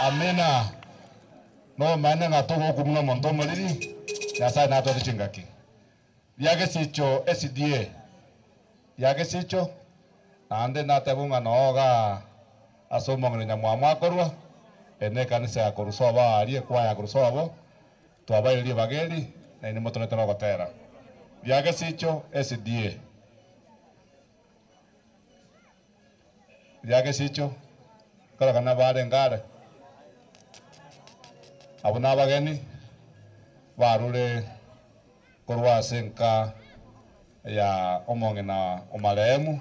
Amena no mana ngatogo kumuna monto moliri ya sai na to chingaki yake sicho SDA yake sicho ande na tabunga noga asomongre nyamwa korwa ene kanisa ya kurusoba ali kwa ya kurusoba to abaili bageli na ni moto netano gotera yake sicho SDA yake sicho kala kana bare ngare abuna bageni barure korwa senka ya omongena omaremu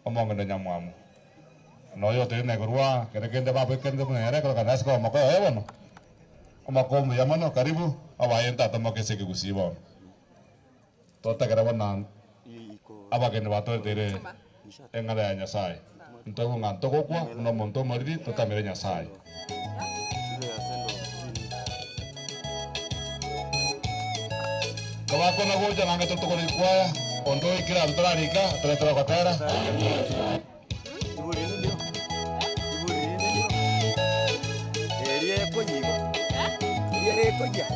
omongena nyamwamu no yo tene korwa kerekende baba kende munere kala kana siko mako ebono omakomu yamano karibu abayenta tomoke seke kusibo tota karabana abageni batotere engara ya Nyasaye ntogo ngantoko kwa no monto moridi totamere Nyasaye Kabako na goja nanga toto ko likwaya ondo ikira antarika tretro katera Erie konyigo Erie konja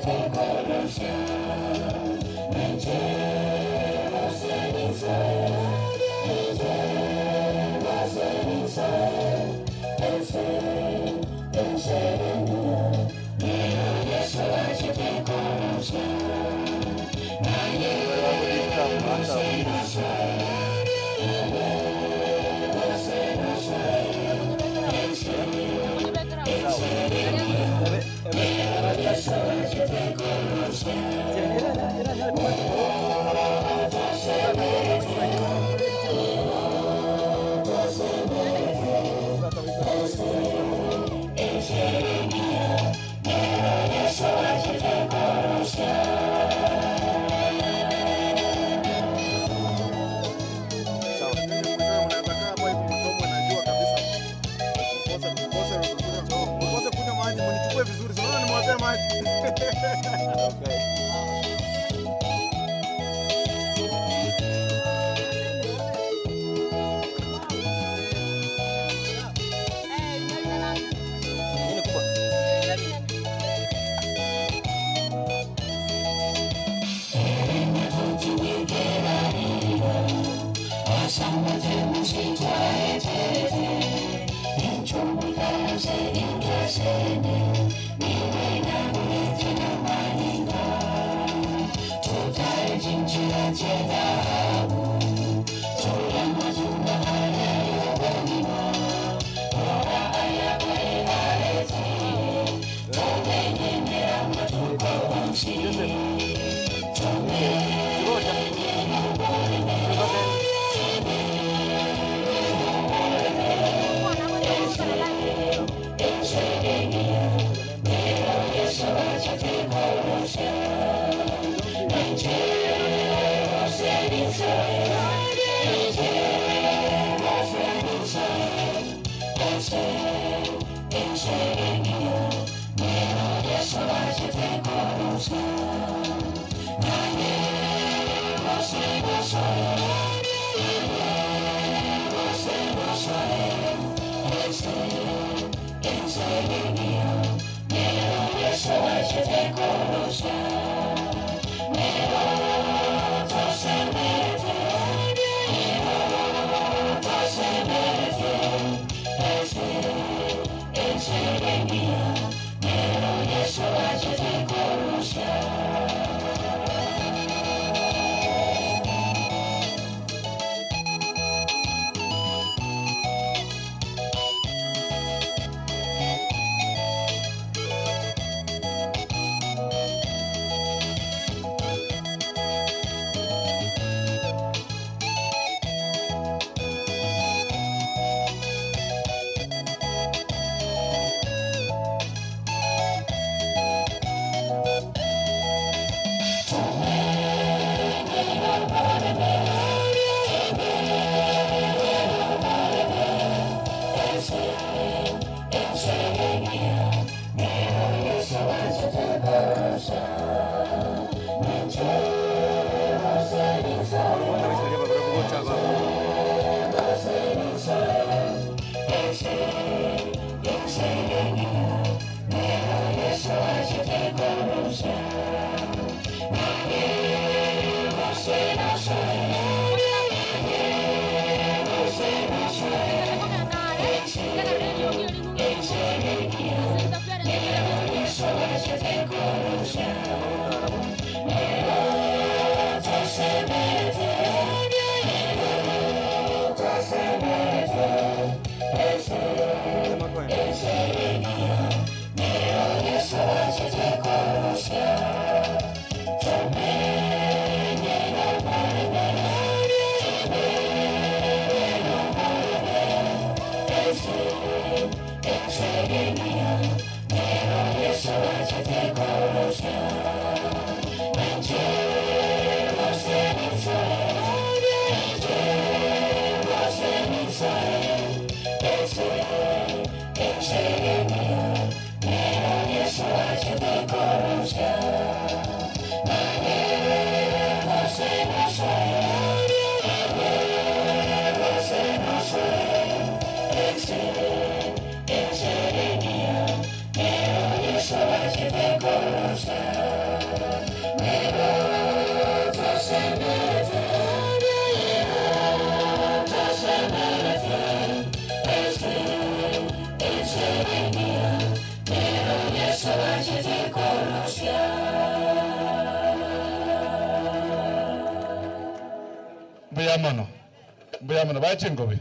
Dominion, Mbuyamano bachingobe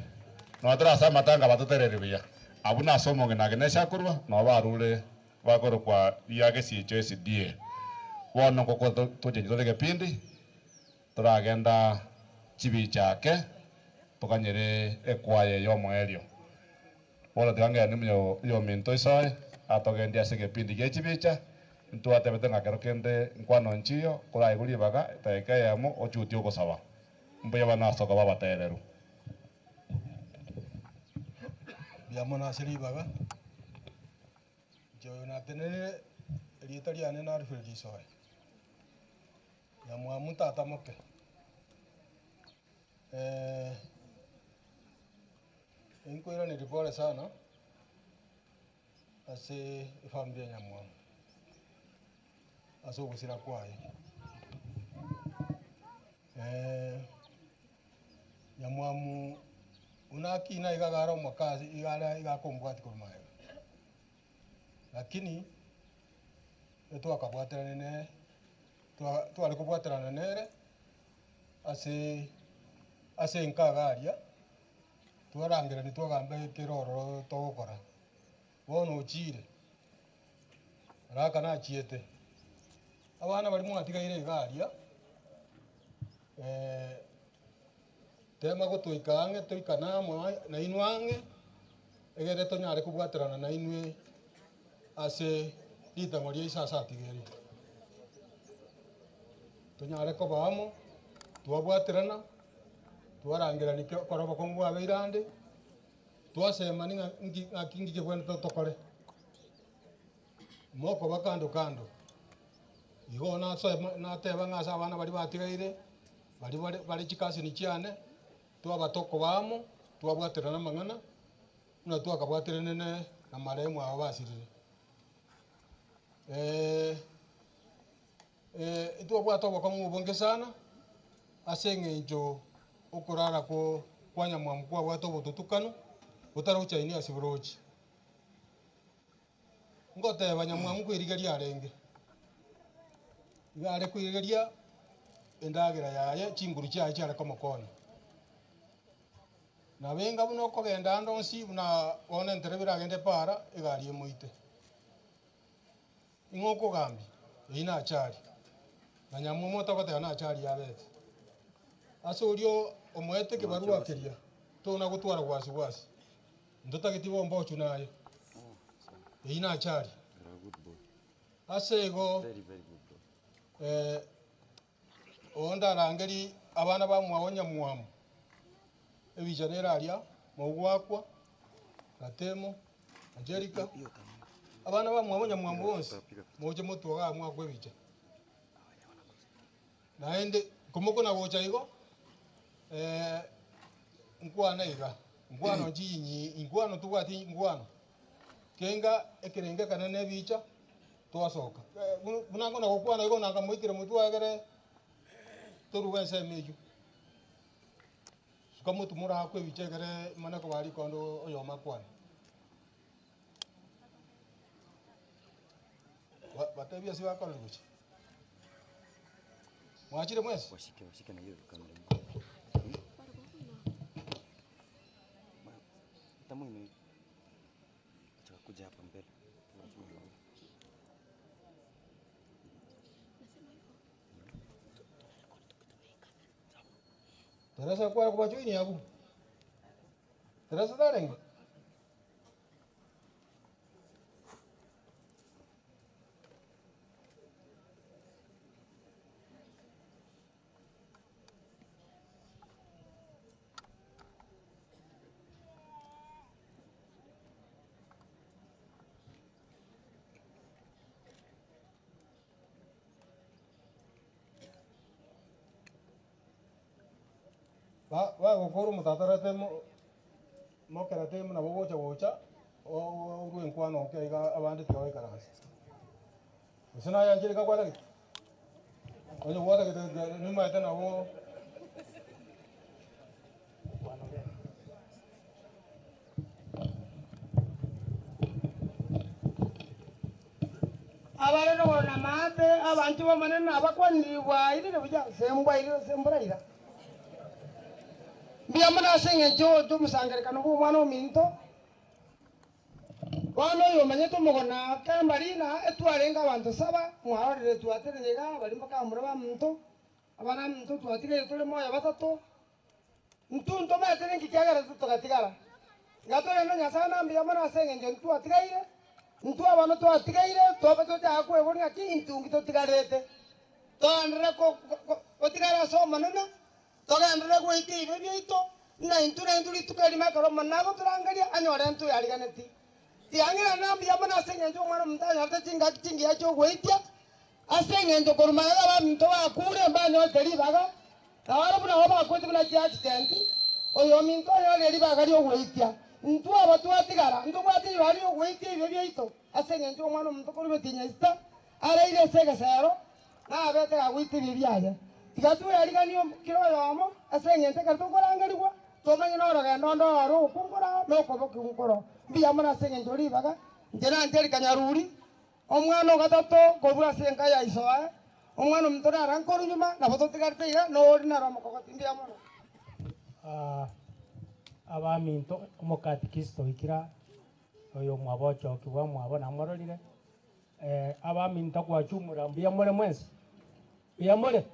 no atrasa matanga batuterere biya abuna somo nginage neshakurwa no barure bakoro kwa yage sicho SDA wono koko tujinjore gepindi turagenda chibi chake tukanyere ekwaye yomoelio wala tigange nimyo yo minto isai atogendia se gepindi gechibicha ntu atebete ngakero kende nkwano nchio kula iguli baga taika yamo ochuti okosaba mbuya bana soka baba tereru biamona siribaga jo na tenere rietariane na rufiri soe ya mwamu tata moke inkwira ni ripore sana ase familia ya mwamu aso gusira kwaye ya mwamu unakina igagara makazi igara igakombwati kumaye lakini eto akabwaterana ne to alikubwaterana nere ase nkagaria twarangira ni twagambe kiroro togokora bono uchire raka na chiete abana bali mwatigaire igaria tema gotoikange toikana mwa na inwange egere tonyare kubwaterana na inwe ase itamoria isasa tigeri tonyare ko bamo twabwaterana twarangira ni korobo kongo abeirande twasema ninga ngingi kwenda totokore moko bakando kando igo na so na teba ngasa abana bali batigaire bali chikasi ni chiane twabatoko bamo twabwaterana mangana na twakabwaterana na maremu abasirire twabwata bokamu bonge sana asenge njo okurara ko kwanya mwamkwa bwato botutukano utaro chaini asibrochi ngote banyamwamu kwirigeria arenge igare kwirigeria endagira yaye chinguru chaye chare komokono na benga buno kogenda ndonsi buna one nterebira gende para igari emoite ingoko gambi ina achari na nyamumo tokote na achari yabete asorio omwete ke barua keria to na gutwara gwasi ndotagitibo mbochu nayo ina achari asego onda rangeri abana bamwawonya mwamu ebijanera aria mogwakwa gatemo ajerika abana bamwawonya mwamu bonse moje motwaga mwakwe bicha naende komoko na bocha igo nkwana iga nkwano jinyi inkwano tugati nkwano kenga ekerenge kana ne bicha twasoka bunango na gokwana igo nanga moikire mutwagere toruwense meju sukamu tumura kwe bichegere mana ko bari kondo oyo makwana batebia siwa kono guchi mwachire mwesi washike na hiyo kamera tamu kuja hapa mbele Terasa kwa bacu ini aku. Terasa tareng. Wa gokoro mutatara temo mokera temo na bocha o ruwe nkwano ke ga abandi twa ikarasi usina yanjire ka kwala Oye, guarda que no me meten a vos. Abale no na mate abantu bamanena abakwanibwa ile buja semburaira biamana senge jo musangere kanu mwana ominto wano yo manyeto mogona kambarina etwarenga abantu saba mwarire twaterega bali mpaka muraba muntu abana muntu twatige tole moya batatu ntunto matere nkikyagara tutokatigara gatore no nyasana biamana senge jo twatigaire ntu abana twatigaire tobe totakwe boni aki intungi totigarete tondre ko otigara so manana togandre ko iti bebito na intura induri tukari makaro manabo turangaria anyore ntu yariganeti tiangira nambi yabona senge njo mwana mtanya hata chingi yacho goitia asenge njo koruma aba mto akure mbanyo teri baga awara buna oba kwete buna accident oyo minto yo leri baga rio goitia ntu abatu atigara ntu kwati bari goitia bebito asenge njo mwana mto koruma tinyesta ara ile sega sero na abete ga goitia bebiaje tigatu yariganio kiro yomo asenge nte karto korangarirwa tomanye noroga ndondo ro kungora no koboki kungoro biamana senge njori baga njena nteri kanyaruri omwana gatatu kobura senka ya isoa omwana mtona rankoru nyuma na boto tigarteira no ordina ramo kokoti biamana abaminto omokatikristo ikira oyo mwabocho kiwa mwabona mororire abaminto kwachumura biamore mwensi biamore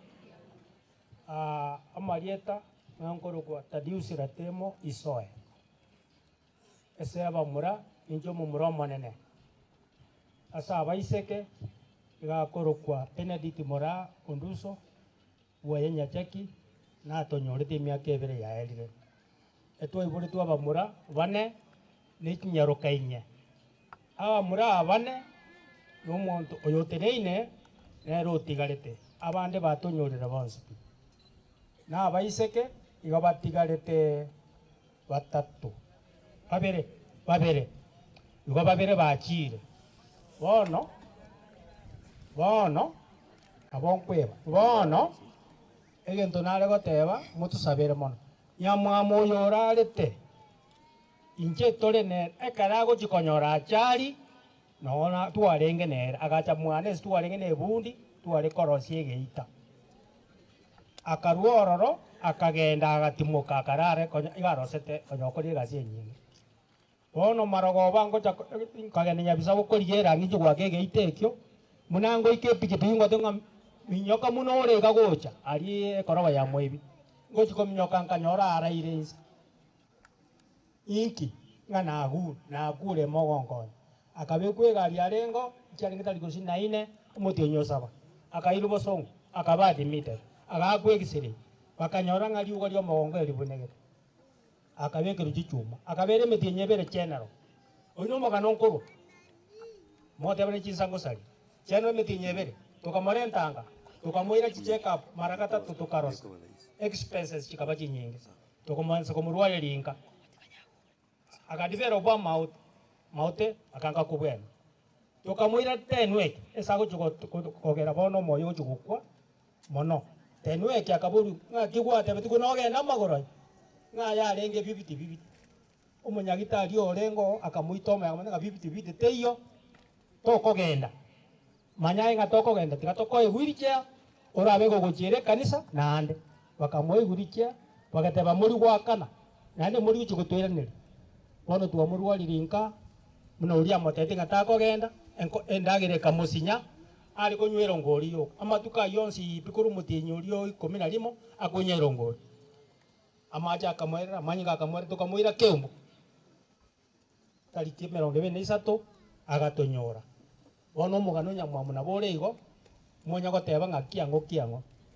amarieta nankoro kwa tadiusira temo isoe ese abamura injo mumura monene asa abaiseke igakoro kwa Benedict Mora Onduso woye nyacheki na tonyorete emyaka ebere yaerire etwa ibore twa abamura bane nekinyaroka inye abamura bane n'omuntu oyotereine nero otigarete abande batonyorera bonse na abaiseke iga batigarete batatu babere igo babere bachire bono abonkweba bono egento nare goteba mutusabire mono nyamwamo oyo orarete inche tore ne ekara gochikonyora achari nona twarenge nere agacha mwana esi twarenge ne bundi tware korosie geita akarua ororo akagenda agatimuka akarare igarosete onyokori egasi enyingi bono marogo bango kagenda nyabisa gokoriera ng'incho gwake egeita ekio munango ike pikipiki ngote minyoka muno orega gocha ari ekoroba ya moibi gochi kominyoka nkanyora araire insi inki nga nagure mogongo akabekwe gari arengo charingitari kusinaine omotionyo saba akairu bosongo akabadi mite agakwe gisiri bakanyora ngari ugo ryo mogongo eribunegete akabekero chichuma akabere metienye bere chenaro oino mogano nkobo mote bane chisango sari cheno metienye bere tukamorentanga tukamoira chicheka marakata tutukaros expenses chikabaji nyingi tukomanza kumurwale linga akadivero bwa maute akanga kubwena tukamoira tenwe esago chuko kogera bono moyo chukukwa mono tenwe kyakaburu ngakigwate betuko nogenda magoro nga yarenge bibiti umunyagitari orengo akamuitoma yakamanga bibiti teyo tokogenda manyaye nga tokogenda tigatoko egwirikia orabe gogochiere kanisa nande bakamwe egwirikia bagateba muri gwakana nande muri chigotweranire bono tuwa muri walirinka muno uria motete ngatakogenda endagire kamusinya ari konywera ngori yo amatuka yonsi pikuru mutinyi urio 11 akonyera ngori amaja akamwera manyinga akamwera tukamwira kembo tariki 23 agatonyora bono mugano nyamwamu na borego monya goteba ngakiango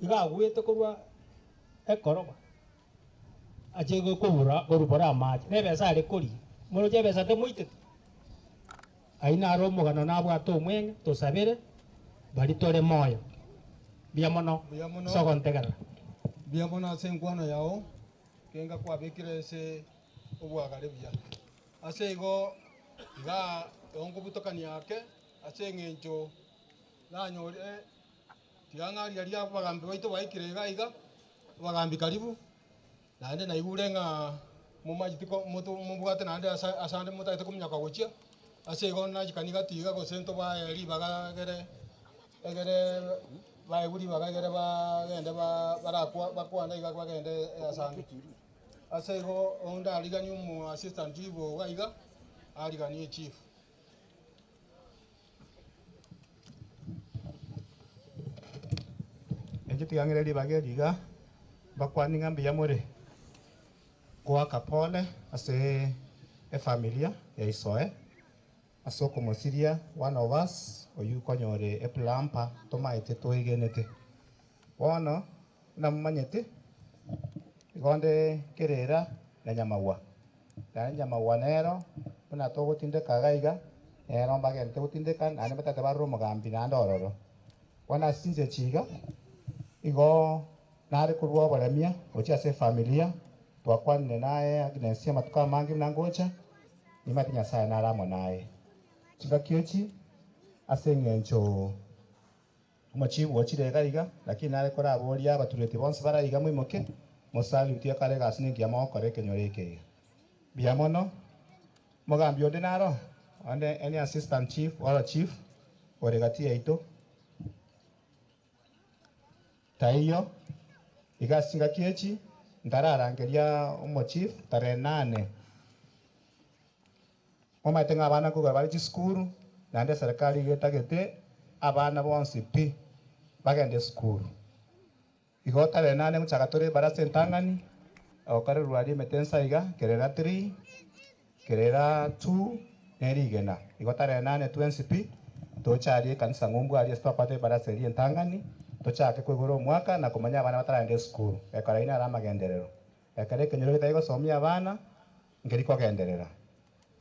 igagwete kurwa ekoroba achego kubura gorubora amaji nebesa ari kuri muno jebesa te muite aina ro mugano nabwa to mwenge tosabere bali tore moyo biamono sogontegara biamono asengwana yao kenga kwa bekire ese obwagare bya ase igo iga ongo butokani yake ase ngencho nanyore tigang'ari aria bagambi baito baikire iga bagambi karibu nande naigure ng'a mumajitiko mubwate nande asande mutaite kumnyaka gochia ase igo nachikani gatiga gosento baeri bagagere egere baeguri bagagere bagende barakwa bakwana iga bagende asande ase igo onda aligani umu assistant chief gaiga aligani chief tigang'ire ribageriga bakwani ng'ambi ya muri kwa kapole ase familia ya isoe asoko mosiria one of us oyu konyore eplampa tomaite toigenete wono na manyete igonde kerera na nyamawa nero buna togotinde kagaiga ero mbagente gotindeka nane batate barro mugambi na ndororo wana sinze chiga igo nare kurwa baramia ocha se familia twakwanne naye Agnesia matuka mangi mnangocha nimati Nyasaye naramo naye chiga kiochi asengencho umachibu ochire gaiga lakini nare kora aboria baturete bonse baraiga mwimoke mosali utia kare gasine kiama okore kenyoreke biamono mugambi ode naro ande any assistant chief or a chief oregati aito taiyo igasinga kiechi ndararangeria umo chief tare 8 omaitenga abana kuga bari skuru nande serikali getagete abana bonse pi bagende skuru igo tare 8 muchagatore barase ntangani okare rwari metensa iga kerera 3 kerera 2 nerigena igo tare 8 20 pi tochari kanisa ngombu ali stopate barase ri ntangani tochake kwigoro mwaka na kumanya abana batarande skuru ekaraina ara magenderero ekare kenyero gitaigo somia abana ngeri kogenderera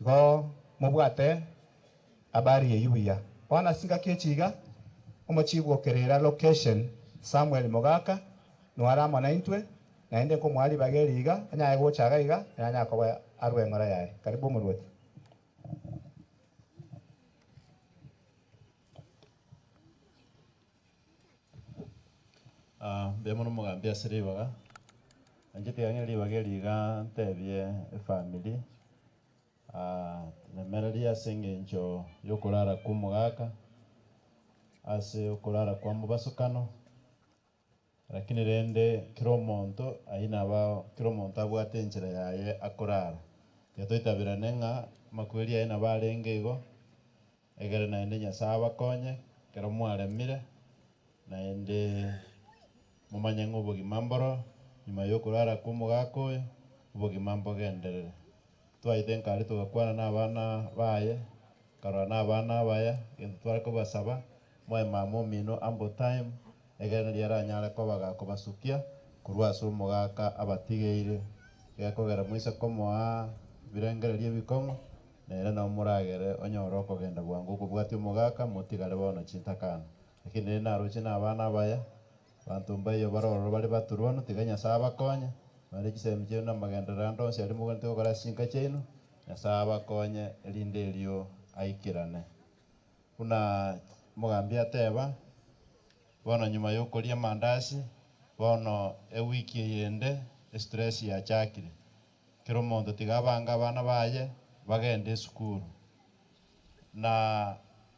go mubwate abari eyuya wana singa kechiga omochibu okerera location Samuel Mogaka nwara mwana intwe naende ko mwali bageriga anyaye gochaga iga anyanya ko arwe ngora yae karibu murwete Bemo no mugambi asiribaga anjete yangeli bageriga ntebye family na meraria sengenjo yokurara kumugaka ase okurara kwa mubasukano lakini rende kiromonto aina ba kiromonto abwate enchera yaye akurara yatoitabira nenga makweri aina barenge igo egere naende Nyasaye akonye kero mwaremire naende mumanye ng'obogima mboro nyuma yokurara kumugaka oyo obogima mbogenderere twaite nkari tugakwana n'abana baye karora n'abana baya gento tware kobasaba mwae mamo mino ambo time egere riaranyare ko bagakobasukia kurwasa omugaka abatigeire gekogera mwisa komoa birengereria ebikong'o nere no muragere onyora okogenda bwangu okobwati omugaka motigare bono chintakana lakini naroche n'abana baya bantu mbayo baroro bari baturwana tiga Nyasaye abakonye bari kisemi cheno na magenderera ndonse ari mugante gukora sinka cheno Nyasaye abakonye erinde erio aikirane kuna mugambi ateba bono nyuma yokoria mandasi bono ewiki yende stress ya chakire kero mondo tiga banga abana baye bagende skuru na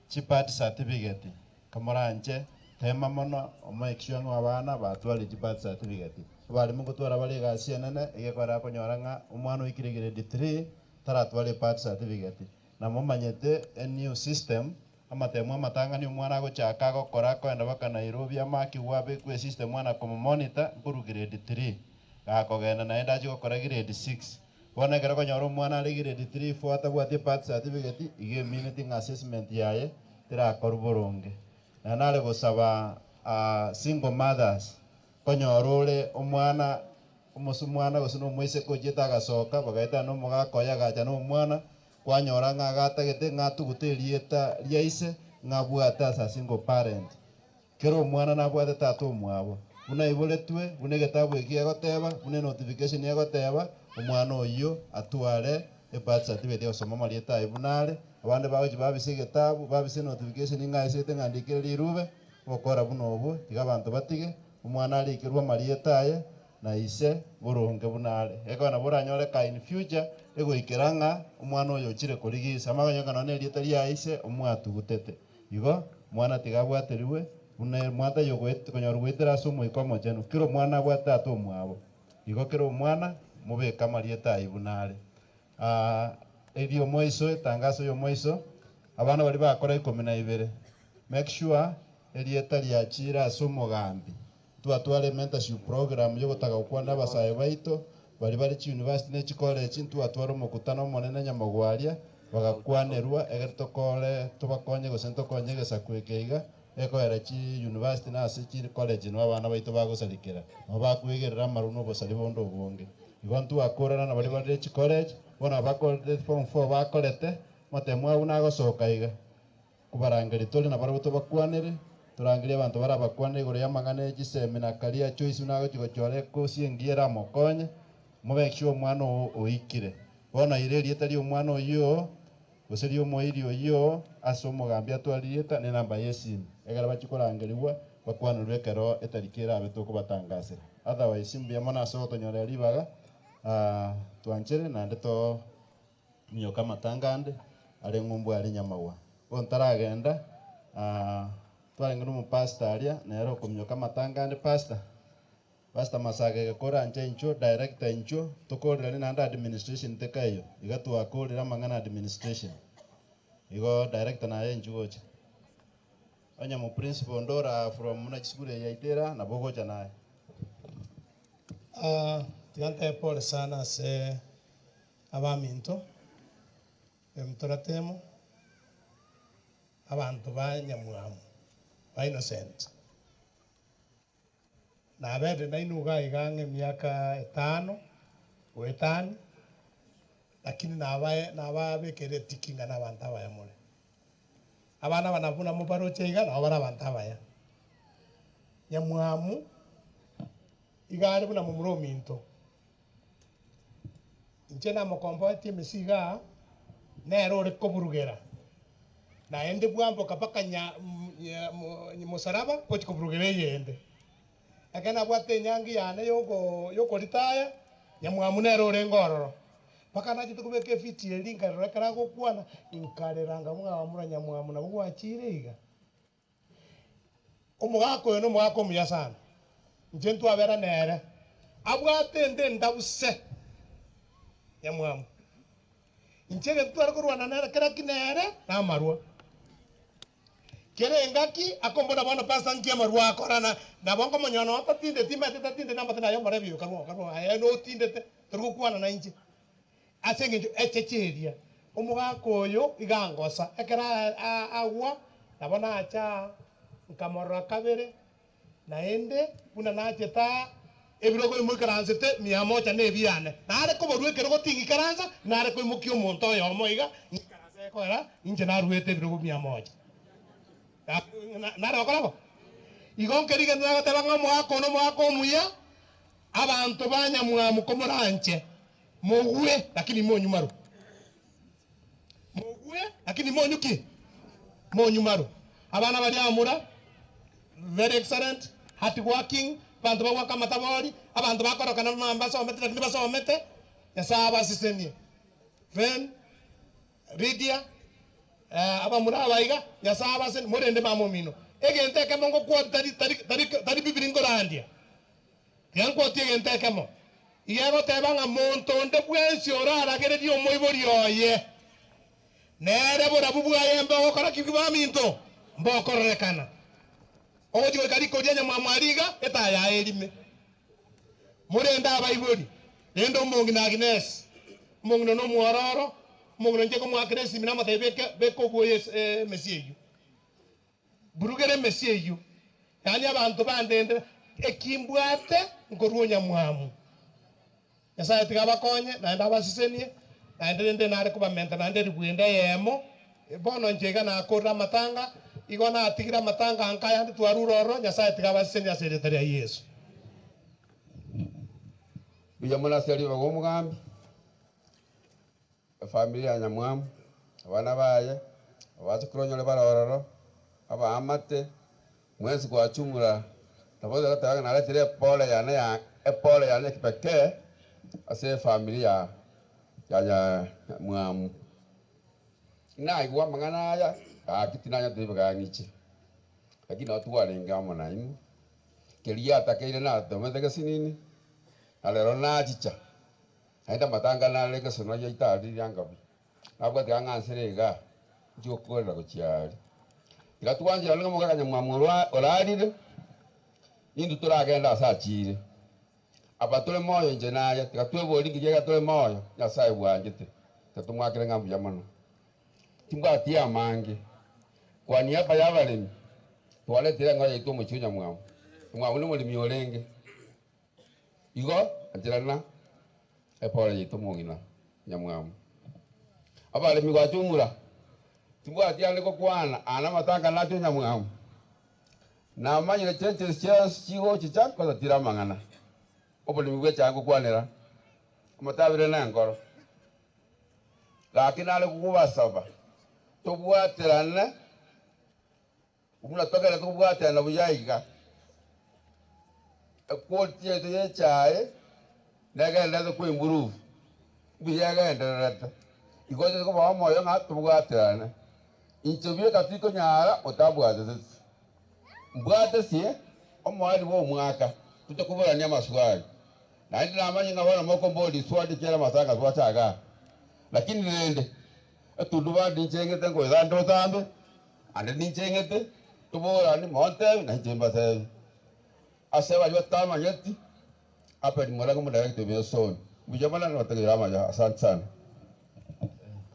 chipati certificate kamoranje tema mono omaikishwa abana batwali chipati certificate bali mungu twara bali gasi nene igekora konyora nga umwana wikire grade 3 taratwali part certificate na mumanyete a new system amatemo amatangani umwana gochaka gokora kwenda baka Nairobi amaki wabe kwe system mwana como monitor nguru grade 3 gakogenda naenda gokora grade 6 bona kera konyora umwana ari grade 3 fuata bwate part certificate ige minute assessment yaye tira koruboronge na nale gosaba single mothers konyorore omwana omusumwana gosino mwise kojeta gasoka bagaita no mugakoya gacha no mwana kwanyora ngagatagete ngatugutelieta liaise ngabwata sa single parent kero mwana nabwate tatu mwabo buna iboletwe bune getabu ekigoteba bune notification yagoteba omwana oyo atware birth certificate osoma marieta ibunare abande bawe babise getabu babise notification ngaisete ngandikire lirube gokora buno obu tiga abantu batige omwana arikirwa marieta aye na ise burunge bunare ekona buranyoreka in future egoikera ng'a omwana oyo ochire korigisa amaganyeka none rieta ria ise omwatugutete igo mwana tiga abwateriwe buna mwata yogoete konyora gwetera ase omoiko omochenu kero mwana abwate ate omwabo igo kero omwana mobeka marieta aye bunare eri omoiso etangaso ya omoiso abana bari bakora 12 make sure erieta riachira ase omogambi twatware mentorship program yo gotaka gukwana abasae baito bari university ne college twatwara omokutano omonene Nyamagwaria bagakwanerwa egertokore tubakonye gosento konye gesakwekeiga ekoera chi university na ase chi college no abana baito bagosarikera no bakwegerera maruno bosari bondo obonge igontu akorana na bari chi college bona bakorete form 4 bakorete matemu abuna gosoka iga kubarangeri tole na bari tubakwanere turangiria abantu barabakwana igoro ya mangane giseminar career choice na gochigochore kosiengiera mokonye mubekio omwana oikire bona ireri etari omwana oyo goseri omoiri oyo ase omogambi atwaririeta ne namba yesimu egara bachikorangeriwa bakwanurwe kero etarikera abeto kubatangasira otherwise mbia mona so tonyore ribaga twanchere nande to nyoka matangande ari ngumbu ari Nyamagwa ontaragenda twarengera omupastor aria nero okomnyoka matangande pastor Masage gakora nche incho director incho tukorera nanda administration tekayo iga twakorera mangana administration igo director na incho gocha onya mu principal ndora from muna chisukure ya itera na bogocha naye tigante pole sana se abaminto emtoratemo abantu ba Nyamwamu ba innocent na bede na inuga igange miaka 5 o 5 lakini na bekere tikinga na banta baya mole abana banabuna mubaro cheiga na abana banta baya Nyamwamu igare buna mumuro minto nchena mokombo timesiga nero rekoburugera na ende bwambo kapaka nya musaraba kochikoburugera yende akana bwate nyangi yane yoko ritaya Nyamwamu nero rengororo pakana chitukubeke fiti linga rekara gokwana inkareranga mwa mura Nyamwamu na bwachire iga omugako no mwako muyasana njentu abera nere abwate nde ndabuse Nyamwamu inchege twara kurwana nere kera kinere na marwa kere ngaki akombona bana pasta nkia marwa akorana na bongo monyono tatinde tatinde namba tena yo marebi karwo ayo no tinde turgu kwana na inche asenge echecheria omugako oyo igangosa ekera agwa nabona acha nkamorra kabere naende kuna nacheta ebirogo imukaransete 100 ne biane nare ko borwe kero gotingi karanza nare ko imukio monto yo moiga karanza ko era inje na ruete ebirogo 100 nare okorabo igon kerige na gatebanga mwako muya abantu ba Nyamwamu ko muranche mogwe lakini monyumaru mogwe lakini monyuki monyumaru abana bali amura very excellent hard working bantu bawa kama tabori abantu bakoroka na mamba so mete lakini baso mete yasaba siseni ven ridia aba mura baiga yasaba sen morende mamomino egente ke mongo kwa tari bibiringo randia yanko tiegente ke mo iyero tebanga monto nde bwensi orara gere dio moibori oye nere bora bubu ayembe okora kibiba minto mbokorekana ojo kariko dia Nyamwamu ariga etaya elime murenda abaibori nendo mongi na Agnes mongi no muororo mongi nje ko mwakresi mina matebeke beko boye mesieyu burugere mesieyu yani abantu bandende ekimbwate ngoruo Nyamwamu yasa tigaba konye na ndaba sisenie na ndende nare kuba menta na ndende buenda yemo bono njega na akora matanga igona atigira matanga ankaya ndi twaruroro nyasaye tigaba sisenie aseretari ya Yesu bijamula seri bago mugambi familia ya Nyamwamu abana baye abazi kuronyole barororo aba amate mwezi kwa chumura taboza kataga na letire pole ya kipekee ase familia ya mwamu na igwa mangana ya akitinanya tuibaga ngiche lakini watu walenga mona imu kelia takeire na tomethega sinini alero na chicha aenda matanga na leka sono ya itari yangabi nabwa tanga nserega njo kwenda kuchiari ikatwanjira ngo mugakanya mwamurwa orarire indu turagenda asachire abatule moyo nje naye tikatwebori ngije gatule moyo nyasaye bwanjite tatumwakire ngambu ya mono timbwatia mange kwa niaba ya baremi twaletire ngoya itu muchunya mwamu mwamu ni mulimi olenge igo antirana epole itu mungina nyamwamu abaremi gwa chumura timbwatia ndiko kwana ana matanga nacho nyamwamu na manyire chenche chigo chichako zatira mangana obulimi bwe changu kwanera amatabire na ngoro lakini ale kubasaba tubwaterana umuna tokera tubwaterana buyayiga ekwotie de chae nagenda ku improve buyaga ndarata ikoje ko ba moyo nga tubwaterana inchobye katiko nyara otabwaze mbwate sie omwali wo mwaka tutakubulania maswali na ndi namanyi ngabona moko mbodi swali kera masanga swachaga lakini nende etuduba dinchengete ngo zando tambe ande dinchengete tubora ni monte na jemba se asewa yo tama yeti apa di mola ngomu direct be son bujamala no tagira maja asante sana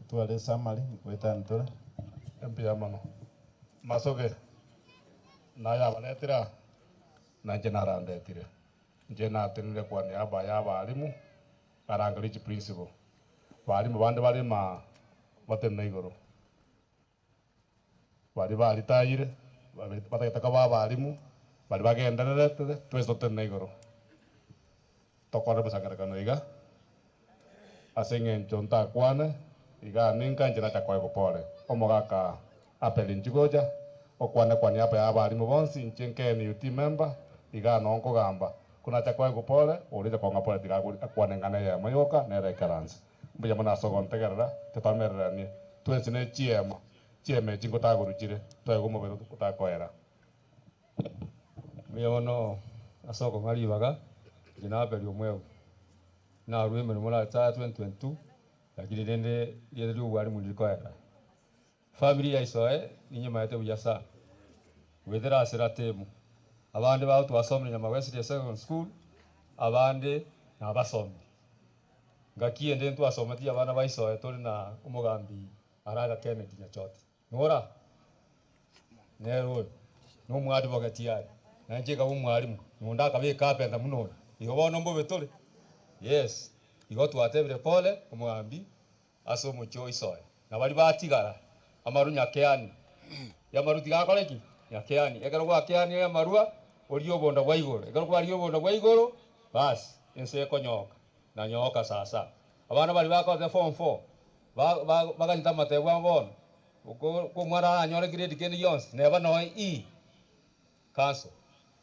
tuale samali kweta ntora empia mano masoge na ya baletira na jenara ndetire jena tenile kwa niaba ya balimu karangaliji principal balimu bande bali ma batenne igoro bali tayire bataka balimu bali bagendanere tweso tenne igoro tokore basagara kanoiga asengen chonta kwane iga ninka njena chakwa kopole omogaka apelin chigoja okwane kwa niaba ya balimu bonsi nchenke ni UT member iga nonko gamba kuna chakwa kopole orija konga pole tiga akwane ngane ya mayoka nere karansi mbuya mona sogon tegerera tetamerera ni twensine chieme chingo taguruchire twego mobero kutakoera miyono asoko ngalibaga jinabeli omwewu na rweme mula ta 2022 lakini dende yedru wali mulikoera family ya isoe ninye mayete uyasa wedera asiratemu abande bawo twasomye nyama West Secondary School abande na basomi ngakie ndende twasometi abana baisoe tuli na umugambi araga Kenneth Nyachote nora nero no mwadi bogatiari nanjeka umwalimu nunda kabika apenda muno igobono mbo betole yes igo twatebire pole umugambi aso mucho isoe na bali batigara amaru nyakeani ya maruti gakoreki nyakeani egero gwa keani ya marua oriyo bonda bwa igoro egero gwa riyo bonda bwa igoro bas ense konyoka na nyoka sasa abana bali bakoze form 4 baganyita matebwa mbono uko mwara anyore grade kendi yons neba no e cancel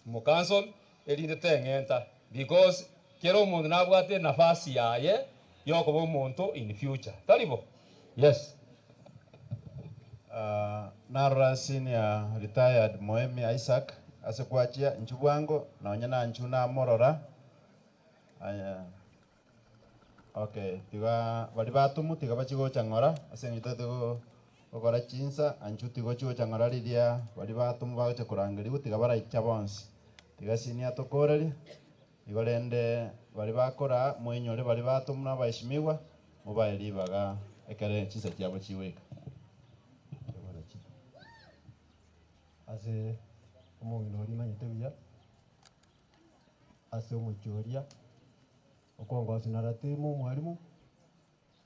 mu cancel elinde tengenta because kero umuntu nabwate nafasi yaye yokuba umuntu in future talibo yes narora senior retired Moemi Isaac asekwachia nchubwango na onyana nchuna morora okay tiga bali batumu tiga bachigo changora asenyita tigo okora chinsa anchuti go chigo changora lidia bali batumu bache kurangiri gutiga bara ichabonsi tiga senior tokoreri igorende bali bakora mwenyore bali batumu na baishimiwa mubaeli baga ekere chisa cyabo chiweka ase omongino oli manyete buya ase omochoria okongosi naratimu mwalimu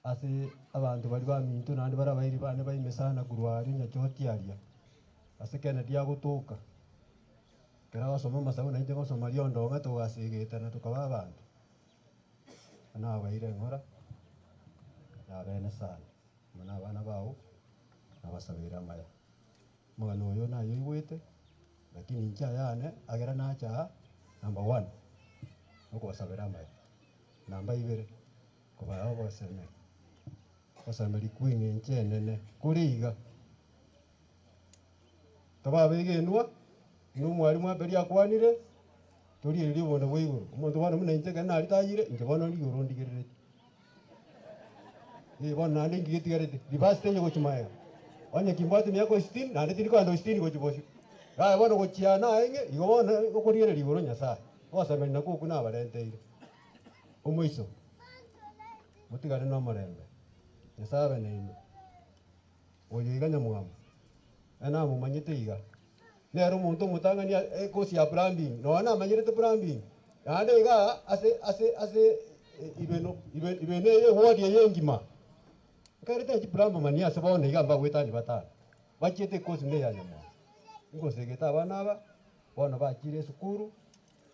ase abantu bali baminto nandi barabairi bane baimesana gurwari Nyachote aria ase Kennedy agotoka kera basoma masabu naite gosoma riondo nga tugasigita na tukaba abantu ana abaire ngora ya bene sana muna bana bawo nabasabira maya mwana oyo nayo igwete lakini ncha yane agera nacha number 1 nuko sabera mai namba 2 kuba abo seme kosameli kwingi nche kuriga tababegenwa n'umwarimu aberi akwanire turi iri bona bwiguru umuntu bana muna nje kana aritayire nje bona liguru ndigirire bona nandi ngigitigare libasite nyo kuchimaya onye kimbati myako 16 nandi tiri kwando 16 kuchibosho bona kuchiana enge igona ukuriere liguru nyasa kosameli nako kuna balenteire umuiso mutigane no morembe nyasabe neime oyiganya mwamba ana mumanyite iga nero umuntu mutangania kosi ya plumbing no ana manyirete plumbing ande iga ase ibeno ye wodi yengima karete plumber mania sabone iga mbagwetani batana bachete kosi ne ya nyama ngo segeta bana bona bachire sukuru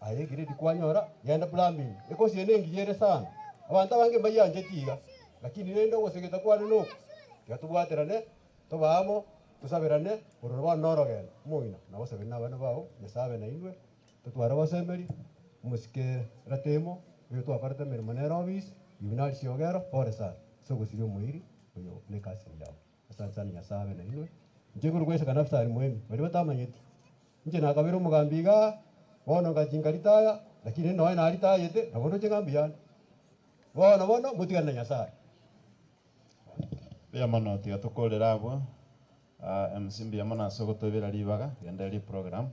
ayegire dikwanyora yenda plumbing kosi yenengi yere sana abantu bange bayanje tiga lakini nendo gosegeta kwane no yatubwaterane tobamo tusabirane ururwa norogena muina na bose bina bana bawo nyasabe na indwe tutwara basemeri musike ratemo biyo twaparate mirimo nerobis ibinari siogero pore sana so gusirio muiri uyo ne kasi yao asante sana nyasabe na indwe njeguru kwese kana fsari muemi bari batamanyeti nje nakabiro mugambiga bono ngajingaritaya lakini no ina aritayete nabono chengambiana bono mutigana nyasabe ya mono tiga tukolera abo msimbi ya mona soko tobera libaga genda li program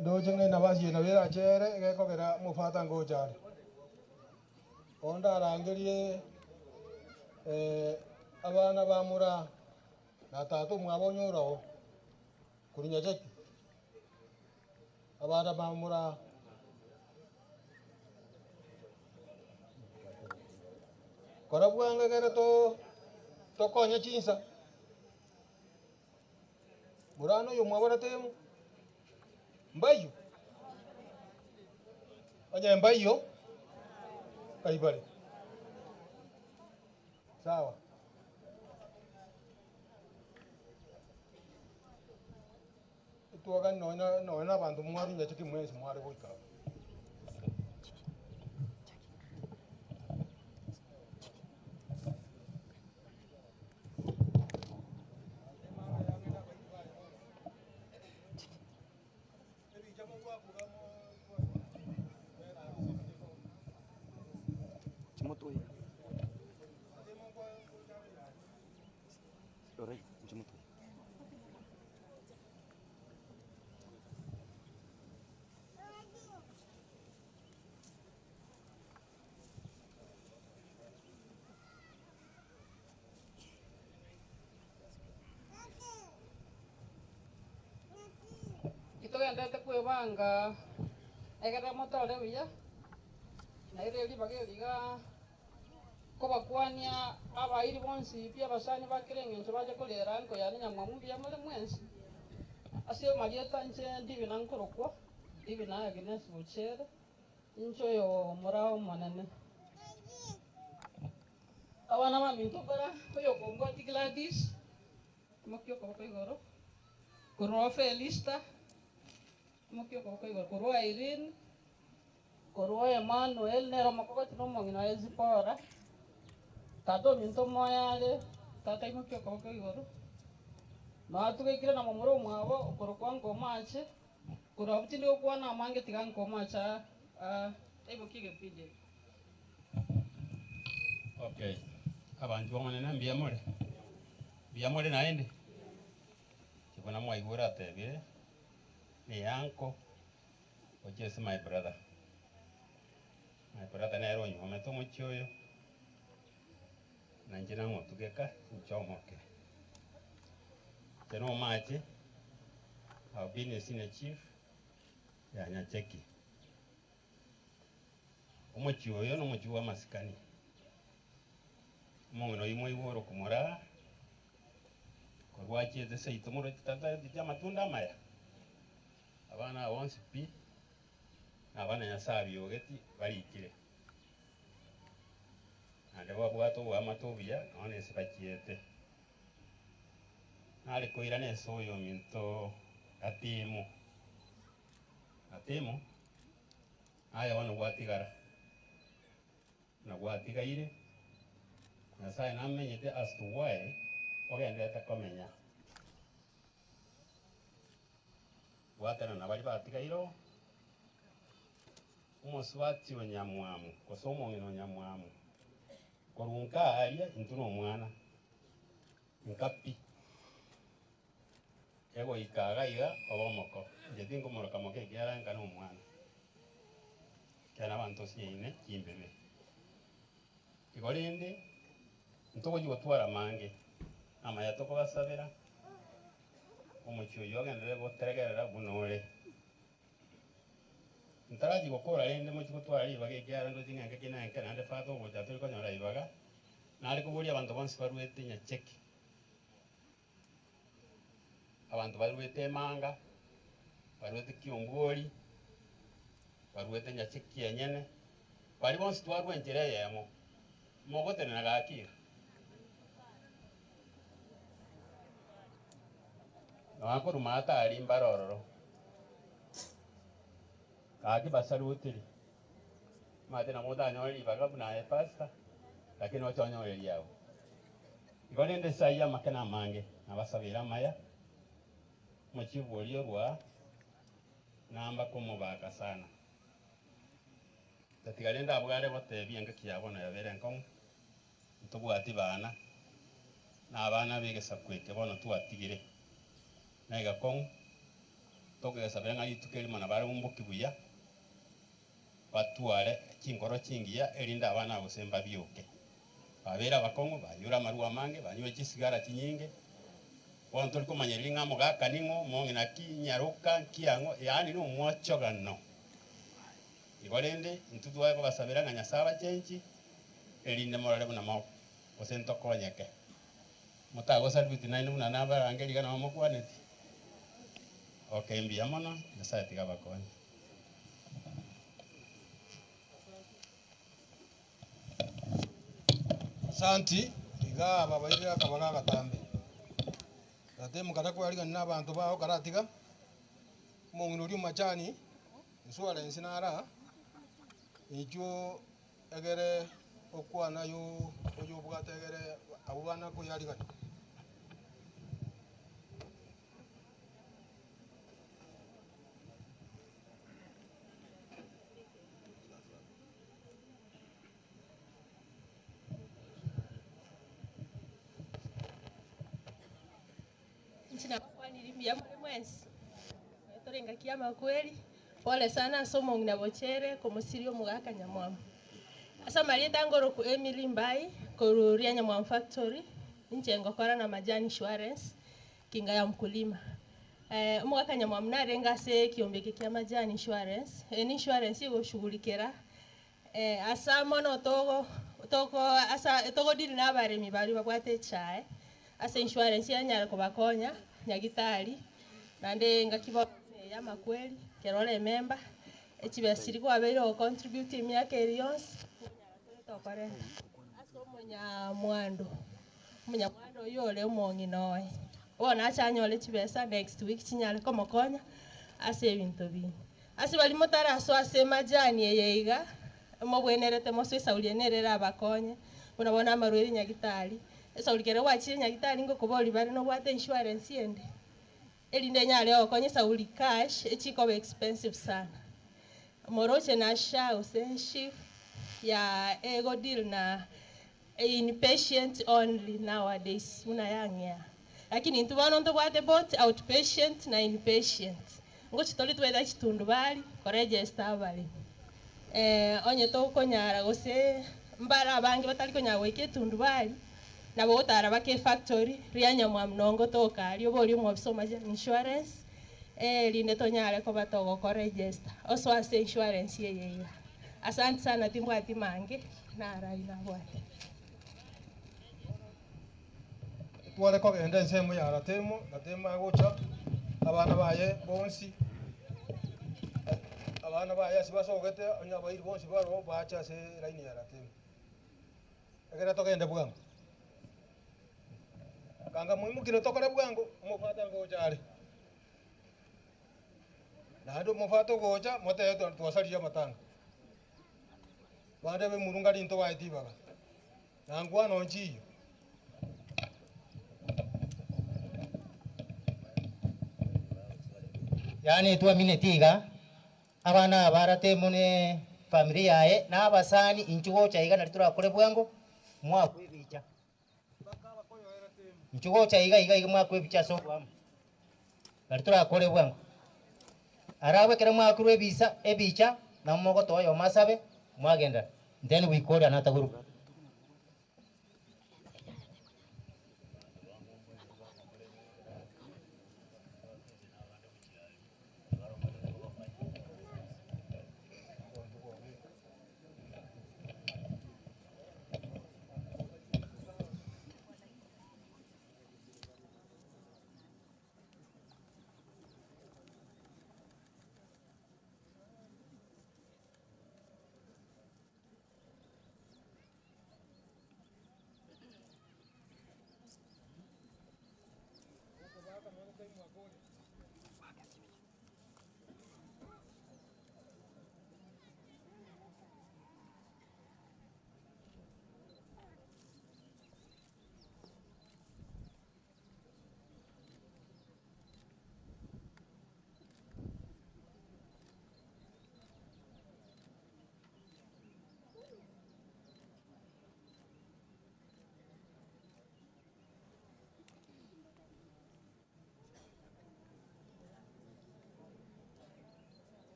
ndojenga na basi na bera chere gekogera mufata ngojari onda arangerie abana bamura na tatu mwabonyuraho kurinya jeki abana bamura korabwanga gere to konya chinsa murano yo mwabona temu mbayo anya mbayo kaibale sawa tuwaga noina bantu mwaru nyachiki mwezi mwari boika Ndete kwebanga egera motore biya na ire libageliga kobakwania abairi bonsi pia basani bakirenge nso baje kolera nko yani nyamwamu bya mole mwensi ase marieta nche ndibi nankorokwa ndibi na Agnes Buchere ncho yo morao manene abana maminto bara koyo kongo Gladys mokyo ko igoro koro Felista mokyo ko igoro koro Irene koro Emmanuel nero makoko tinomongina ezipora tato minto moyale tata mokyo ko igoro na tukekira na momoro mwabo koro kwango mache koro abutinde okwana mange tiganko macha ebokige pije. Okay, abantu bamwana mbiyamole naende kibona mwaigura tebire ni yanko ojese my brother nero nyome to muchoyo na njina ngotugeka nchomoke teno mache au bine sine chief ya Nyacheki umuchoyo no muchuwa masikani mongno imwe igoro kumura korwache de seito muro tata ya matunda maya abana once pi abana nyasabi ogeti barikire ande babwata obwamatobuya none sibachiete nale koira nese oyo minto atimu aya wano gwatigara na gwatigaire Nyasaye namenyete as to why ogendete komenya gwatana na bali batigairo umunsi watio nyamwamu kosomo ngino nyamwamu korunka aria intuno mwana nkapi ego ikagaiga obomoko jetingo moroka moke kiaranga no mwana kana bantu siine kimbebe igorinde ntogo gutwara mange ama yatoko basabira umucyo yogendere goteregerera bunore ntaraji gukora rende mu gutwara ibage gyara ndo zinga kina nkana ande fato go jaturi ko nyora ibaga nari kuburi abantu bonse baruete nya check abantu baruete manga baruete kiongori baruete nya check yenyene bari bonse twarwentere yemo mogote na gakira Nakuru mata ali mbarororo. Kaki basalutiri. Mate na muda nyori bagabu na pasta. Lakini wacho nyori yao. Igolende saya makana mange na basabira maya. Muchivu olio rwa namba kumubaka sana. Tatigalenda abugare bote bienge kiyabona yabere nkong. Ntubwati bana. Na abana bigesa kwete bono tuatigire. Naiga kong toke sabrenga yitukeli mana bare umbuki buya batuare kingoro kingiya erinda abana gusemba byuke babera bakongo banyura maruwa mange banywe kisigara kinyinge bonto liko manyelinga mugaka ningo mongina kinyaruka kiango yani no mwachogano igolende ntudwa ko basabera nganya saba chenchi erinde morale buna mo osento konyeke mutago salviti naino na naba angeli kana mokwaneti Okay, mbiamono nasa tiga bakoni. Santi tiga babaira kabaga katambe. Ate mukara ko ali na bantu bao karatiga. Mongino machani nsuala ensinara. Ijo egere okwana yo ojo bugata egere abana ko yali gani. Nchina kwa nilimbia mwezi. Torenga kiama kweli. Pole sana somo nginabochere komusirio mugaka nyamwamu. Asa malieta ngoro ku Emily Mbai koruria nyamwamu factory. Nje ngokora na majani insurance kinga ya mkulima. Mugaka nyamwamu narenga se kiombeke kia majani insurance. Insurance igo shughulikira. Asa mono togo dili na baremi bari babwate chae. Asa insurance ya nyara kubakonya nyagitari nande ngakiba ya makweli kerole member ekibasiri kwa bero contribute myaka elions tokore aso munya mwando yole umongi noe ona achanyole kibesa next week kinyale komokonya ase ebintu bi ase bali motara so ase majani yeiga mobwenerete moso saulienere abakonye unabona amarweri nyagitari saulikere wachire nyagitari ngo kuboli bari no bwate insurance yende elinde nyale okonye sauli cash echiko expensive sana moroche na sha usenship ya ego deal na inpatient only nowadays unayangya lakini ntubano ndo bwate both outpatient na inpatient ngo chitoli tweda chitundu bali ko register bali onye to konyara gose mbara abangi batali konyawe ketundu bali nabo utara bake factory rianya mwa mnongo toka ali oboli mu obisoma insurance linde tonyale ko batogo ko register also as insurance yeye asante sana timbwati mange na rai na bwate twale ko gende nsemo ya ratemo natema gocha abana baye bonsi abana baye sibasogete anya bayiri bonsi baro bacha se line ya ratemo Agera togende bwangu. Kanga muhimu kino tokore bwangu mufata ngojari. Nado mufato goja mote twasaria matanga. Bande be murunga into waiti baga. Nangwa no nchi. Yani tuamine tiga abana barate mune familia yae na abasani inchugo chaiga nalitura kore bwango mwa kwibicha inchugo chaiga iga mwa kwibicha so kwamu nalitura kore bwango arawe kera mwa kurwe bisa ebicha na mogo toyo masabe mwagenda then we call another group.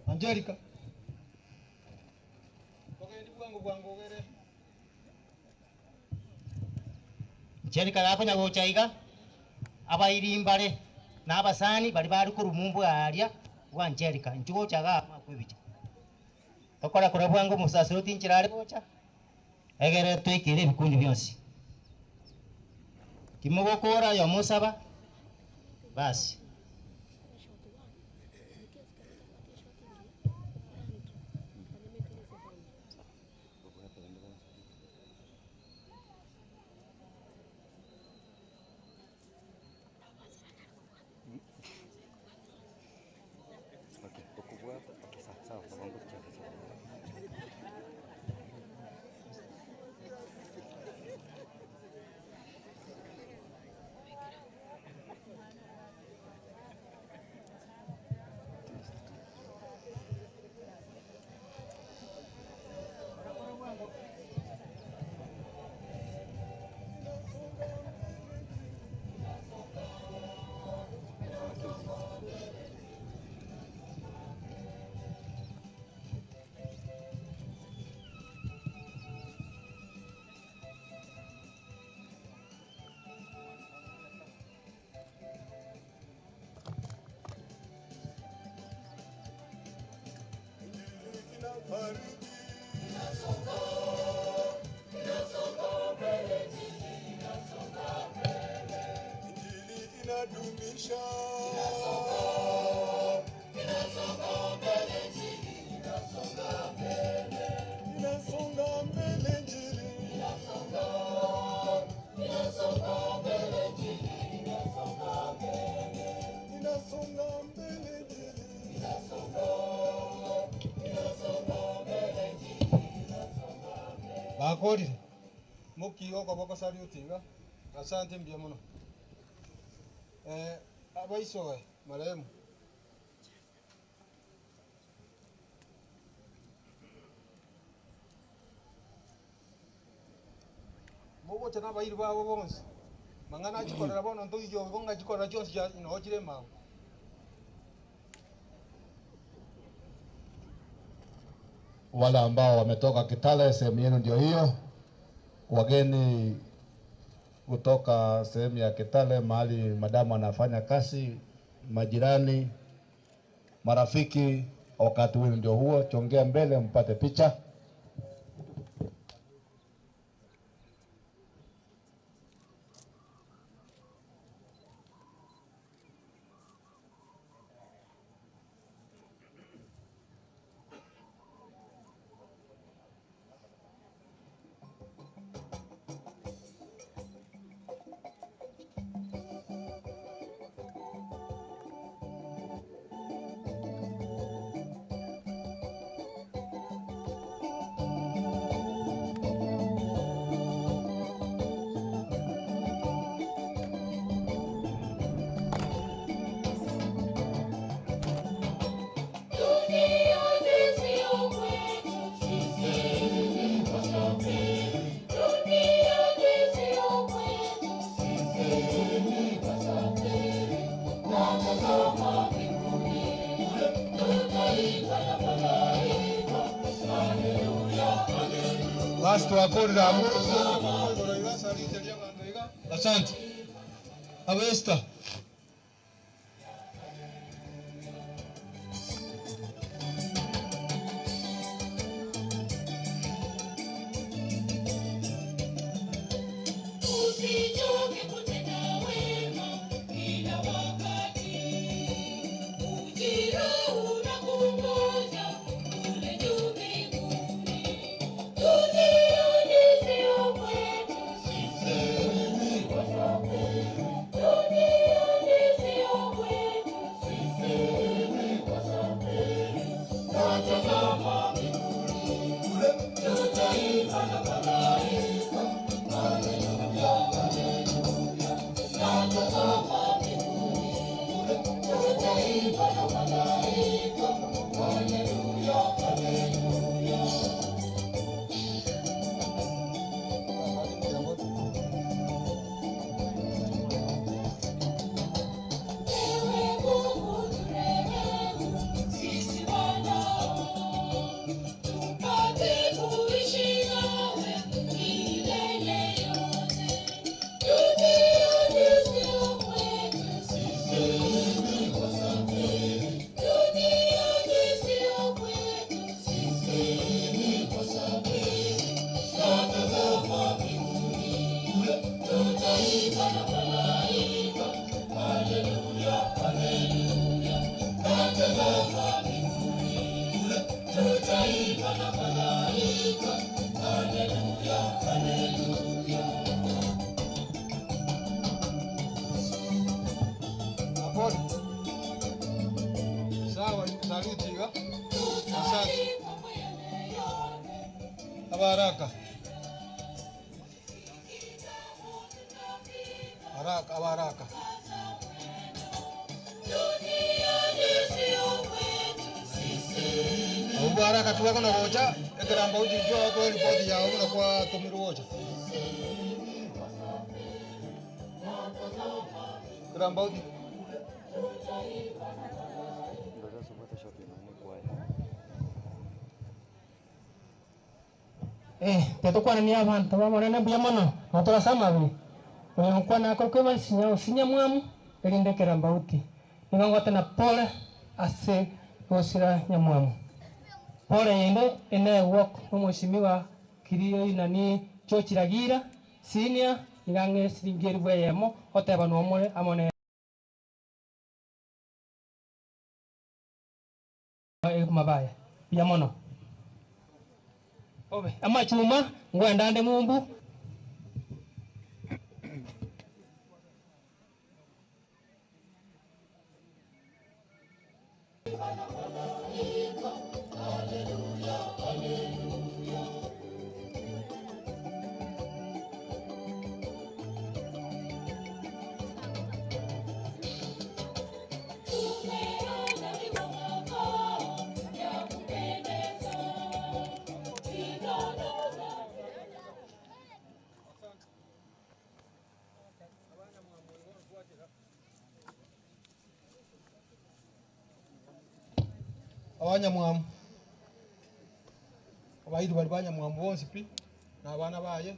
Angelica. Togendi bwangu gere. Angelica gakonya gochaiga abairimbare na abasani bali bari kurumumbu aria wa Angelica inchugo chaga kwibicha. Tokora kora bwangu musasiroti nchirare bocha. Egere twikire bikundi byonsi. Kimogokora yo musaba basi. Bakori mukiyo kwa boko sari utinga asante mbia muno abaisoe maremu bobo tena bairu babo bonse mangana chikorera bono ndo iyo bonga chikorera chonsi ya no chire mawo wale ambao wametoka Kitale, sehemu yenu ndio hiyo. Wageni kutoka sehemu ya Kitale, mahali madamu anafanya kazi, majirani, marafiki, wakati wenu ndio huo. Chongea mbele mpate picha. Basi tuwakorera amo. Asante. Avesta. Usichoke kutenda wema kila wakati. Ujira unakungoja kule juu mbinguni. Duniani sio kwetu sisi wasafiri. Duniani sio kwetu sisi wasafiri. Natazama mbinguni kule tutaimba na malaika. Hallelujah, hallelujah. Natazama mbinguni kule tutaimba na malaika. Hallelujah, hallelujah. Ewe Mungu turehemu sisi wanao, tupate kuishi nawe milele yote. Duniani sio kwetu sisi wasafiri. Duniani sio kwetu sisi wasafiri. Natazama mbinguni kule tutaimba na malaika. Hallelujah, hallelujah. Natazama mbinguni kule tutaimba na malaika. Hallelujah, hallelujah. Apol. Sawa, saluti ga. Asante. Abaraka. Baraka, baraka. Baraka tuwako na wocha, ekeramba uji jo kwa ripoti ya una kwa tumiru wocha. Keramba uji. Tetukwana ni abantu bamona buya mono matora samabi nkwana ko kwa sinya mwamu elinde keramba uti ningongote na pole ase gosira nyamwamu pole yende ene wok mheshimiwa kiriyo inani chochiragira senior igange siringeri bweyemo oteba no omore amone mabaya ya mono obe amachuma ngwenda ande mumbu Abanyamwamu abayidu bali banyamwamu bonsi pi n'abaana baye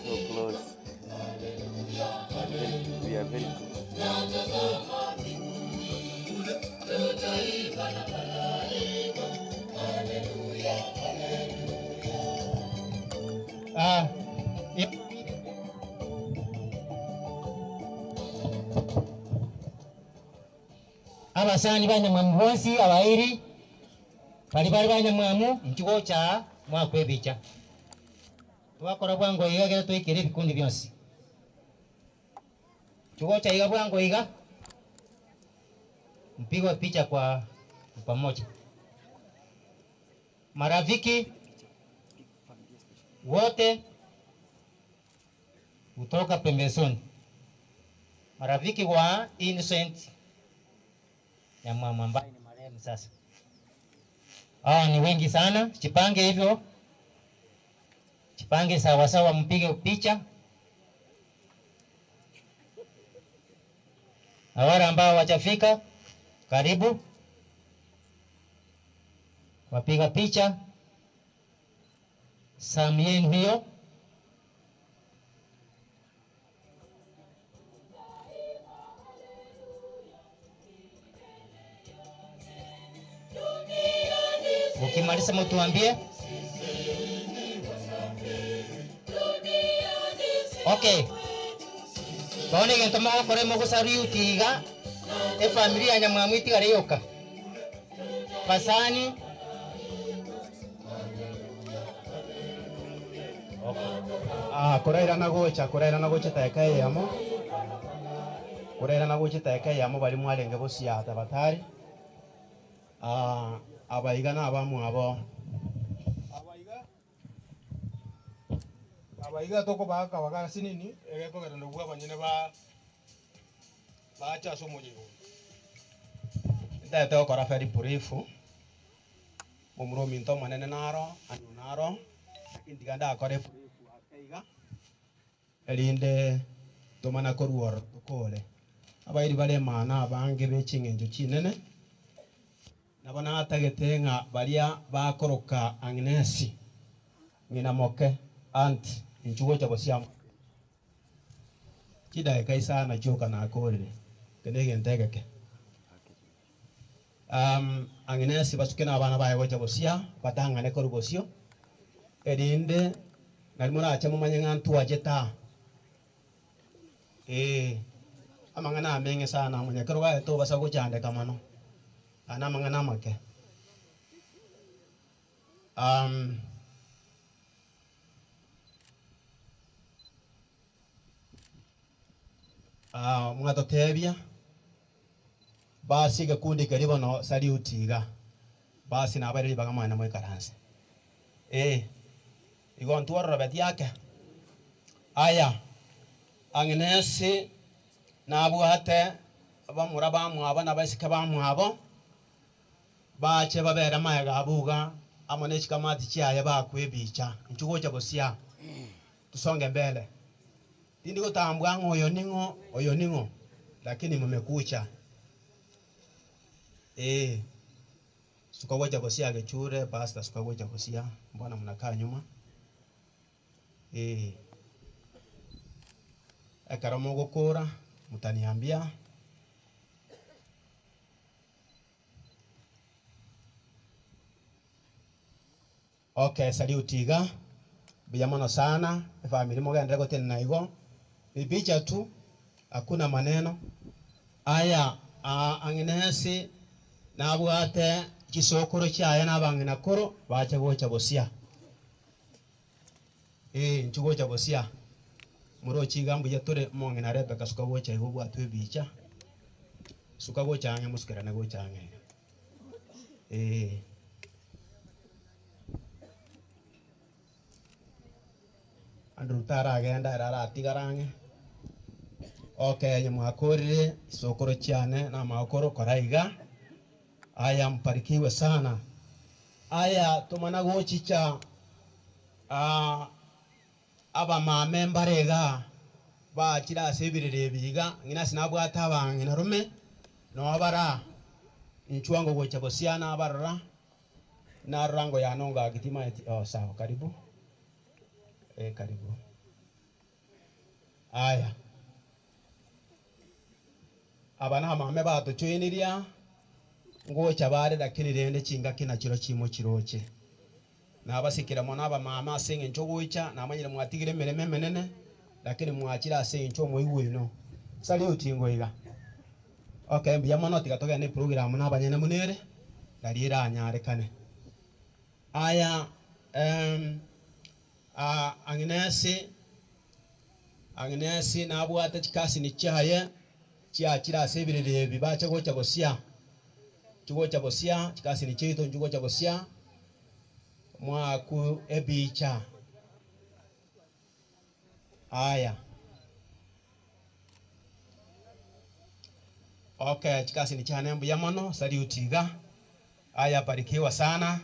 So close. We are very abasani banyamwamu bonsi abairi bali banyamwamu mkigo cha mwakwebicha twakora bwango iga twikire bikundi byonsi kigo cha iga bwango iga mpigwa picha kwa pamoja. Marafiki wote kutoka pembezoni, marafiki wa Innocent ya mama ambaye ni marehemu sasa. Ni wengi sana, chipange hivyo, chipange sawa sawa, mpige picha. Na wale ambao wachafika, karibu. wapiga picha, zamu yenu hiyo. Ukimaliza mtuambie. Okay. Baone gento mako kore moko sari utiga familia nyamwamwiti gariyoka. Pasani. Kuraira na gocha taeka yamo. Kuraira na gocha taeka yamo bali mwalenge bosia tabatari. Abaiga na abamu abo. Abaiga toko baka baka sinini egeko gero bwa banyene ba cha somo jigo. Nda kora feri purifu. Umro minto manene naro, anu naro. Indiganda akore purifu akaiga. Elinde tomana koruor tokole. Abairi bale mana abange bechinge njo chinene. Nabona atagetenga balia bakoroka Agnesi. Ngina moke anti nchugo cha bosiam. Kida kaisa na joka na akole. Kedege ntegeke. Agnesi basukena abana baye gocha bosia batanga ne koru bosio. Edinde nalimona acha mumanya ntu ajeta. Amangana amenge sana munya kero ga to basa go chande kamano. Ana mangana make. Mwato tebia basi gakundi karibo no sari utiga basi na bari baga mwana mwe karanse igon tuwara beti yake aya Agnesi na abuate abamura bamwaba na basika bamwabo bache babera mayaga abuga amone chikamati chiaye bakwebicha nchugo cha bosia tusonge mbele tindi kutambwa oyo ningo lakini mmekucha sukagoja bosia gechure basta sukagoja bosia mbona mnakaa nyuma akaramo gukura mutaniambia okay saliutiga biyamono sana family mogenda gote naigo bibicha tu hakuna maneno aya Agnesi nabwate kisokoro cyaye nabangina koro bacha gocha bosia nchugo cha bosia muro chigambu yatore mongina rebe kasuka gocha igo atwe bicha suka gocha ange muskera na gocha ange andru tara agenda rara tigarange okay nyamwakorire isokoro cyane na makoro koraiga aya mparikiwe sana aya tumana gochicha aba mamembarega ba kira sebirire biga ngina sinabwata abangina rume no abara nchwango gocha bosiana abarra na rango ya nonga gitima sawa karibu karibu aya abana mame bato chwiniria ngocha bare lakini rende chinga kina chiro chimo chiroche na basikira mona aba mama asenge nchogocha na amanyire mwatigire mereme menene lakini mwachira asenge ncho moiwino sali utingo iga okay mbiya mono tigatoga ne program na abanyene munere dalira anyare kane aya Agnesi na abwata chikasi ni chaye chira sebirire bibacha gocha bosia chugocha bosia chikasi ni chito chugocha bosia mwaku ebicha aya okay chikasi ni chane mbu yamono sali utiga aya barikiwa sana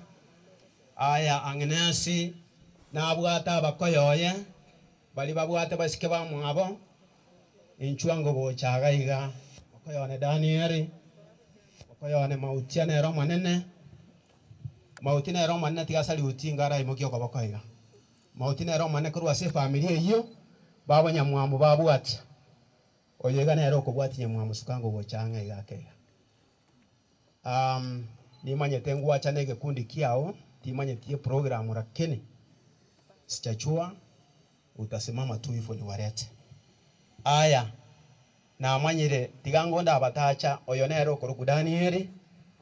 aya Agnesi na abwata bakoyoye bali babwata basike bamwabo inchwango bochaga iga bakoyone Danieli bakoyone mautiane romanene mauti na ero manne tiga sali utingara imokio kobokoiga mauti na ero manne kurwa se familia iyo babo nyamwamu babwati oyega na ero kobwati nyamwamu sukango gochanga igakega nimanyete ngwacha nege kundi kiao timanyetie program rakini sichachua utasimama tu hivyo ni warete aya na manyire tigangonda abatacha oyonero korukudani eri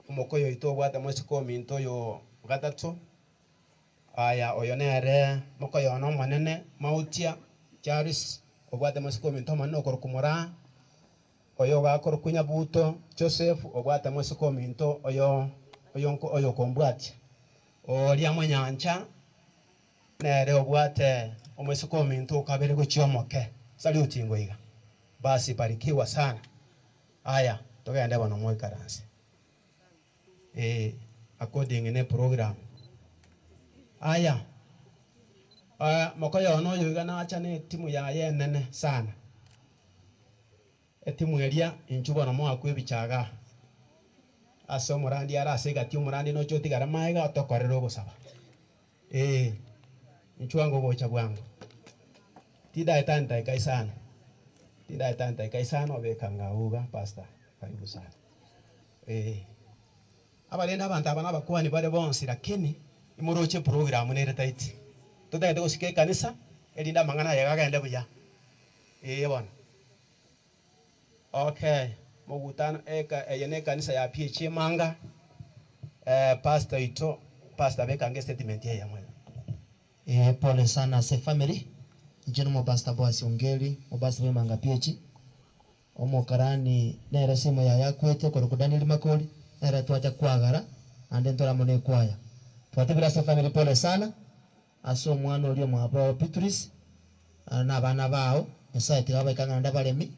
umukoyo itobwate mwesiko minto yo gatatu aya oyonere mukoyo no manene mautia Charis obwate mwesiko minto manno korukumura oyo gakorukunya buto Joseph obwate mwesiko minto oyo kombwati oria mwanyancha nere obwate omwesiko minto kabere gochiomoke saluti ngoiga basi barikiwa sana aya tugende bano mwikaranse according ne program aya mokoyo ono yoga na acha ne timu ya yenene sana etimu eria inchubo no mwa kwebichaga aso murandi ara sega ti murandi no choti gara maega otokorero gusaba inchuango bocha bwangu tida etanta kaisana tida etanta kaisana obekanga uga pastor karibu sana abalenda abantu abana bakwani bale bonsi lakini imuroche program nere taiti tutaende kusike kanisa elinda mangana yagagende buya bona okay mogutana yene kanisa ya PH manga pastor ito pastor bekange statement ya mwe pole sana se family njeno mo pastor boasi ongeli mo pastor we manga PH omo karani nere simo ya yakwete korokudani limakoli nere twacha kwagara ande ntora mone kwaya twatebira se family pole sana aso mwana olio mwabo Petrus na bana bao esaiti gaba ikanganda balemi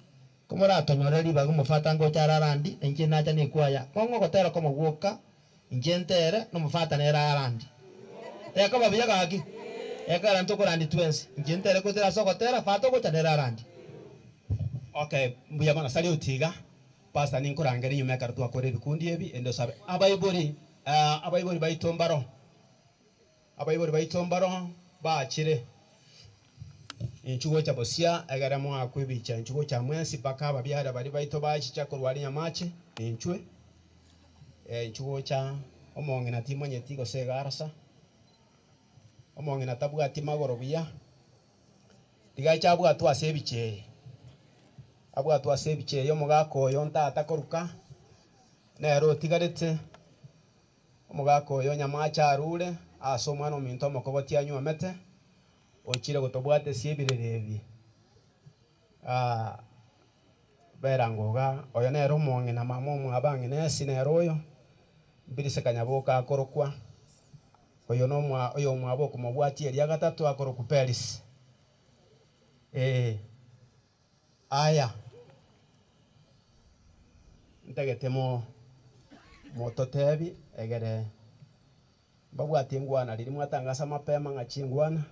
komora atonyoreri bagumufata ngo cyararandi enje nacha ni kwaya kongo gotera komo gwoka injentere no mufata nera arandi teko babiya gaki ekara ntokorandi twensi injentere gotera sokotera fato go chanera arandi okay mbuya bana sali utiga pastor ninkurangeri nyuma kartu akore bikundi ebi endo sabe abayibori baitombaro baachire inchugo cha bosia agaramo akwebicha inchugo cha mwensi paka babyara bali baito bachicha kurwali nyamache inchwe inchugo cha omonge na timonye tigo segarasa omonge na tabuga timagoro biya digacha abwa tu asebiche yo mugako yo nta atakoruka nero tigarete omugako yo nyamacha arule aso mwana ominto mokoboti anywa mete ochire gotobwate siebirerebi berangoga oyo nero monge na mamo mwabange nesi nero oyo birise kanyaboka akorokwa oyo no oyo mwaboko mobwati eria gatatu akoroku Paris aya ntegetemo mototebi egere babwati ngwana lili mwatangasa mapema ngachingwana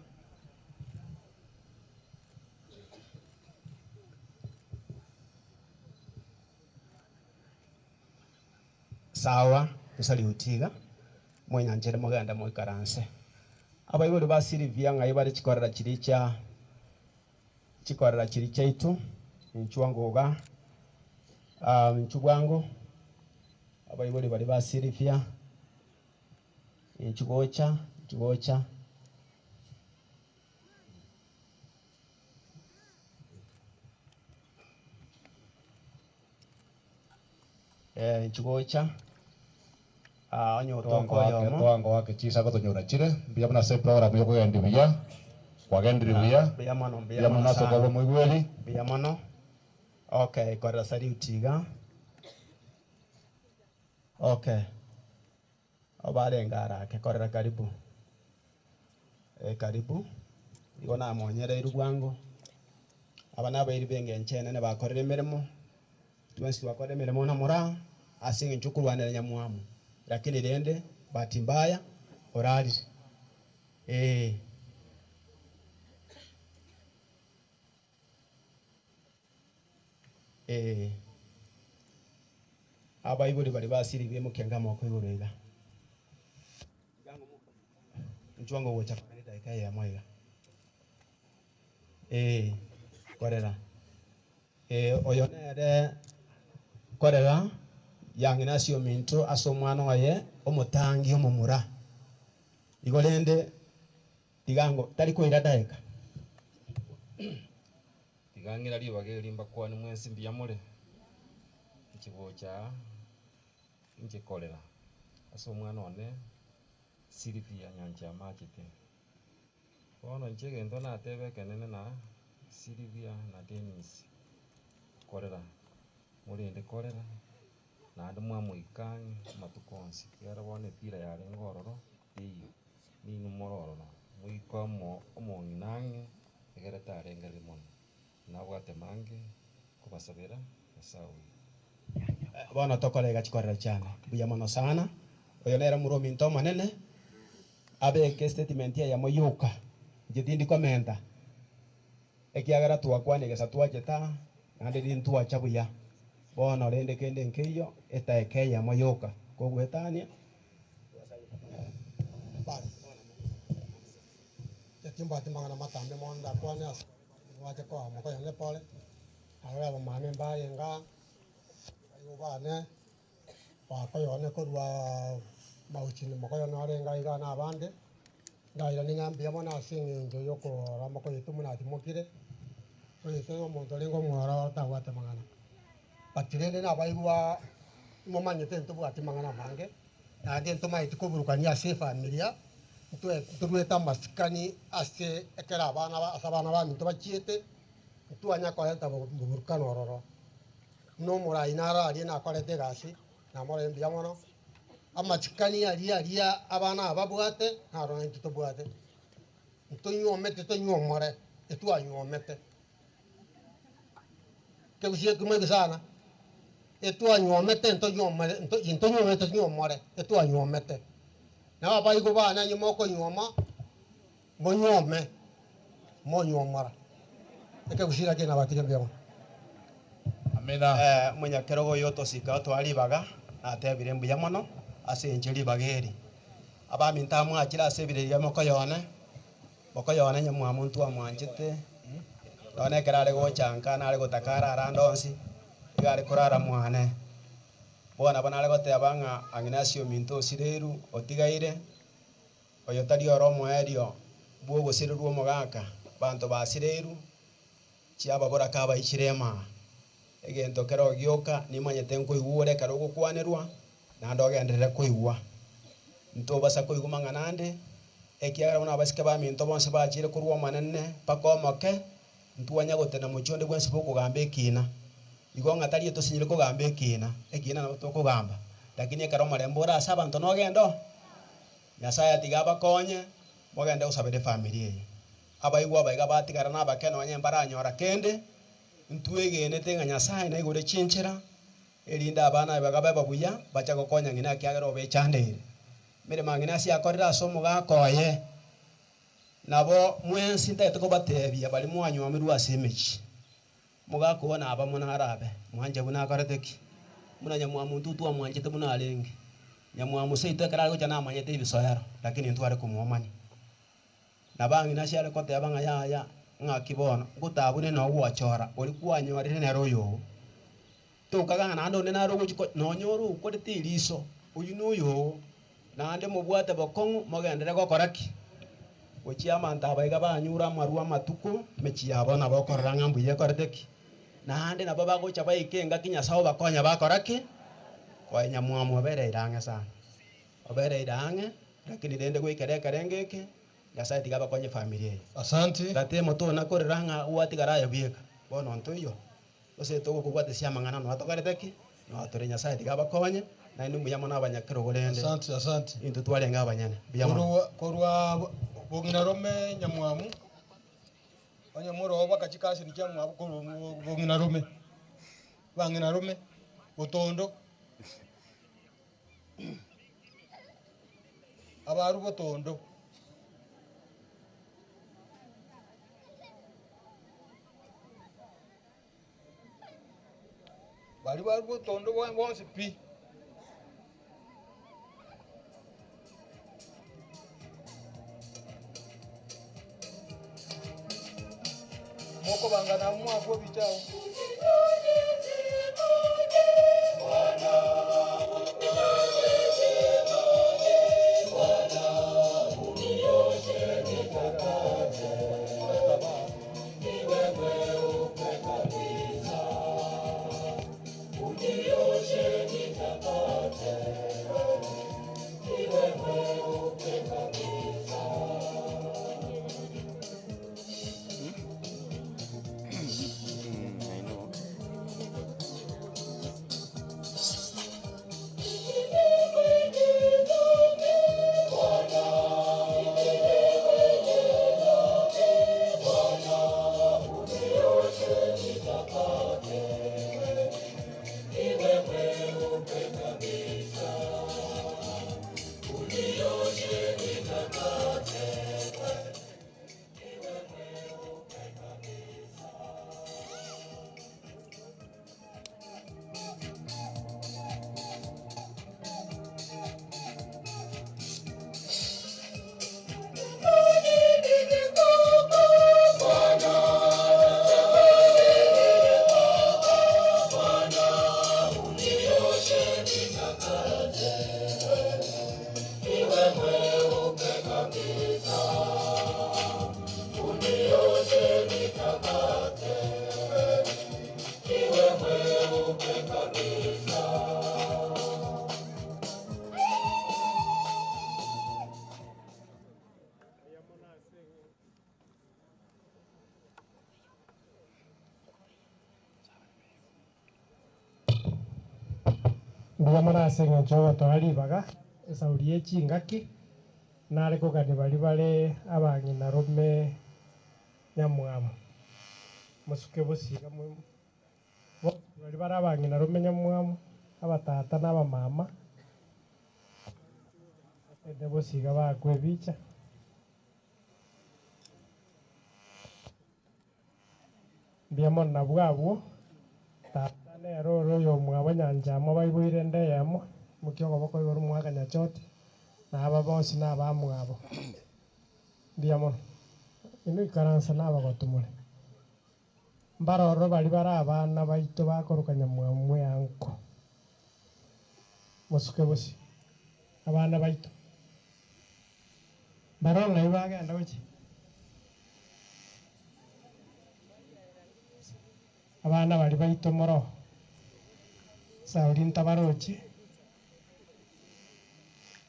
sawa tusali utiga mwenya njere muganda mwikaranse abayibori basirivia ngai bari chikorera chiricha itu nchwangoga nchugwango abayibori bari basirivia nchugocha nchugocha twango wake chisa gotonyora chire bia mna se program yo kugenda bia kwagendire bia mna so kwa mwigweli bia mono okay kwa sari utiga okay obare ngara ke korera karibu karibu igona monyere irugwango abana bayiri benge nchene ne bakorera emirimo twensi bakorera emirimo na mura asinga nchukurwanira nyamwamu lakini rende bahati mbaya orali abayibori bari basiri bemo kenga moko igorega nchwango gocha dakika ya moiga korera oyonere korera yangina sio minto asomwana waye omutangi omumura igolende tigango tari ko iradaeka tigangira libage limba kwani mwensi mbiyamule ikibocha nkikolera asomwana one Silvia nyanja makite bono nchegendo natebe kenene na Silvia na Dennis korera mulinde korera na andu mwamuikangi matukonsi kera bone pira yare ngororo iyo ni numororo mwikomo omonginange egere tarengere mono nabwate mange kubasabira basawi bono tokorega chikorera cyane buya mono sana oyo nera muromi nto manene abeke statement ya moyuka jitindi komenta ekiagara twakwane gesa twacheta nande dintu achabuya bono rende kende nkeyo etaekeya moyuka kogwetania yatimba timbanga matambe monda kwane as wate ko amoko yane pole awera mame mbaye nga ayo bane pa yone ko rwa mauchini moko yone arenga iga na bande ndaira ningambi yamona singi njo yoko ramoko yitumuna atimokire oyo muntu lengo mwara tawate mangana patirene na bairwa momanyete ntubwate mangana bange na ndi ntumaiti kuburukania se familia tuweta masikani ase ekera abana ba minto bachiete tuanya koleta buburukano ororo no mura inara ali na kolete gasi na mora mbia mono amachikani ali abana ababwate na ro nti tubwate ntonyo mete tonyo more etu anyo mete ke usie kumwe sana etu anyo mete ntonyo mete tonyo more etu anyo mete na baba iko bana nyuma ko nyoma monyome monyomara eke kushira kina batike byamo amena munya kerogo yoto sika to ali baga atebire mbuya mono ase njeri bageri aba mintamu akira asebire yamo ko yone nyamwa muntu amwanjite done kerare go chanka na ale gotakara arandonsi igare kurara mwane bona bana legote abanga Agnesio Minto Sireru otigaire oyo tari oromo erio bwo gosireru omogaka bantu ba Sireru chiaba bora kaba ichirema egento kero gioka nimanyete nkoigure karo gukwanerwa na ndogenderere koigwa nto basa koiguma nganande ekiara bona basike ba Minto bonse bachire kurwa manene pakomoke ntuanya gotena muchonde bwense bokugambe kina igonga tari to sinyire ko gambe kina ekina na to ko gamba lakini ekaro marembora asaba nto no gendo nyasaya tigaba konye mogende usabere familia abaigwa baiga batigara na bakeno anye mbara nyora kende ntuege nete nyasaya na igore chinchira elinda abana bagaba babuya bacha gokonya ngina kyagero be chandere mere mangina sia korira somo ga koye nabo mwensi nte to batebia bali mwanyu amirwa semechi mugako na aba muna arabe mwanje buna karateki muna nyamwa muntu tu amwanje te muna alenge nyamwa museite kara go jana amanyete ibisoyaro lakini ntware kumwomanya nabangi nashare kote abanga ya ngakibono gutabune no gwachora uri kwanyorire ne royo to kaga na ndo ne na rogo chiko no nyoru ko de liso uyu nuyo na ande mubwate bokongu mogendere go koraki ochiama ntabaiga banyura marua matuko mechi yabona bokorera ngambu ye koreteki na ande na baba gocha baikenga kinya sawo bakonya bakoraki kwa nyamwamu bere irange sana obere irange lakini dende gwikere karengeke gasaiti gaba konye familia asante tate moto na koreranga uati garayo bieka bono ntoyo ose togo kubwate sia mangana no atokareteki no atorenya saiti gaba konye na inu muyamo na abanyakiro gorende asante into twarenga abanyane korwa bongina rome nyamwamu onyamuro oba kachikasi ni cyamwamu ko bongina rome bangina rome botondo abaru botondo bali baru botondo bonse pi chao. Mbia marasenga choga twali baga esauri echingaki nare kugani bali bale abangina rome nyamwamu musuke bosiga mu bali bara abangina rome nyamwamu abatata n'abamama ende bosiga bakwe bicha mbia mona bwabwo tata nero royo mwabo nyanjamo baibwire ndeyemo mukyogo bako igoro mwaka nyachote na aba bonsi na aba mwabo ndiamo inu ikaransa na aba gotumure mbaroro bali bara abana baito bakorukanya mwamwe yanko musuke bosi abana baito baronga ibagenda uchi abana bali baito moro sauri ntabarochi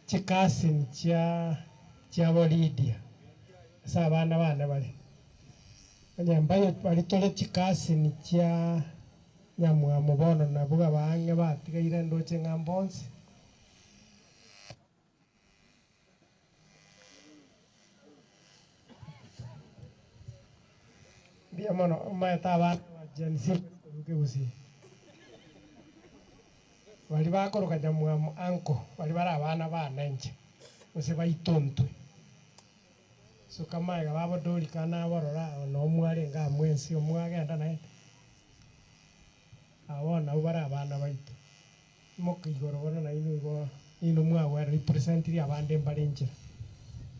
chikasi chia Bolidia sa abana bana bali nyambayo bali tole chikasi chia nyamwamu bono na buga bange batigaire ndoche ngambonsi bia mono maeta abana jensi usi bali bakoroka nyamwamu anko bali bara abana banenje use baitontwe so kama ga babo doli kana borora no mwari nga mwensi omwagenda naye abona ubara abana baito mokigoro bona na ino mwawe representiri abande mbarinje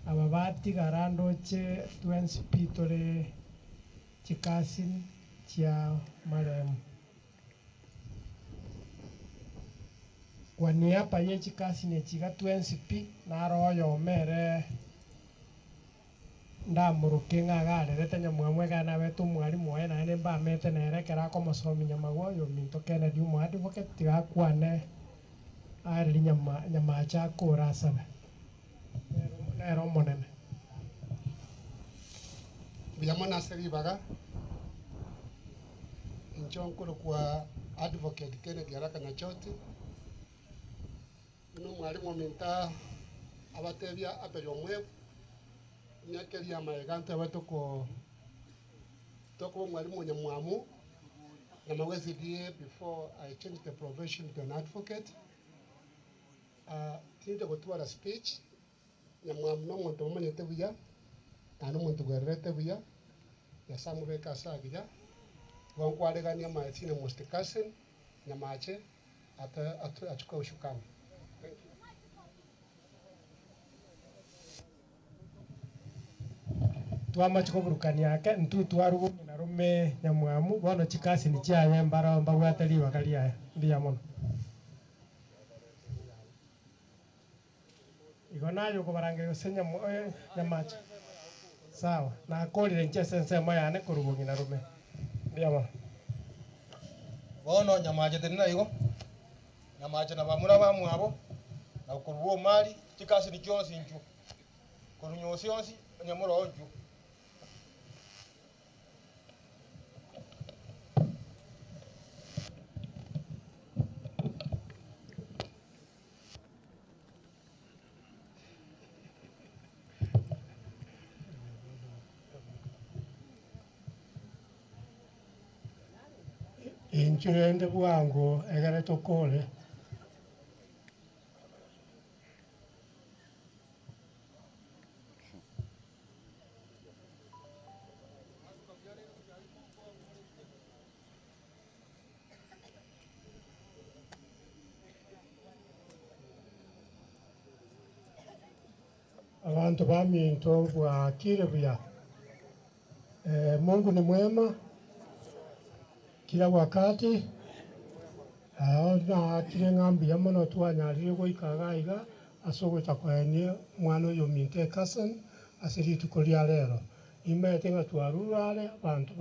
aba bati garando che twensi pitore chikasin chia maremu kwa niaba ye chikasin chiga twensi pi na royo mere ndamuruke ngagarerete nyamwamwe kana betu mwari mwoe na ene mbamete nerekera komosomi nyamagwo yo minto Kennedy umwadi boke tigakwane ari nyama cha kura sabe nero monene Biamona seri baga nchonkuru kwa advocate Kennedy Araka Nyachoti no mwari mominta abatebya aperio mwe nyakeria maegante batoko toko mwari mwamu na mawezi die before I changed the profession to an advocate tinde gutwara speech nyamwamu no muntu manyete buya tano muntu gwerete buya ya samu beka sagiya wankwaregania maethine mustikasen nyamache ata achuka ushukani. Tuama chiko burukani yake ntu tuarugo narume nyamwamu bono chikasi ni chiaye mbara mbagwatari bakaria mbia mono igona yuko barange gusenya nyamacha sawa na kolire nchesense moyane kurubugi narume mbia mono bono nyamacha tena igo nyamacha na bamura bamwabo na kurubo mali chikasi ni kyonsi nju kurunyosi yonsi nyamura onju inchurende bwangu egere tokole abantu baminto bwa kile buya. Mungu ni mwema kila wakati. Na kile ngambi ya mono tuanyarire goikaga iga asogota kwenie mwana uyo minte kasan asiri tukolia lero imete nga twarurale abantu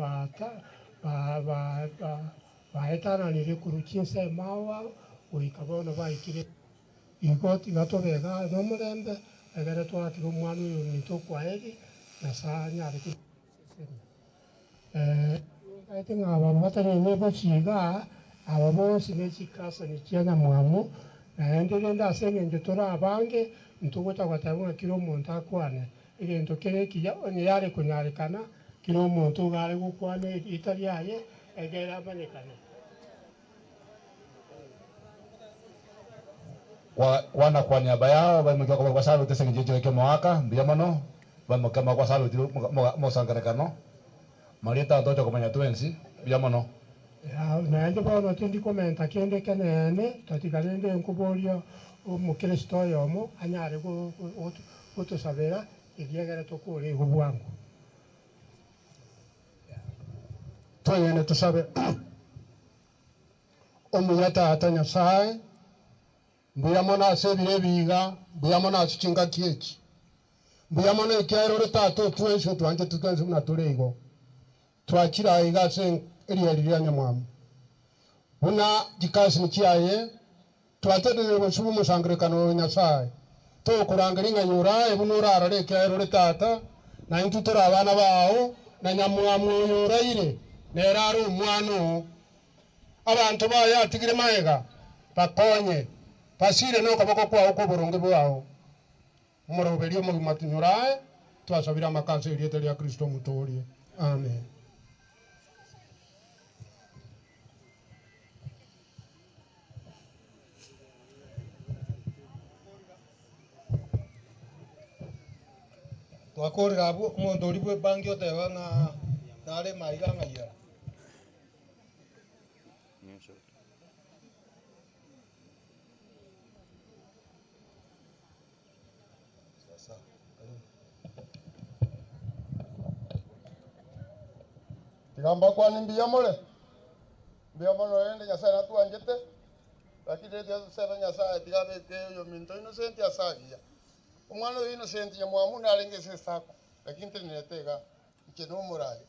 baetana nire kuruchinse mawa goikabona baikire igoti gatobega no mulembe egere twatira mwana uyo minte kwaeri na sanya ari ati ngaba batari nebo chiga aba bose n'ekikasa nikyana mwamu naendere ndasenge njotora abange ntugota kwatabunga kiro omuntu akwane egento kerekiya onye yare kunyarekana kiro omuntu gare gukwane itari yaye egera abanekana wana kwa niaba yao bamuka kwa salu tesenge jeje ke mwaka mbia mono bamuka kwa salu mo sangarekano Marieta ndoto kumanya twensi mbia mono naende bono tindi komenta kende kenene tatikalende nkubolio omukristo yomo anyare gutusabira igiegere tukure igubwangu twanyene tusabe omuyata atanya sae mbuya mona asebire biga mbuya mona asichinga kieki mbuya mona ikero retato twensho twanje tukanze na turego twakira igase eriya nyamwamu buna gikasi nikiyaye twaterere bosubu musangirekano nyasaye to kurangira inganyura ebunura arareke erore tata na intutora abana bawo na nyamwamu yoraire neraro umwano abantu baya tigire maega bakonye pasire no kaboko kwa uko boronge bwawo umuroberi mu matunyuraye twasabira amakanse eriete ya Kristo mutorie amen. Wakorera abo umuntu uri bwe bangi oteba na nare maiga ngaya sasa tigamba kwa nimbia mole mbia mono ende nyasa na tuanjete lakini ndio sasa nyasa tigabe ke yo minto innocent asagia umwana innocent ya mwamu nalengese sako lakini tenetega ikeno moraye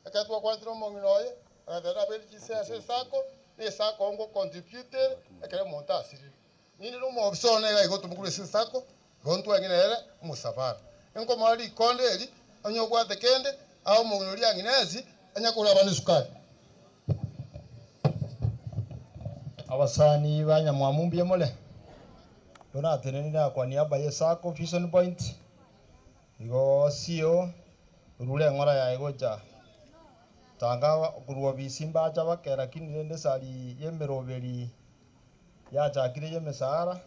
akatwa kwa tro monginoye akatara belki se sako ne sako ngo contributor akere monta asiri nini no mobsone ga igoto mukure se sako gontu anginere musafara enko mali kondeli anyogwa tekende au monginori anginezi anyakura bani sukari abasani banyamwamu mbye mole donatenenira kwa niaba ye sako vision point igo sio rule ngora ya egoja tanga kuruwa bisimba cha bakera kinende sali yemeroberi ya chakire ye mesara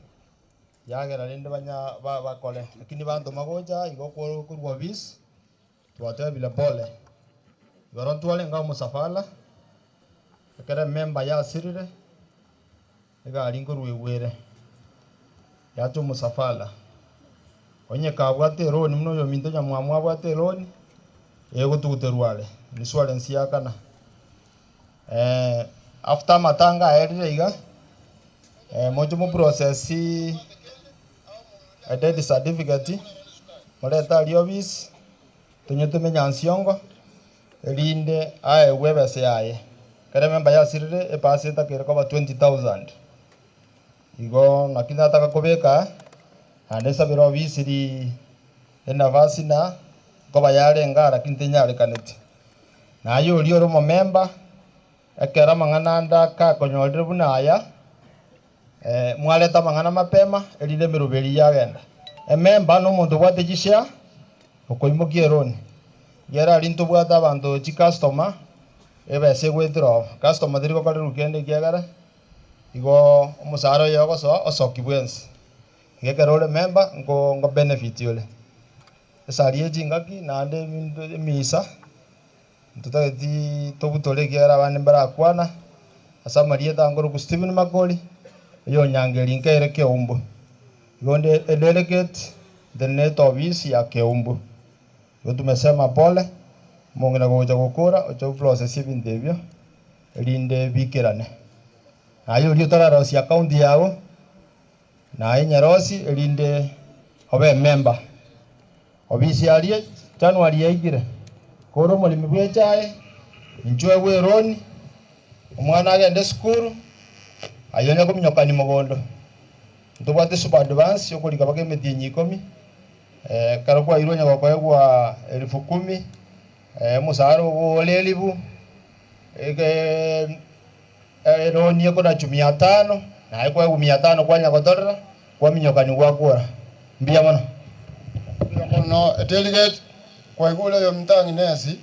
yagera rende banya bakole lakini bantu magoja igo kuruwa bis twate bila pole barontu wale ngao musafala kera member ya sirire ega alingo ruwere yacho musafala onye kabwate roni mno yo minto nya mwamwa bwate roni ego tuterwale insurance ya kana after matanga aerire iga mojo mu process a death certificate moleta ali office tunyutumenya nsiongo elinde aye webese yaye kare member ya sirire e pasita kere kwa 20,000 igo nakinataka kubeka andesa biro office ri enavasi na kwa yale ngara kintinyale kanete na yo liyo romo member ekera mangana ndaka konyolire buna aya mwaleta mangana mapema elinde miruberi yagenda member no muntu gwategisha okoimukie roni yera lintu bwata abantu chi customer ebese gwetro customer diriko kale rukende kiagara igo umusaro yogo so osoki bwensi gekerole member ngo benefit yole esarie jingaki nande misa tutati tobutole kiara bane barakwana asa maria tangoro ku Stephen Makoli yo nyangeli nkere keumbu gonde a delegate the net office ya keumbu yo tumesema pole mongena goja gukura ocho process ibindebyo linde bikirane ayo rio tararo si account yao na enyarosi linde obe member obisi alie January yaigire koro mulimi bwechae njwe weroni umwana agende skuru ayone kumnyokani mugondo ndubate super advance yokulika bake metinyi 10 karokwa ironya kwa kwa 10,000 musaro olelibu roni yako na 500 na kwa 500 kwa nyakotorera kwa minyokani kwa kura mbia mono delegate kwa igule yo mtangi nesi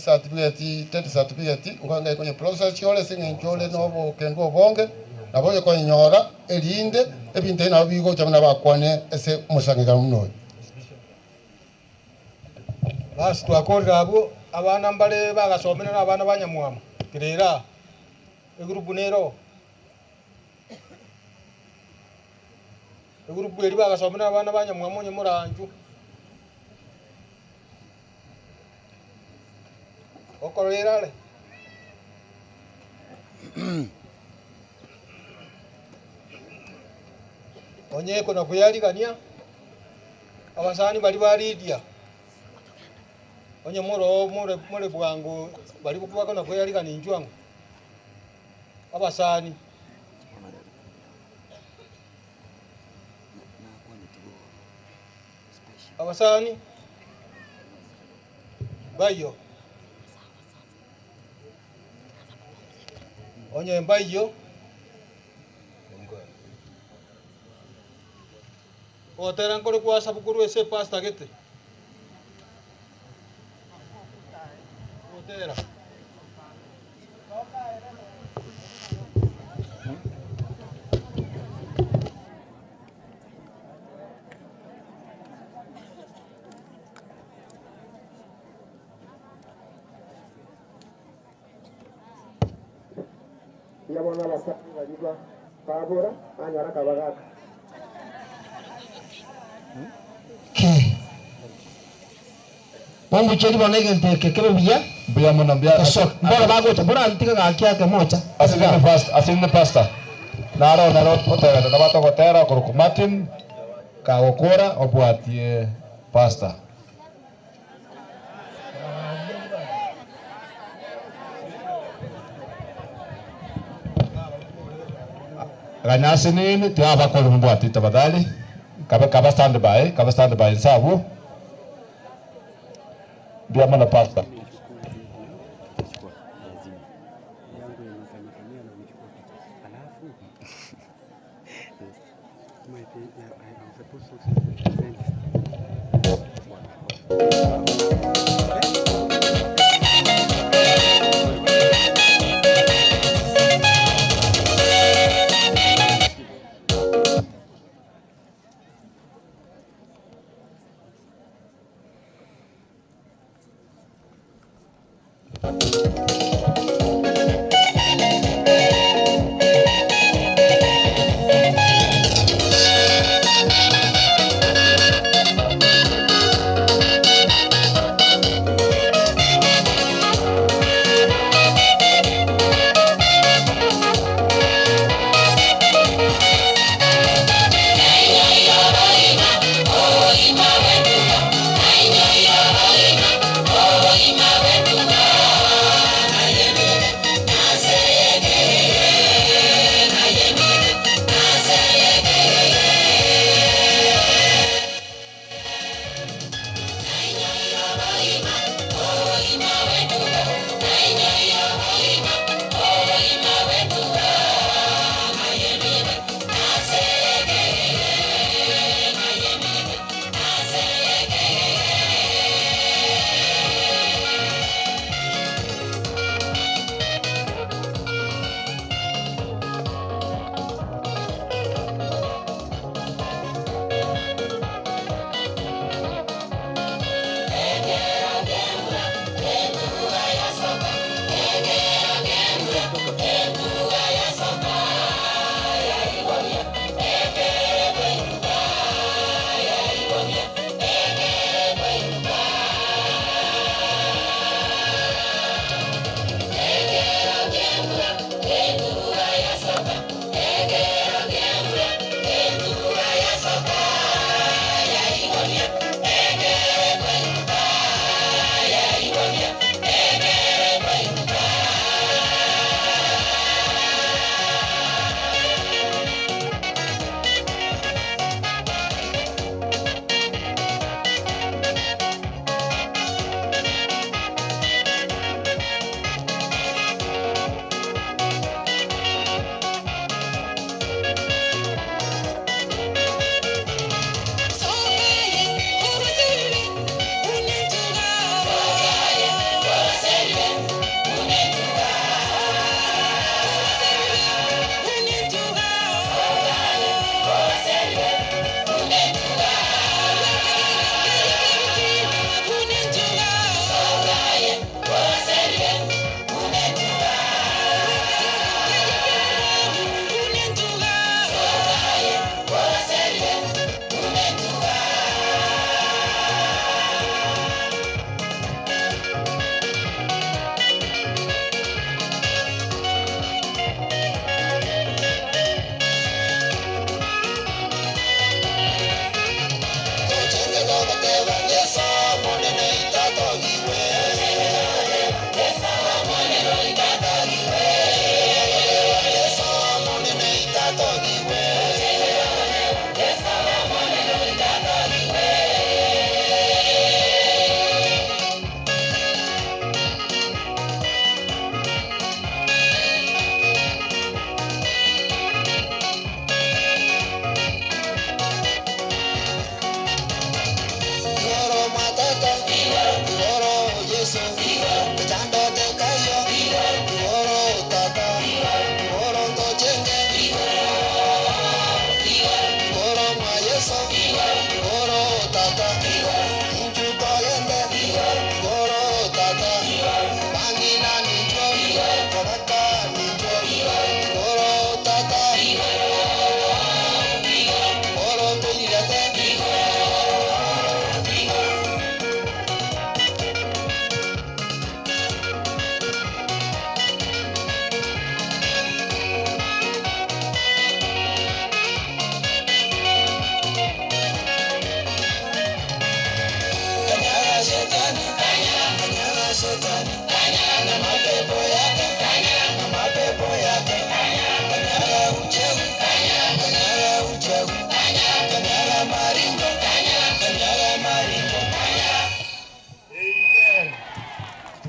certificate tete certificate nganga kwenye process yole singe njole nobo kengo bonge na boye ko nyora elinde ebinte na bigo chamana bakwane ese musangira muno basi twakorera abo abana mbale bagasomera abana banyamwama kirera egrupu nero egrupu eri bagasomera abana banyamwama onye muranju okorerale onye ko na kuyaligania abasani bali balidia onye mure bwangu bali kuba na kuyaligania njwangu abasani bayo onye bayo otera nkore kwa sabukuru ese pasta gete otera ya bona la sa baliba babora anyara kabagaka Pombu cheli bana igente kekebe biya biya mona biya so bora bago cha bora antika ga kia ke mocha asina pasta naro otera na bato gotera ko Martin ka okora obwatie pasta Ganasi nini tiaba kwa mbwati tafadhali kaba stand by sabu biya mana pasta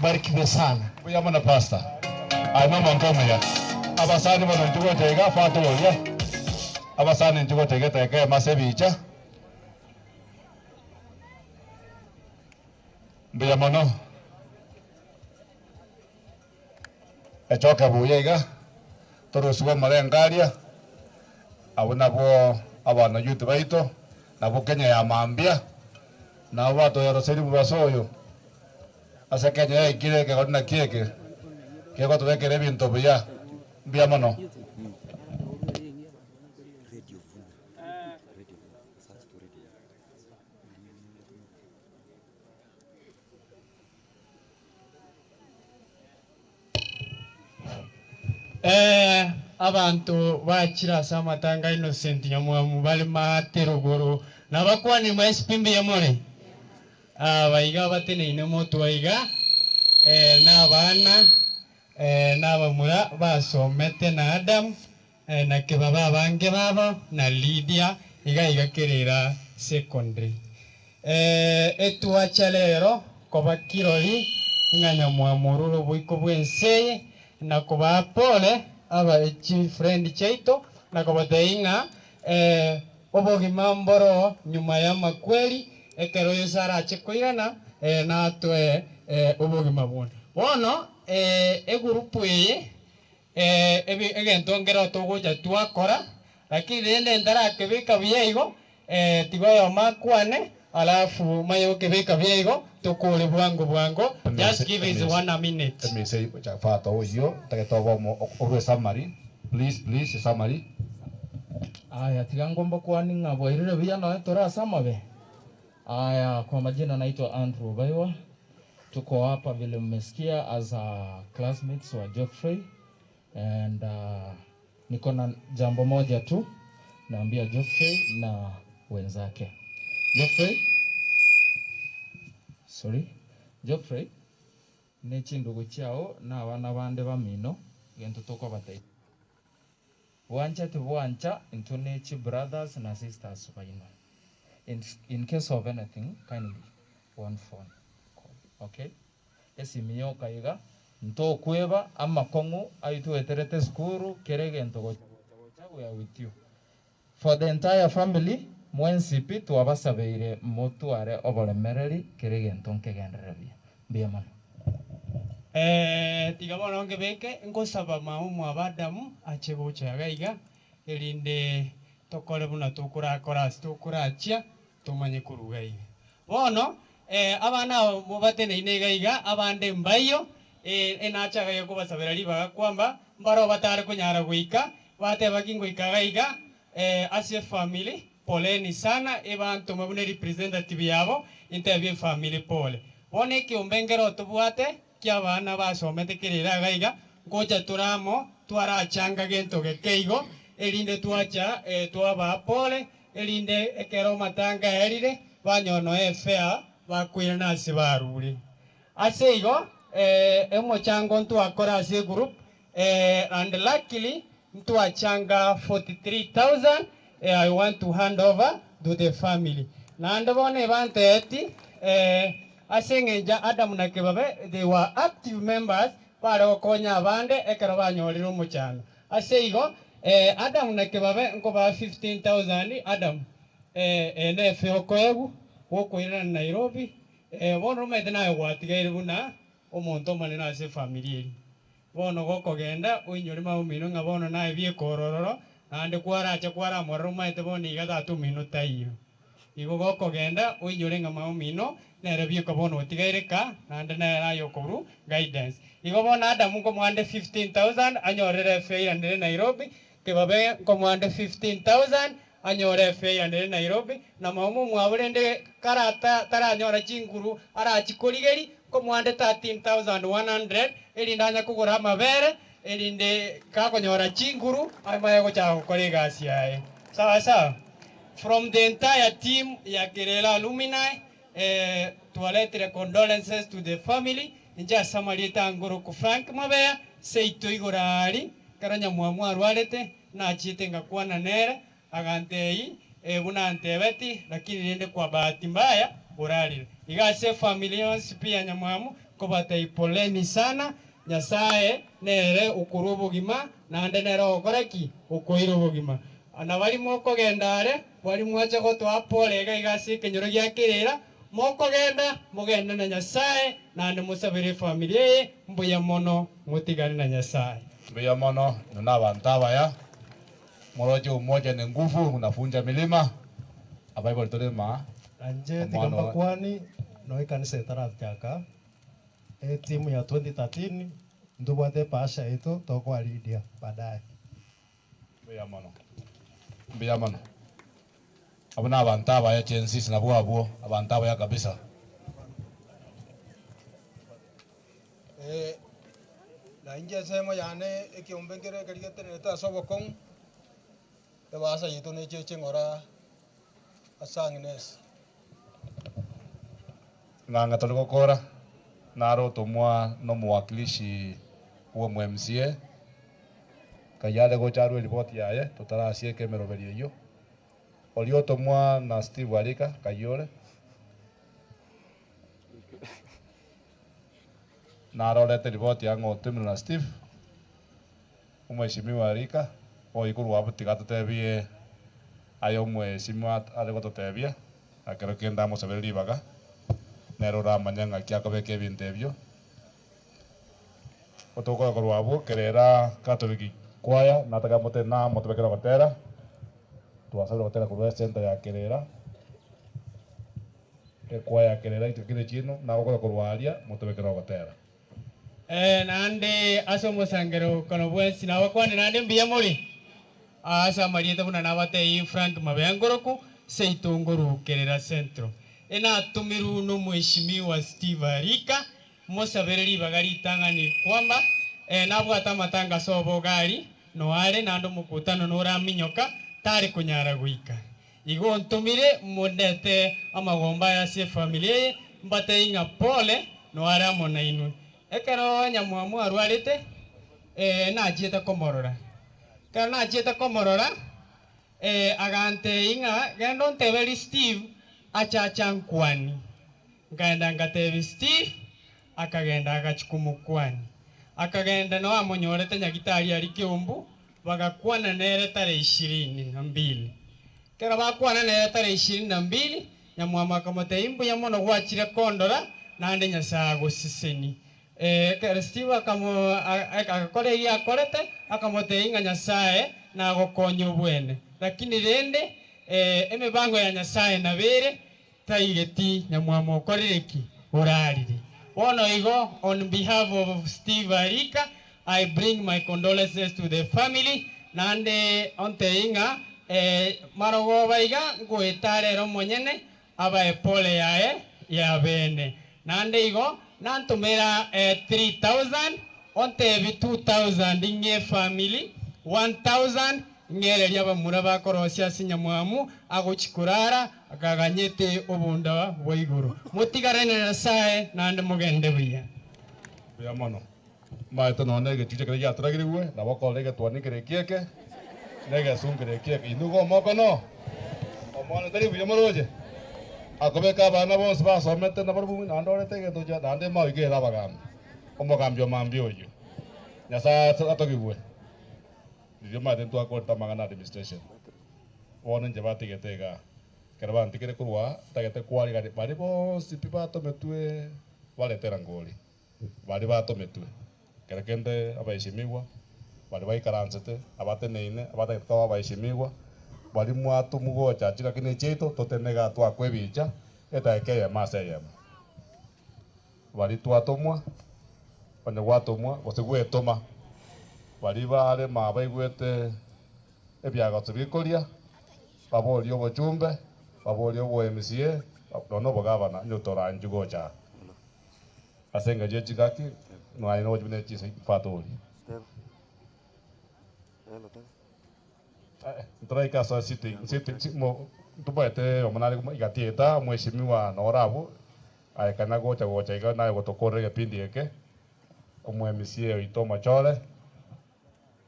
Barikiwe sana. Buya mana pastor. Ana mangoma ya. Abasani bano ntugo tega fato ya. Abasani ntugo tega tega masebicha. Buya mano. Echoka buya iga. Toro suwa marengaria. Abona bo abana yutu baito. Nabo Kenya ya mambia. Na watu ya roseli mubasoyo. Asa Kenya ikire ke gona kieke. Ke goto bekere binto buya. Buya mano. Abantu bakira samatanga Innocent Nyamwamu bali materogoro nabakwani mu SPMB yamore abayiga bateneine moto wayiga n'abana n'abamura basomete na Adam na kebaba bange babo na Lydia iga kerera secondary etuacha lero koba kirori ng'anyamwamururo bwiko bwenseye na koba pole aba chief friend chaito na koba teinga obogima mboro nyuma ya makweli ekero yosara chekoirana na toe obogima bona bono egurupu eye egento ngero togoja twakora lakini rende ndara kebeka byeigo tigoyo makwane alafu mayo kebeka byeigo tokole bwango just give us 1 minute. Let me say fato oyo taketoba obe summary please summary. Aya tigangomba kwani ngabwairire biyano tora samabe. Aya kwa majina naitwa Andrew Baiwa. Tuko hapa vile mmesikia as a classmates wa Geoffrey and niko na jambo moja tu naambia Geoffrey na wenzake. Geoffrey ne chindugu chao na wana bande bamino gento toko batai. Wancha tibuancha into nature brothers and sisters baino. In case of anything, kindly one phone call. Okay? Esimio kaiga nto kweba ama kongu aitu eterete skuru kerege ntogo we are with you. For the entire family, mwensipi tuabasabeire motuare obolemereri kerege ntonke genderebia. Biaman. Tigabona ngebeke ngosaba maumu abadamu achebucha gaiga elinde tokole buna tukura tukuracha tumanye kurugai bono abana mubateneine gaiga abande mbayo enacha gayo kubasabera libaga kwamba mbaro batare kunyara guika bate bakingo ikagaiga asie family poleni sana ebantu mabune representative yabo interview family pole one kiombengero tubwate kia bana basomete kirira gaiga ngoja turamo twarachanga gento gekeigo elinde tuacha twaba pole elinde ekero matanga erire banyono efea bakwira nasi baruri aseigo emochango ntwakora ase group and luckily ntwachanga 43,000 I want to hand over to the family. Na ndabone banteti asengeja Adam na Kibabe, they were active members para okonya abande ekero banyorira omuchano. Aseigo Adam na Kibabe nkoba 15,000 Adam nefe okoegu wokoira Nairobi bono mete nayo gwatigaire buna omonto manena ase familia eri bono gokogenda oinyore maumino nga bono naye biekorororo nande kwaracha kwara mororo maite bono iga 3 minuta iyo igo gokogenda oinyore nga maumino nere bieko bono otigaire ka nande nayo koru guidance igo bono Adamu komwande 15,000 anyorere fare ande Nairobi Kibabe komwande 15,000 anyore fare ande Nairobi na maumu mwaburende karata taranyora chinguru arachikorigeri komwande 13,100 elindanya kugura mabere elinde kakonyora chinguru amaye chako kolegasi yae sawa sawa. From the entire team ya Kerela Alumni tuwaletere condolences to the family nja samalita ngoro ku Frank Mabeya seito igorari karanya mwamu arwalete na chitenga kwana nere agantei buna ntebeti lakini nende kwa bahati mbaya urali igase familions pia nyamwamu kobatei poleni sana nyasaye nere ukurubu gima na ande nere okoreki ukoirubu gima ana bali moko gendare bali mwache ko twapolega igase kenyoro gya Kerera moko genda mugenda na nyasaye na ande musabire familia ye mbuya mono mutigane na nyasaye mbuya mono na bantaba ya morojo umoja ni nguvu unafunja milima abaibol tolema anje tigamba kwani no ikanisa taratyaka timu ya 2013 ndubwate pasha ito tokwa lidia baadaye mbuya mono abana abantaba ya chensis na bwabo abantaba ya kabisa na inje sema yane ekiombengere kaligetene ta sobokon basa yitu ne cheche ngora asangnes nganga tolikokora naro tomwa no mwakilishi wa MCA kayale go charu ripoti yaye tutarasie kemeroberio yo olio tomwa na Steve Warika kayore naro lete ripoti yango tumira na Steve umeshimiwa Warika oikuru wabutika tutebie ayo mweshimiwa ariko tutebia akero kenda musabeli baga nero ramanyanga kyakabeke ebintu ebyo otoko ko rwabo Kerera Catholic kwaya nataka mote na motebekera gotera tuasabira gotera ku center ya Kerera kwaya Kerera itukire chino na gokora kurwaria motebekera gotera nande asomo sangero kono bwensi na wakwane nande mbiya muri asa marieta buna nabate Frank Mabengoroku seitongoro Kerera Centro ena tumiru no mheshimiwa Steve Warika mosaberi bagari tangani kwamba nabwata matanga sobo gari no are nando mukutano nora minyoka tari kunyara guika igo ntumire mondete amagomba ya se familia mbate inga pole no ara mona inu ekero nyamwamu arwarite na jieta komorora kana jieta komorora agante inga gendo ntebeli Steve achachankwani ngaenda ngatebi Steve akagenda agachukumukwani akagenda no amonyorete nyagitari ari Kiumbu bagakwana nere tare 22 kera bakwana nere tare 22 nyamwama kamote imbu yamono gwachire kondora nande nyasago siseni kera Steve akakore ya korete akamote inga nyasaye na gokonyo bwene lakini rende emibango ya nyasaye na bere taigeti nyamwama okorereki urarire Ono igo, on behalf of Steve Warika, I bring my condolences to the family. Nande onte inga, marogo baiga, nguetare romonyene, aba pole yae, ya bene. Nande igo, nantumera 3,000, onte 2,000 inge family, 1,000 ngere lyaba muraba korosia sinyamwamu agochikurara akaganyete obunda bwaiguru mutigare na sae nande mugende buya mono maete no nege chuche kere ya tragiri we na boko lege tuani kere kieke nege sun kere kieke inugo moko no omone tari buya moroje akobe ka bana bos ba somete na barbu na ndore tege to ja dande ma ige da bagam omo cambio mambio yo ya sa atoki we yo ma dentro akorta magana administration wonen jabati getega keraban tikere kurwa tagete kwali gari bari bo sipipa to metue wale terangoli bari ba to metue kerekende abaishimiwa bari baikaransete abate neine abate to abaishimiwa bari mwatu mugo chachira kine cheto totenega twa kwebicha eta ekeye maseye bari twatomwa bane watomwa bosegwe toma bari bare mabaigwete ebyago tubikoria baboli obochumbe baboli obo MCA no bogabana nyotora njugocha asenga je chigaki no ai no jibine chisi fatori Ntorai kasa siti mo tubaete omanari igatieta mheshimiwa Norabu aikana gocha iga na gotokore gepindi eke omo MCA ito machole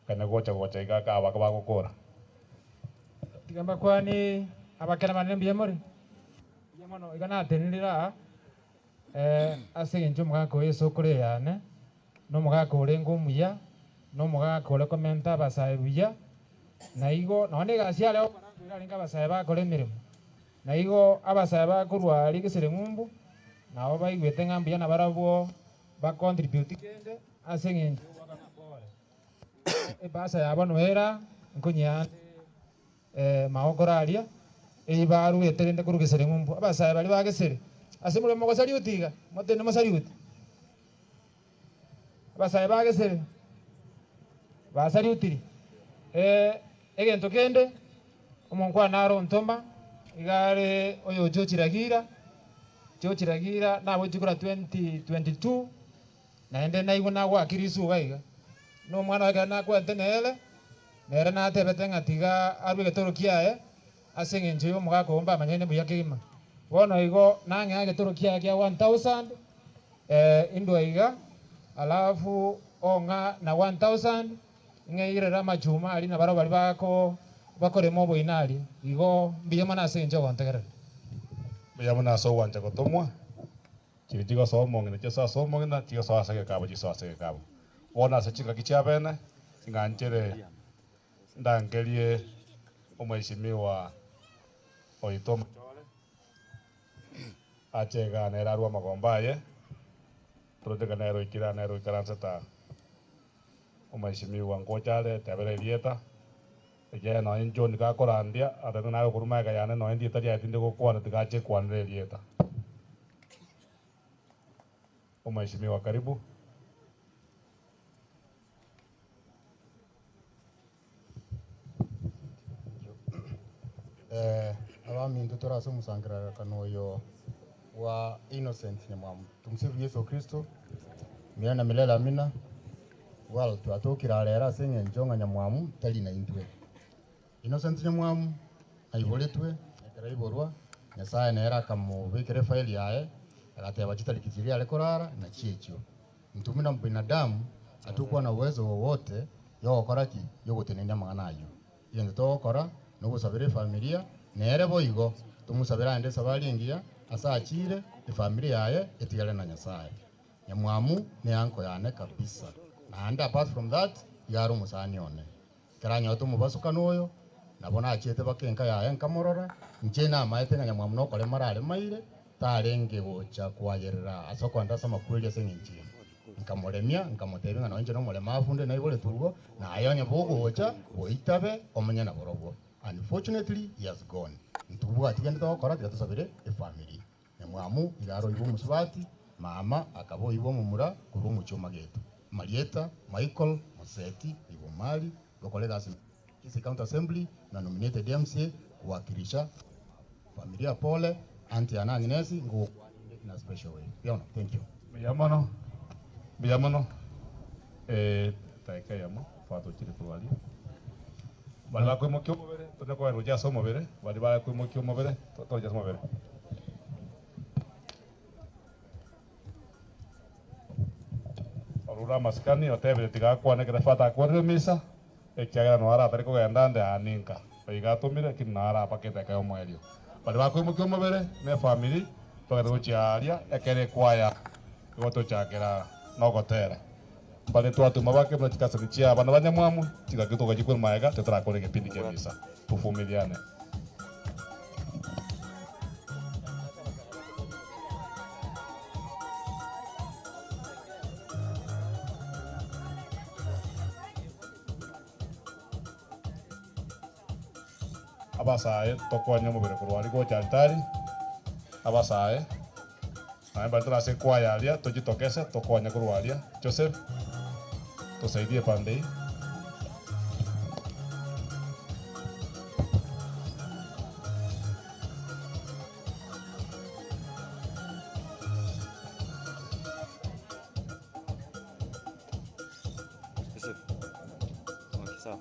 kana gocha iga ka bagokora Tigamba kwani abakera manene mbiyamori yamono igana tenirira ase enjo mugako yeso kore yane no mugako orengo muya no mugako ole komenta basaye buya na igo none gasiale omarambira linga basaye bakore mirimo na igo abasaye bakorwari gisere ngumbu nabo baigwete ngambia na barabo ba contribute kende ase enjo bagana pole basaye abono era nkunya maokoraria eibaru eterende kurugesere ngumbu abasaye bali bagesere ase mure mogosari utiga motene mosari uti abasaye bagesere basari utiri egento kende omonkwa naro ntoma igare oyo chochiragira nabo chikora 2022 naende naigo nagwa kirisu gaiga no mwana wake nakwete nele nere natebete ng'atiga arwe getoro kiaye ase eng'encho ya omogaka omba amanyene buya kegima bono igo nang'ea getoro kiaye kia 1000 indwa iga alafu ong'a na 1000 ng'eirera amachuma ari na baro bari bakorema oboinari igo mbiyamo nase eng'encho gontegerera mbiyamo nase ogwancha gotomwa chiri chigosoa omong'ina chiasoa omong'ina chigosoa ase gekabo chisoa ase gekabo bono ase chingaki chiabene ng'anchere ndangerie omweshimiwa oito machole achega nera arwa magomba aye proteka nero ikira nero ikaranseta omweshimiwa ngochale tebere rieta ege no enjoni ka korandia atana nayo kuruma ga yane no endi taria tinde go kwana tigache kwanre rieta omweshimiwa karibu abaminto torase omusangirakano oyo wa Innocent Nyamwamu tumsifu Yesu Kristo milele na milele amina wal twatokira rera ase eng'encho ng'a Nyamwamu tari na intwe Innocent Nyamwamu aiboretwe ekera iborwa Nyasaye nera akamubekera faili yaye agateba chitariki chiri ale korara na chiechio mtumina binadamu atakuwa na uwezo wowote yo gukora ki yo gutenenia magana ayo iyo nditogokora no gusabira familia nere boigo tumusabira ande sabari engia asachire familia yaye etigale na Nyasaye Nyamwamu ne anko yane kabisa and apart from that yaro musani one karanyo to mubasuka noyo nabona achete bakenka yaye nkamorora nchena maite nga Nyamwamu no kole marare maire tarenge gocha kwayerera asoko ndasa makweli asenginchi nkamoremia nkamotebinga no nje no molema afunde na ibole tugo na ayanya bogo gocha boitabe omenya na borobo unfortunately he has gone ntubu atigende to kora tigatusabire family Nyamwamu igaro ibo musubati mama akabo ibo mumura kuru muchoma getu Marieta Michael Museti ibo mali lokolega Kisi County Assembly na nominated MCA kuwakilisha familia pole anti ana Agnes ngo na special way yona thank you biyamono taika yamo fato chiri tuwali bali bakwe mokyo mobere tote kwa roja so mobere bali bakwe mokyo mobere to ja mobere rura maskani otebire tigakwane kirafata kwarire misa ekiagera no ara tari kugenda nde aninka baigatumire kinara pakete kayo mwerio bali bakwimukio mubere ne family togete guchiaria ekere kwaya goto chakera no gotera bali twatuma bake mna chikasa chia bana banyamwamu chikagituka chikwe maega tetrakore kipindi kia misa tufumiliane. Abasae tokonya mubere kurwari go chantari abasae na mbali tunase kwaya alia tujitokeze tokonya kurwaria Joseph tusaidie pande Joseph. Okay, sawa.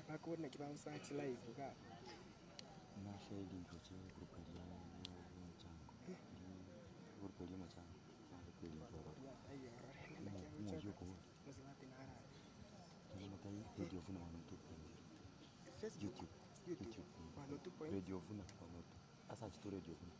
Aku nak kita usah celai juga. Na shaidi kuche grupu ya macam. Grupu ya macam. Ada kulit orang. Mau yuko. Jadi matai video funa YouTube. YouTube. Radio funa. Asa tu radio funa.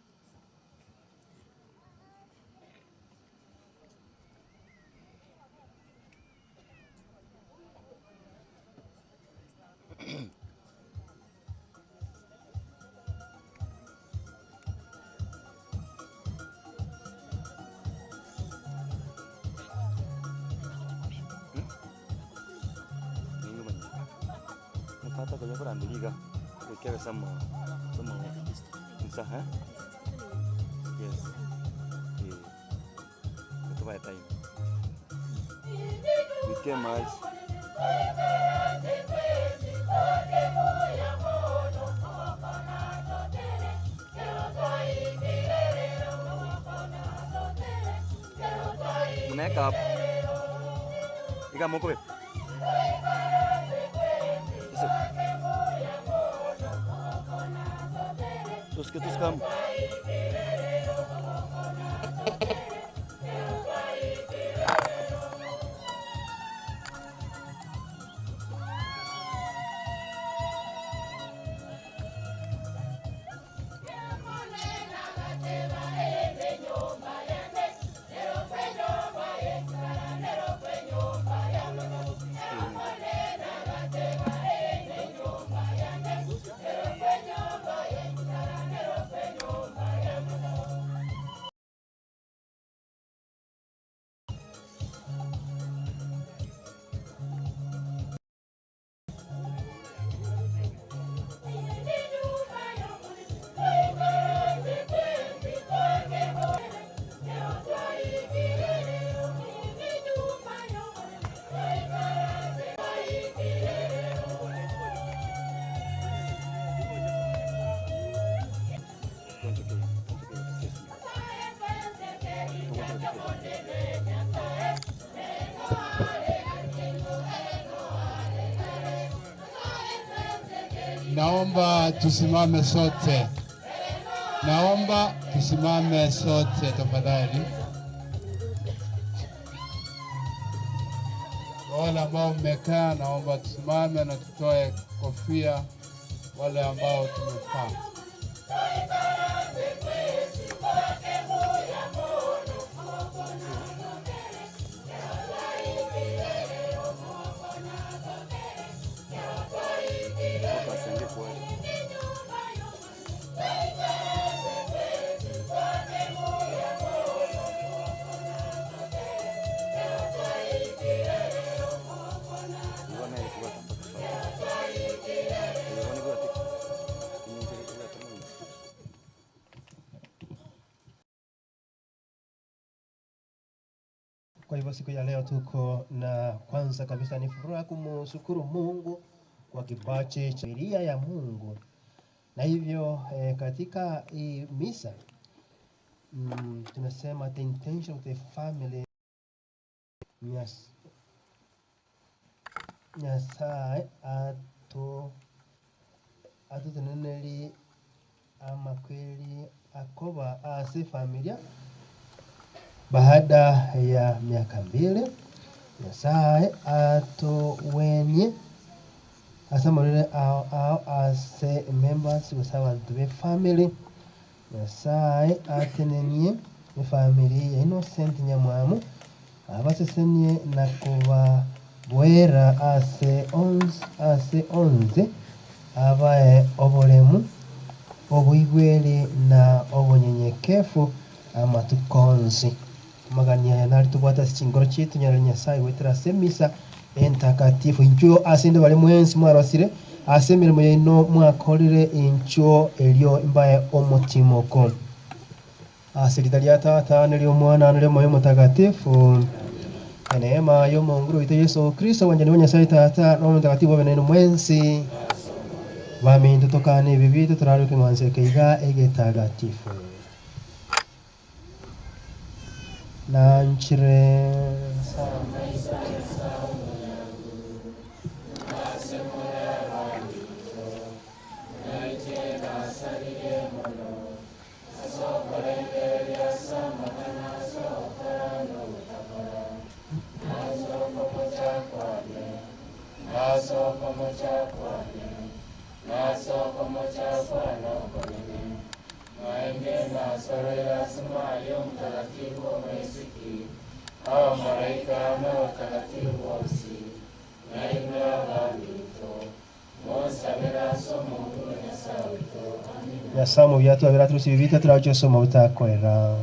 Kata kaya ko ran liga kaya sama insah yes itu by time weekend match makeup ika mo ko terus kamu Naomba tusimame sote. Naomba tusimame sote tafadhali. Wale ambao mmekaa, naomba tusimame na tutoe kofia wale ambao tumefaa. Kwa hivyo siku ya leo tuko na, kwanza kabisa ni furaha kumshukuru Mungu kwa kipaji cha sheria ya Mungu, na hivyo katika hii misa tunasema the intention of the family Nyasaye atuteneneri ama kweli akoba ase familia baada ya miaka 2. Nyasaye atuwenye asamurire ao ase members w'abantu be family. Nyasaye atenenie family ya Innocent Nyamwamu abasesenie na kuba bwera ase onze abaye oboremu obuigwere na obunyenyekefu amatukonzi magania ya nari tubwata chingoro chitu nyara Nyasaye wetera semisa entakatifu incho asinde bali mwensi mwarosire asemire muyino mwakorire incho elio imbaye omutimoko asiritalia tata nilio mwana nilio moyo mutakatifu neema yo Mungu wito Yesu Kristo wanjani Nyasaye tata no mutakatifu beneno mwensi bamintu tokane bibitu turaruke mwanze keiga egetagatifu na nchire Yasamu viatu abiratu sibibita turacho somo butakwera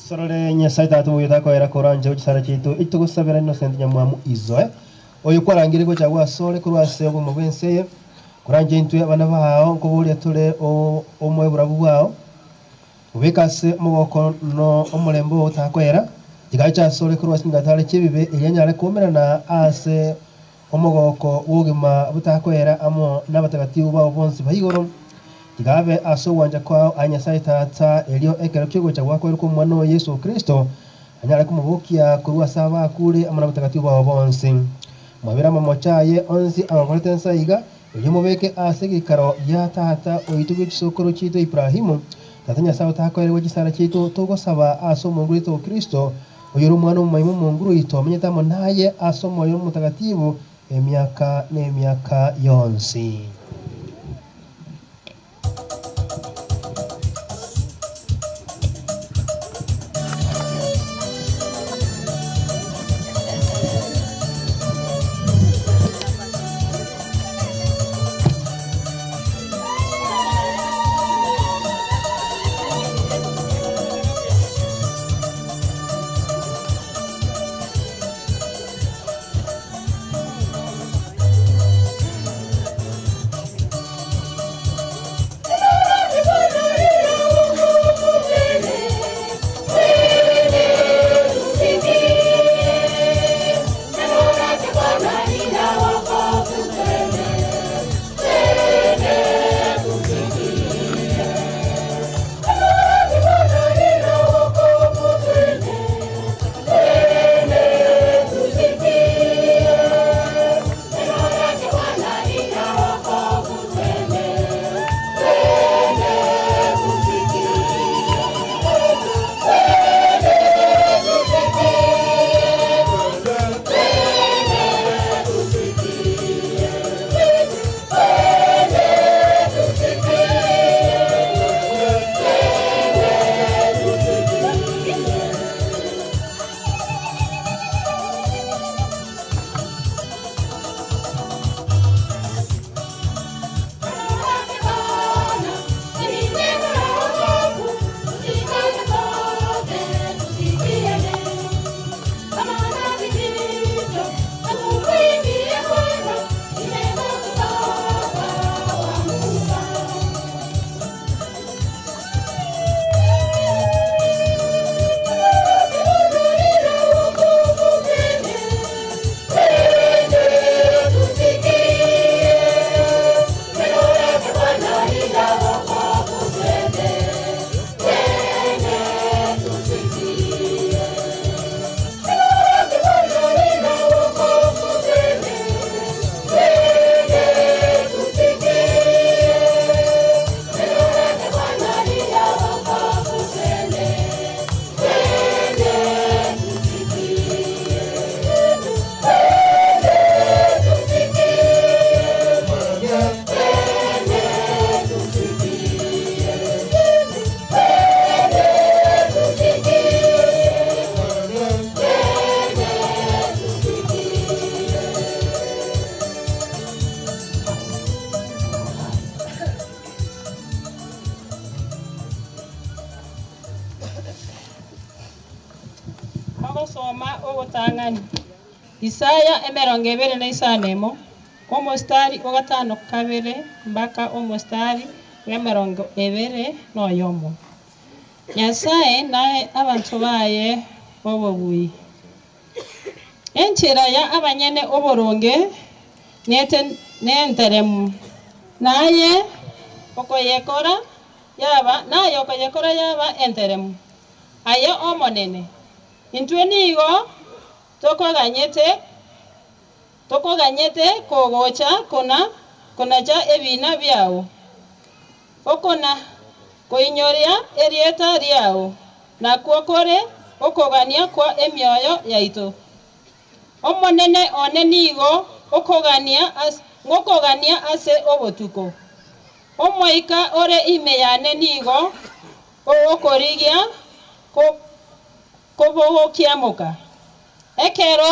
Sorole Nyasaye tatu muyuta ko era koranje ukisara kitu itugusabira Innocent Nyamwamu izoe oyo kwarangire ko cyagwa sole kurwase obo mubenseye kuranje intu abana baho ko buri tule omwe burabu bwao ubikase muboko no omulembo utakwera kigacha sole kurwase ngatale kibibe iryanyare komera na ase omugoko wugima butakwera amo nabatagatifu babo bonse bayigoro kigabe aso wanja kwa Nyasaye tata elio ekero kigo cyagwa ko ko mwana wa Yesu Kristo anyara kumubukia kurwa saba kule amana batagatifu babo bonse mwabira mamochaye onzi abakoretensa iga elio mubeke asegi karo ya tata oituge kisokoro chito Ibrahimu tata Nyasaye takwere wagisara chito togo saba aso Mungu Kristo oyoro mwana maimu Mungu ito menyetamo naye aso moyo mutagatifu emiaka yonsi ogotang'ani Isaya 25 omostari ogatano kabere mpaka omostari bw'emirongo 21. Nyasaye naye abantu baye obobui. Enchera ya abanyene oboronge nenteremu naye okoyekora yaba enteremu aye omonene intwe nigo tokoganyete kogocha kona ja ebina byao okona koinyoria erieta ryao na kwokore okogania kwa emyoyo yaito omonene one nigo ngokogania ase obotuko omoika ore ime yane nigo okorigia kobogokiamoka ekero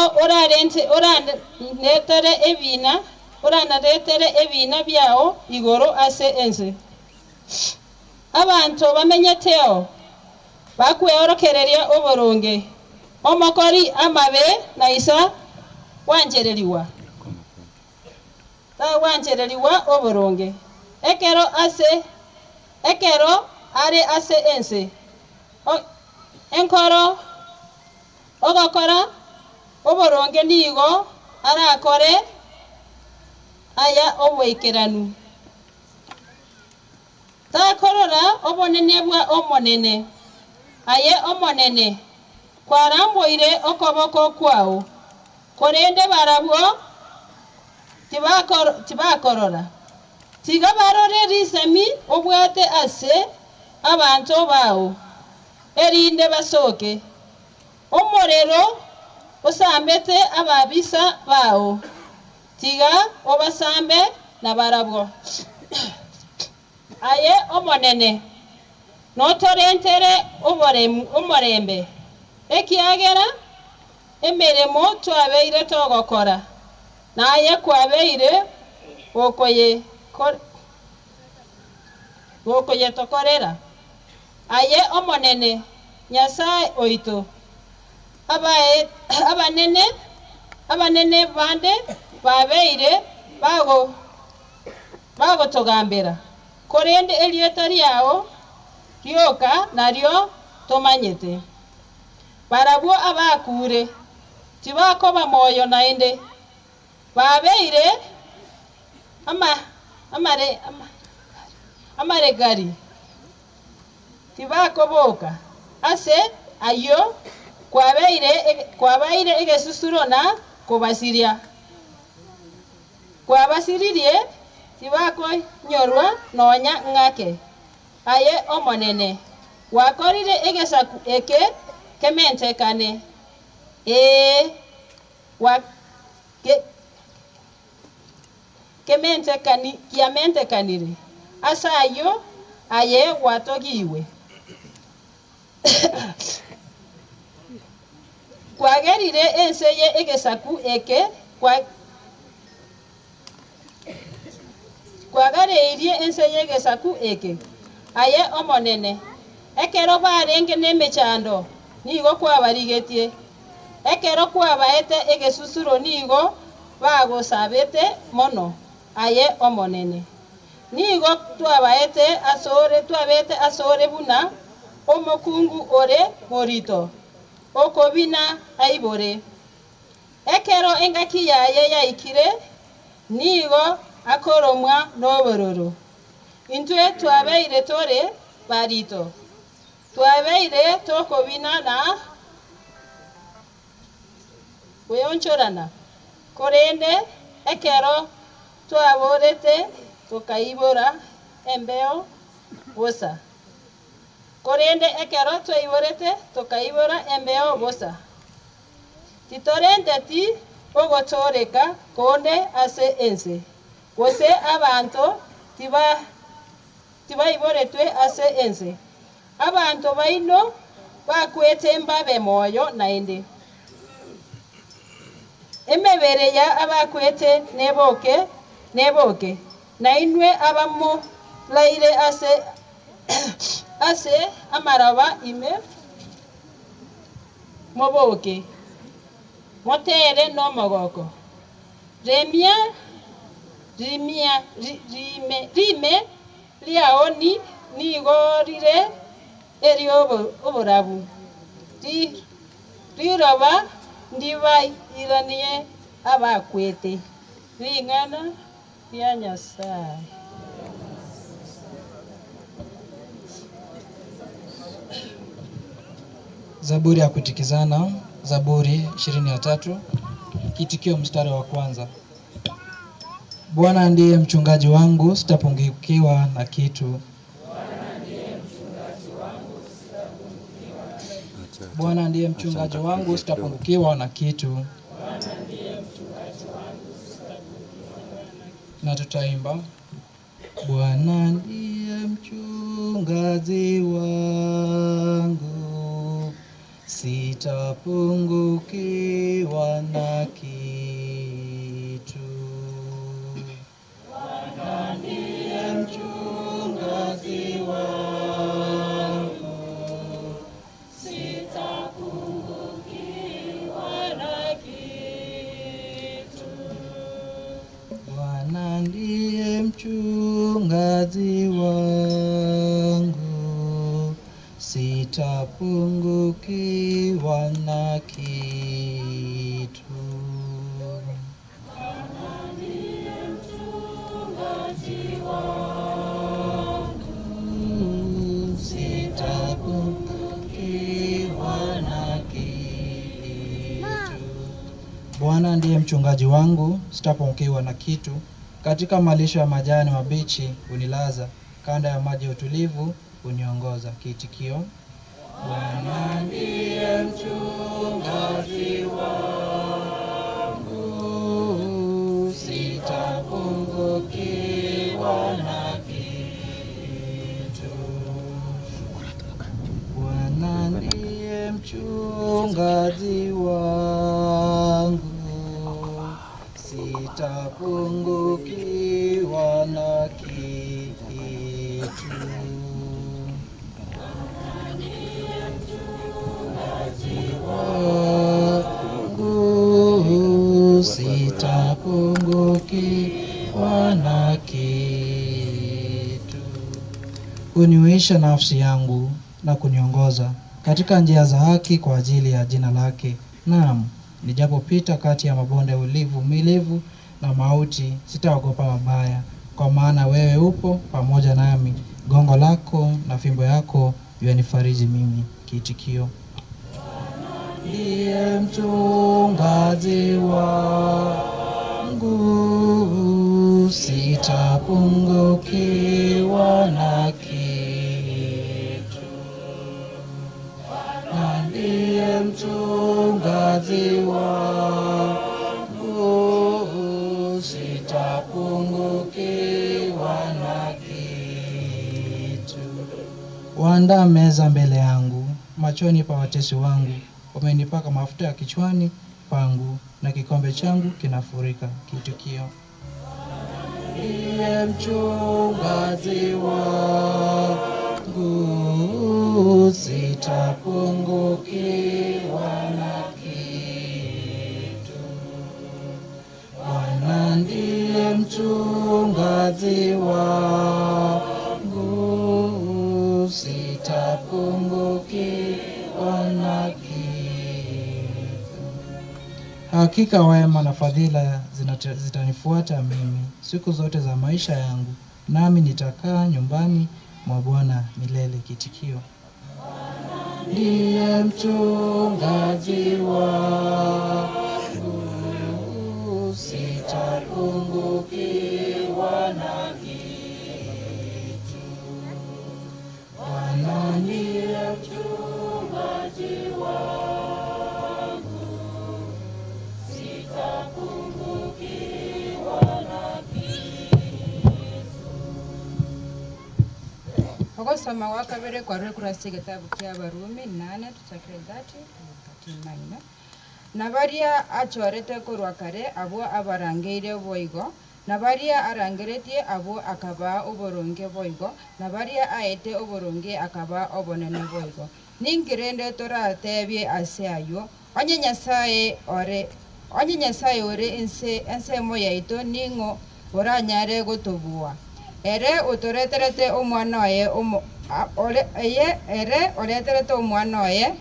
oranaretere ebina byao igoro ase ense abantu bamenyeteo bakweorokereria oboronge omokori amabe na isa wanjereriwa oboronge ekero are ase ense enkoro ogokora oboronge nigo arakore aya obweikeranu takorora obonene bwa omonene aye omonene kwaramboire okoboko kwao korende barabwo tibakorora tiga barore risemi obwate ase abantu bao erinde basoke omorero osambete ababisa bao tiga obasambe na barabwo aye omonene notorentere omorembe ekiagera emeremo twabeire togokora naye kwabeire okoye tokorera aye omonene Nyasaye oito abanene bande babeire bagotogambera korende elieta ryao ryoka naryo tomanyete barabwo abakure tibakoba moyo naende babeire amaregari tibakoboka ase ayo kwabaire egesusuro na kubasiria kwabasiririe tibakonyorwa nonya ng'ake aye omonene wakorire egesaku eke kementekane kiamentekanire asa ayo aye watogiwe kwagerire enseye egesaku eke kwagareirie enseye egesaku eke aye omonene ekero barenge nemechando nigo kwabarigetie ekero kwabaete egesusuro nigo bagosabete mono aye omonene nigo twabete asore buna omokungu ore morito okobina aibore ekero engaki yaye yaikire nigo akoromwa nobororo intwe twabeire tore barito twabeire tokobina na weyonchorana korende ekero twaborete tokaibora embeo bosa korende ekero twaiborete tokaibora embeo bosa titorende ti ogotoreka konde ase ense gose abantu tibaiboretwe ase ense abantu baino bakwete mbabe moyo naende emebere ya abakwete neboke na inwe abamo laire ase amaraba ime moboke motere no mogoko rime liaoni nigorire eri oborabu riroba ndiba iranie abakwete ring'ana ria Nyasaye. Zaburi ya kutikizana, Zaburi 23, kitikio mstari wa kwanza. Bwana ndiye mchungaji wangu, sitapungukiwa na kitu. Bwana ndiye mchungaji wangu, sitapungukiwa na kitu. Na tutaimba. Bwana ndiye mchungaji wangu, sitapungukiwa na kitu. Bwana ndiye mchungaji wangu, sitapungukiwa na kitu. Bwana ndiye mchungaji wangu, sitapungukiwa na kitu. Bwana ndiye mchungaji wangu, sitapungukiwa na kitu. Bwana ndiye mchungaji wangu, sitapungukiwa na kitu. Katika malisho ya majani mabichi unilaza, kanda ya maji ya utulivu uniongoza. Kiitikio. Bwana ndiye mchungaji wangu, sitapungukiwa na kitu. Bwana ndiye mchungaji wangu, sitapungukiwa na kitu. Wangu, sitapungukiwa na kitu. Uniuisha nafsi yangu na kuniongoza katika njia za haki kwa ajili ya jina lake. Naam, nijapopita kati ya mabonde ya uvumilivu na mauti, sitaogopa mabaya, kwa maana wewe upo pamoja nami. Gongo lako na fimbo yako yanifariji mimi. Kiitikio. Ndiye mchungaji wangu, sitapungukiwa na kitu. Ndiye mchungaji wangu, sitapungukiwa na kitu. Waandaa meza mbele yangu machoni pa watesi wangu, umenipaka mafuta ya kichwani pangu, na kikombe changu kinafurika. Kiitikio. Ndiye mchungaji wangu, sitapungukiwa na kitu. Bwana ndiye mchungaji wangu, sitapungukiwa na kitu. Hakika wema na fadhila zitanifuata mimi siku zote za maisha yangu, nami nitakaa nyumbani mwa Bwana milele. Kiitikio. Ndiye mchungaji wangu, sitapungukiwa na kitu. Bwana ndiye mchungaji wangu, sitapungukiwa na kitu. Ogosoma wa kabere kwa kurasi kitabu kya Barumi 8 tuchakire 30 na baria achorete kurwa kare abo abarangeire boigo, na baria arangeretie abo akaba oboronge boigo, na baria aete oboronge akaba obonene boigo. Ningirende toratebye ase ayo onye Nyasaye ore ensemo yaito ningo oranyare gotobua ere otoreterete omwana oye oreterete omwana oye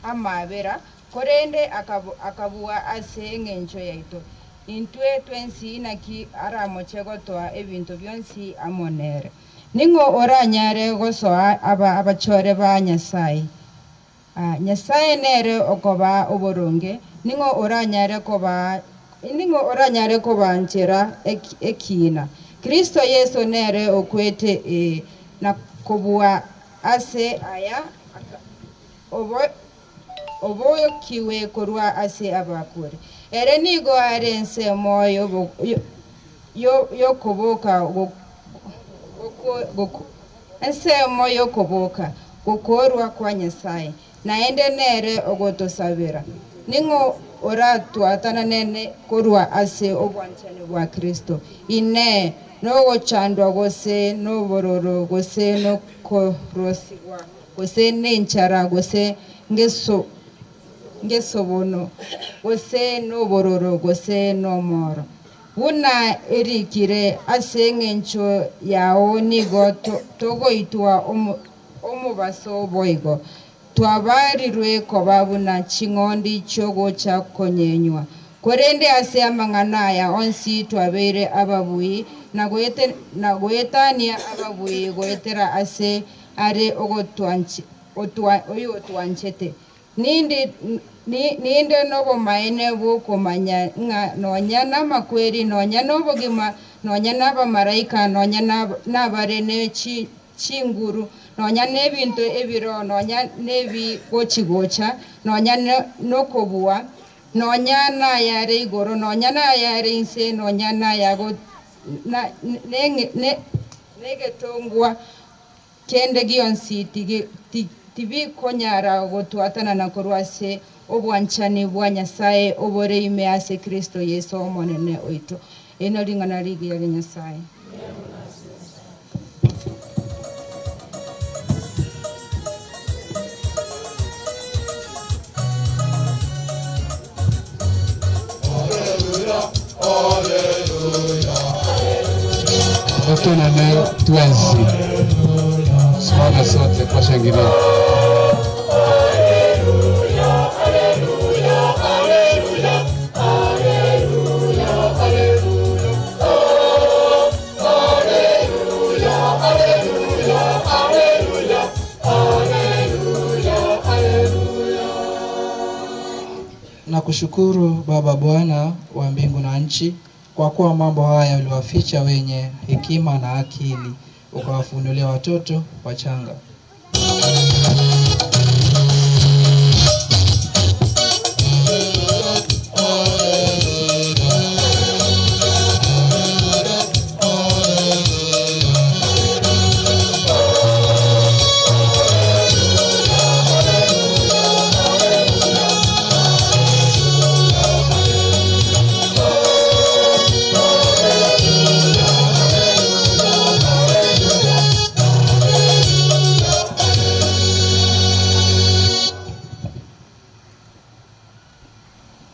amabera korende akabua ase eng'encho yaito intwe twensi naki aramoche gotoa ebinto byonsi amonere ningo oranyare gosoa abachore ba Nyasaye. Nyasaye nere okoba oboronge ningo oranyare koba nchera ekina Kristo Yesu nere okwete na kobua ase aya oboyo kiwe korwa ase abakure ere nigo arense moyo yo koboka ensemo yo koboka gokorwa kwa Nyasaye naende nere ogotosabira ningo oratwatana nene korwa ase obwanchane bwa Kristo ine no chandwa gose no bororo gose no korosiwa gose nenchara gose ngesobono gose no bororo gose no moro buna erikire ase ng'encho yao nigo togoitwa omubaso boigo twabarirwe koba buna ching'ondi chogo cha konyenywa korende ase amang'ana ya onsi twabere ababui na goetania ababui goetera ase are otwanchete ninde nobo maene bokomanya nonya namakweri nonya nobogima nonya n'abamaraika nonya n'abarene chinguru nonya n'ebintu ebiro nonya n'ebigochigocha nonya nokobua nonya nayare igoro nonya nayare inse nonya nayago negetongwa kende gionsi tibi konyara gotwatana na korwase obwanchani bwa Nyasaye obore ime ase Kristo Yesu omonene oito eno lingana ligi ya Nyasaye. Tuonane tuenzi. Simama sote kwa shangilio. Nakushukuru Baba Bwana wa mbingu na nchi kwa kuwa mambo haya uliwaficha wenye hekima na akili ukawafunulia watoto wachanga.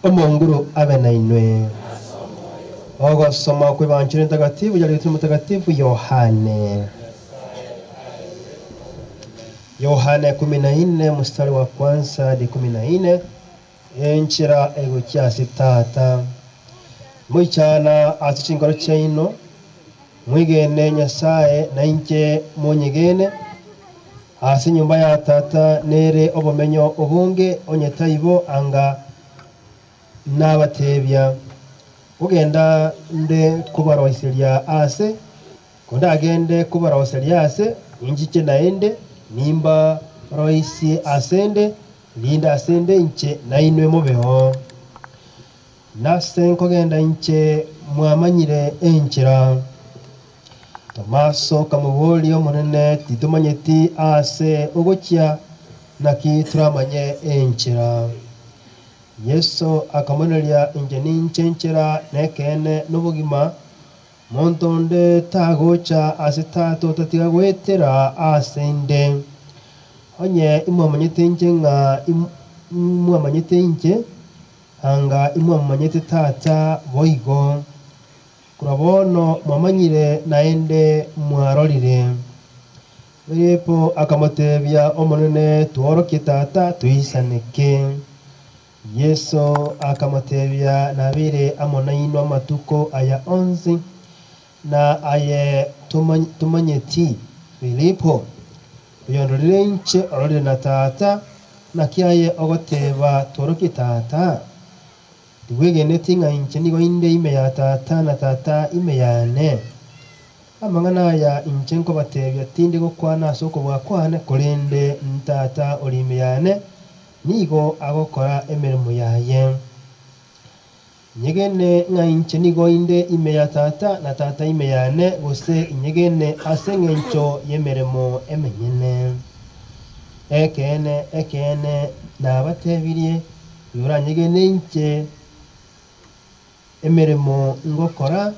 Omonguru abe na inwe ogosoma ku Evangelio Ntagatifu ya Mtakatifu Yohane 14 mstari wa kwanza hadi 14 enchira egokia sitata mwichana atichingoro chaino mwigene Nyasaye na inche monyegene ase nyumba ya tata nere obomenyo obunge onyetaibo anga nabatebya ugenda nde kubaroseria ase konda agende kubaroseria ase injiche naende nimba roisi asende linda asende inche nainwe mubeho nase nkogenda inche mwamanyire enchira Tomaso kamuboli omunene titumanyeti ase ogokia naki turamanye enchira Yesu akamoneria inje ninchenchere nekene n'ubugima montonde tagocha asitato tatiga gwetera asende onye imwamanyete inje nga mwamanyete inche anga imwamanyete tata boigo kurabono mwamanyire naende mwarorire Biripo akamotebya omonene tuoroke tata tuisaneke Yesu akamotebya nabire amonaino amatuko aya onzi na aye tumanyeti Biripo yondorire inche ororire na tata na kiaye ogoteba tuoroke tata Tuwegeneti nga inche nigo inde ime ya tata na tata ime yane amangana ya inche nko batebya tindi gukwana soko bwakwane kolende ntata oli ime yane nigo agokora emirimo yaye nyegene nga inche nigo inde ime ya tata na tata ime yane gose nyegene asengencho yemeremo emenyene ekene na batebirie yura nyegene inche emirimo ngokora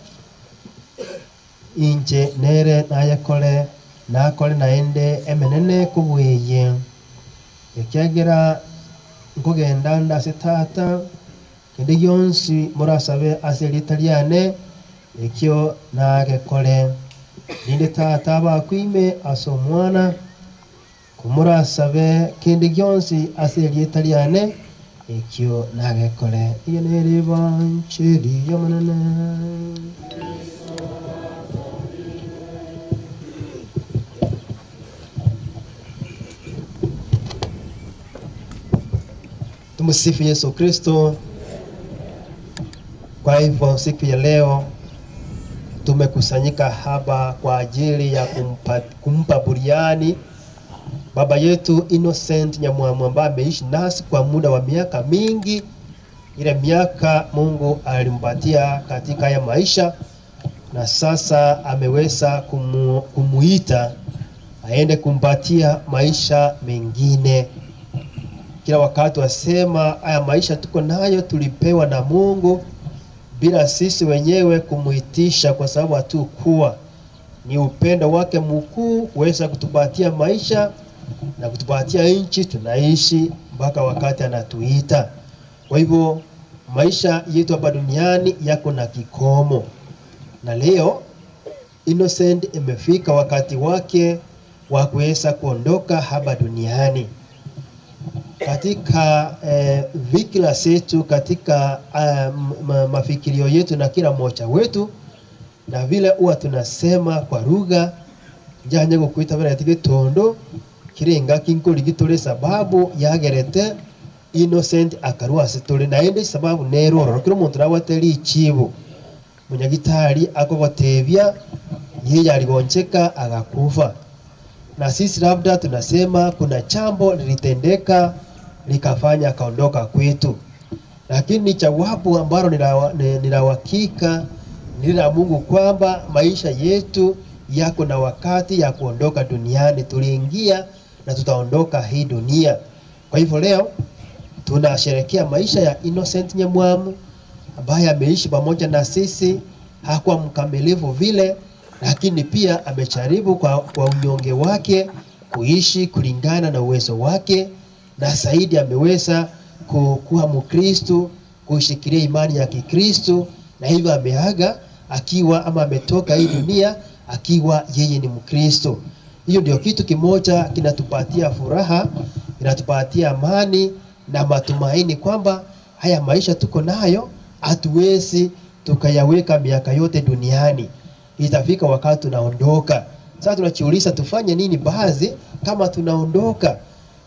inche nere nayakole nakole naende emenene kubweye ekyagera nkogenda ndase tata kende yonsi murasabe aselitaliane ekyo nagekole ninde tata bakwime aso mwana kumurasabe kende yonsi aselitaliane ekyo nagekole iyo nereba nchiri yomanana Tumsifu Yesu Kristo. Kwa hivyo siku ya leo tumekusanyika hapa kwa ajili ya kumpa buriani baba yetu Innocent Nyamwamu ambaye ameishi nasi kwa muda wa miaka mingi. Ile miaka Mungu alimpatia katika ya maisha na sasa ameweza kumuita aende kumpatia maisha mengine. Kila wakati wasema haya maisha tuko nayo tulipewa na Mungu bila sisi wenyewe kumuitisha, kwa sababu hatukuwa ni upendo wake mkuu kuweza kutupatia maisha na kutupatia nchi tunaishi mpaka wakati anatuita. Kwa hivyo maisha yetu hapa duniani yako na kikomo, na leo Innocent imefika wakati wake wa kuweza kuondoka hapa duniani. Katika vikira zetu, katika mafikirio yetu na kila mmoja wetu, na vile huwa tunasema kwa lugha janye kuita vile tigetondo kirenga kinkoli gitore sababu yagerete Innocent akarua setole naende sababu neroro kiro muntu rawateli ichibu munyagitari akogotebya yeye aligoncheka agakufa. Na sisi labda tunasema kuna jambo lilitendeka likafanya kaondoka kwetu, lakini jawabu ambalo ni la uhakika ni la Mungu kwamba maisha yetu yako na wakati ya kuondoka duniani. Tuliingia na tutaondoka hii dunia. Kwa hivyo leo tunasherehekea maisha ya Innocent Nyamwamu ambaye ameishi pamoja na sisi. Hakuwa mkamilifu vile, lakini pia amejaribu kwa unyonge wake kuishi kulingana na uwezo wake, na zaidi ameweza kuwa Mkristo, kushikilia imani ya Kikristo, na hivyo ameaga akiwa ama ametoka hii dunia akiwa yeye ni Mkristo. Hiyo ndio kitu kimoja kinatupatia furaha, kinatupatia amani na matumaini kwamba haya maisha tuko nayo hatuwezi tukayaweka miaka yote duniani. Itafika wakati tunaondoka. Sasa tunajiuliza tufanye nini basi kama tunaondoka?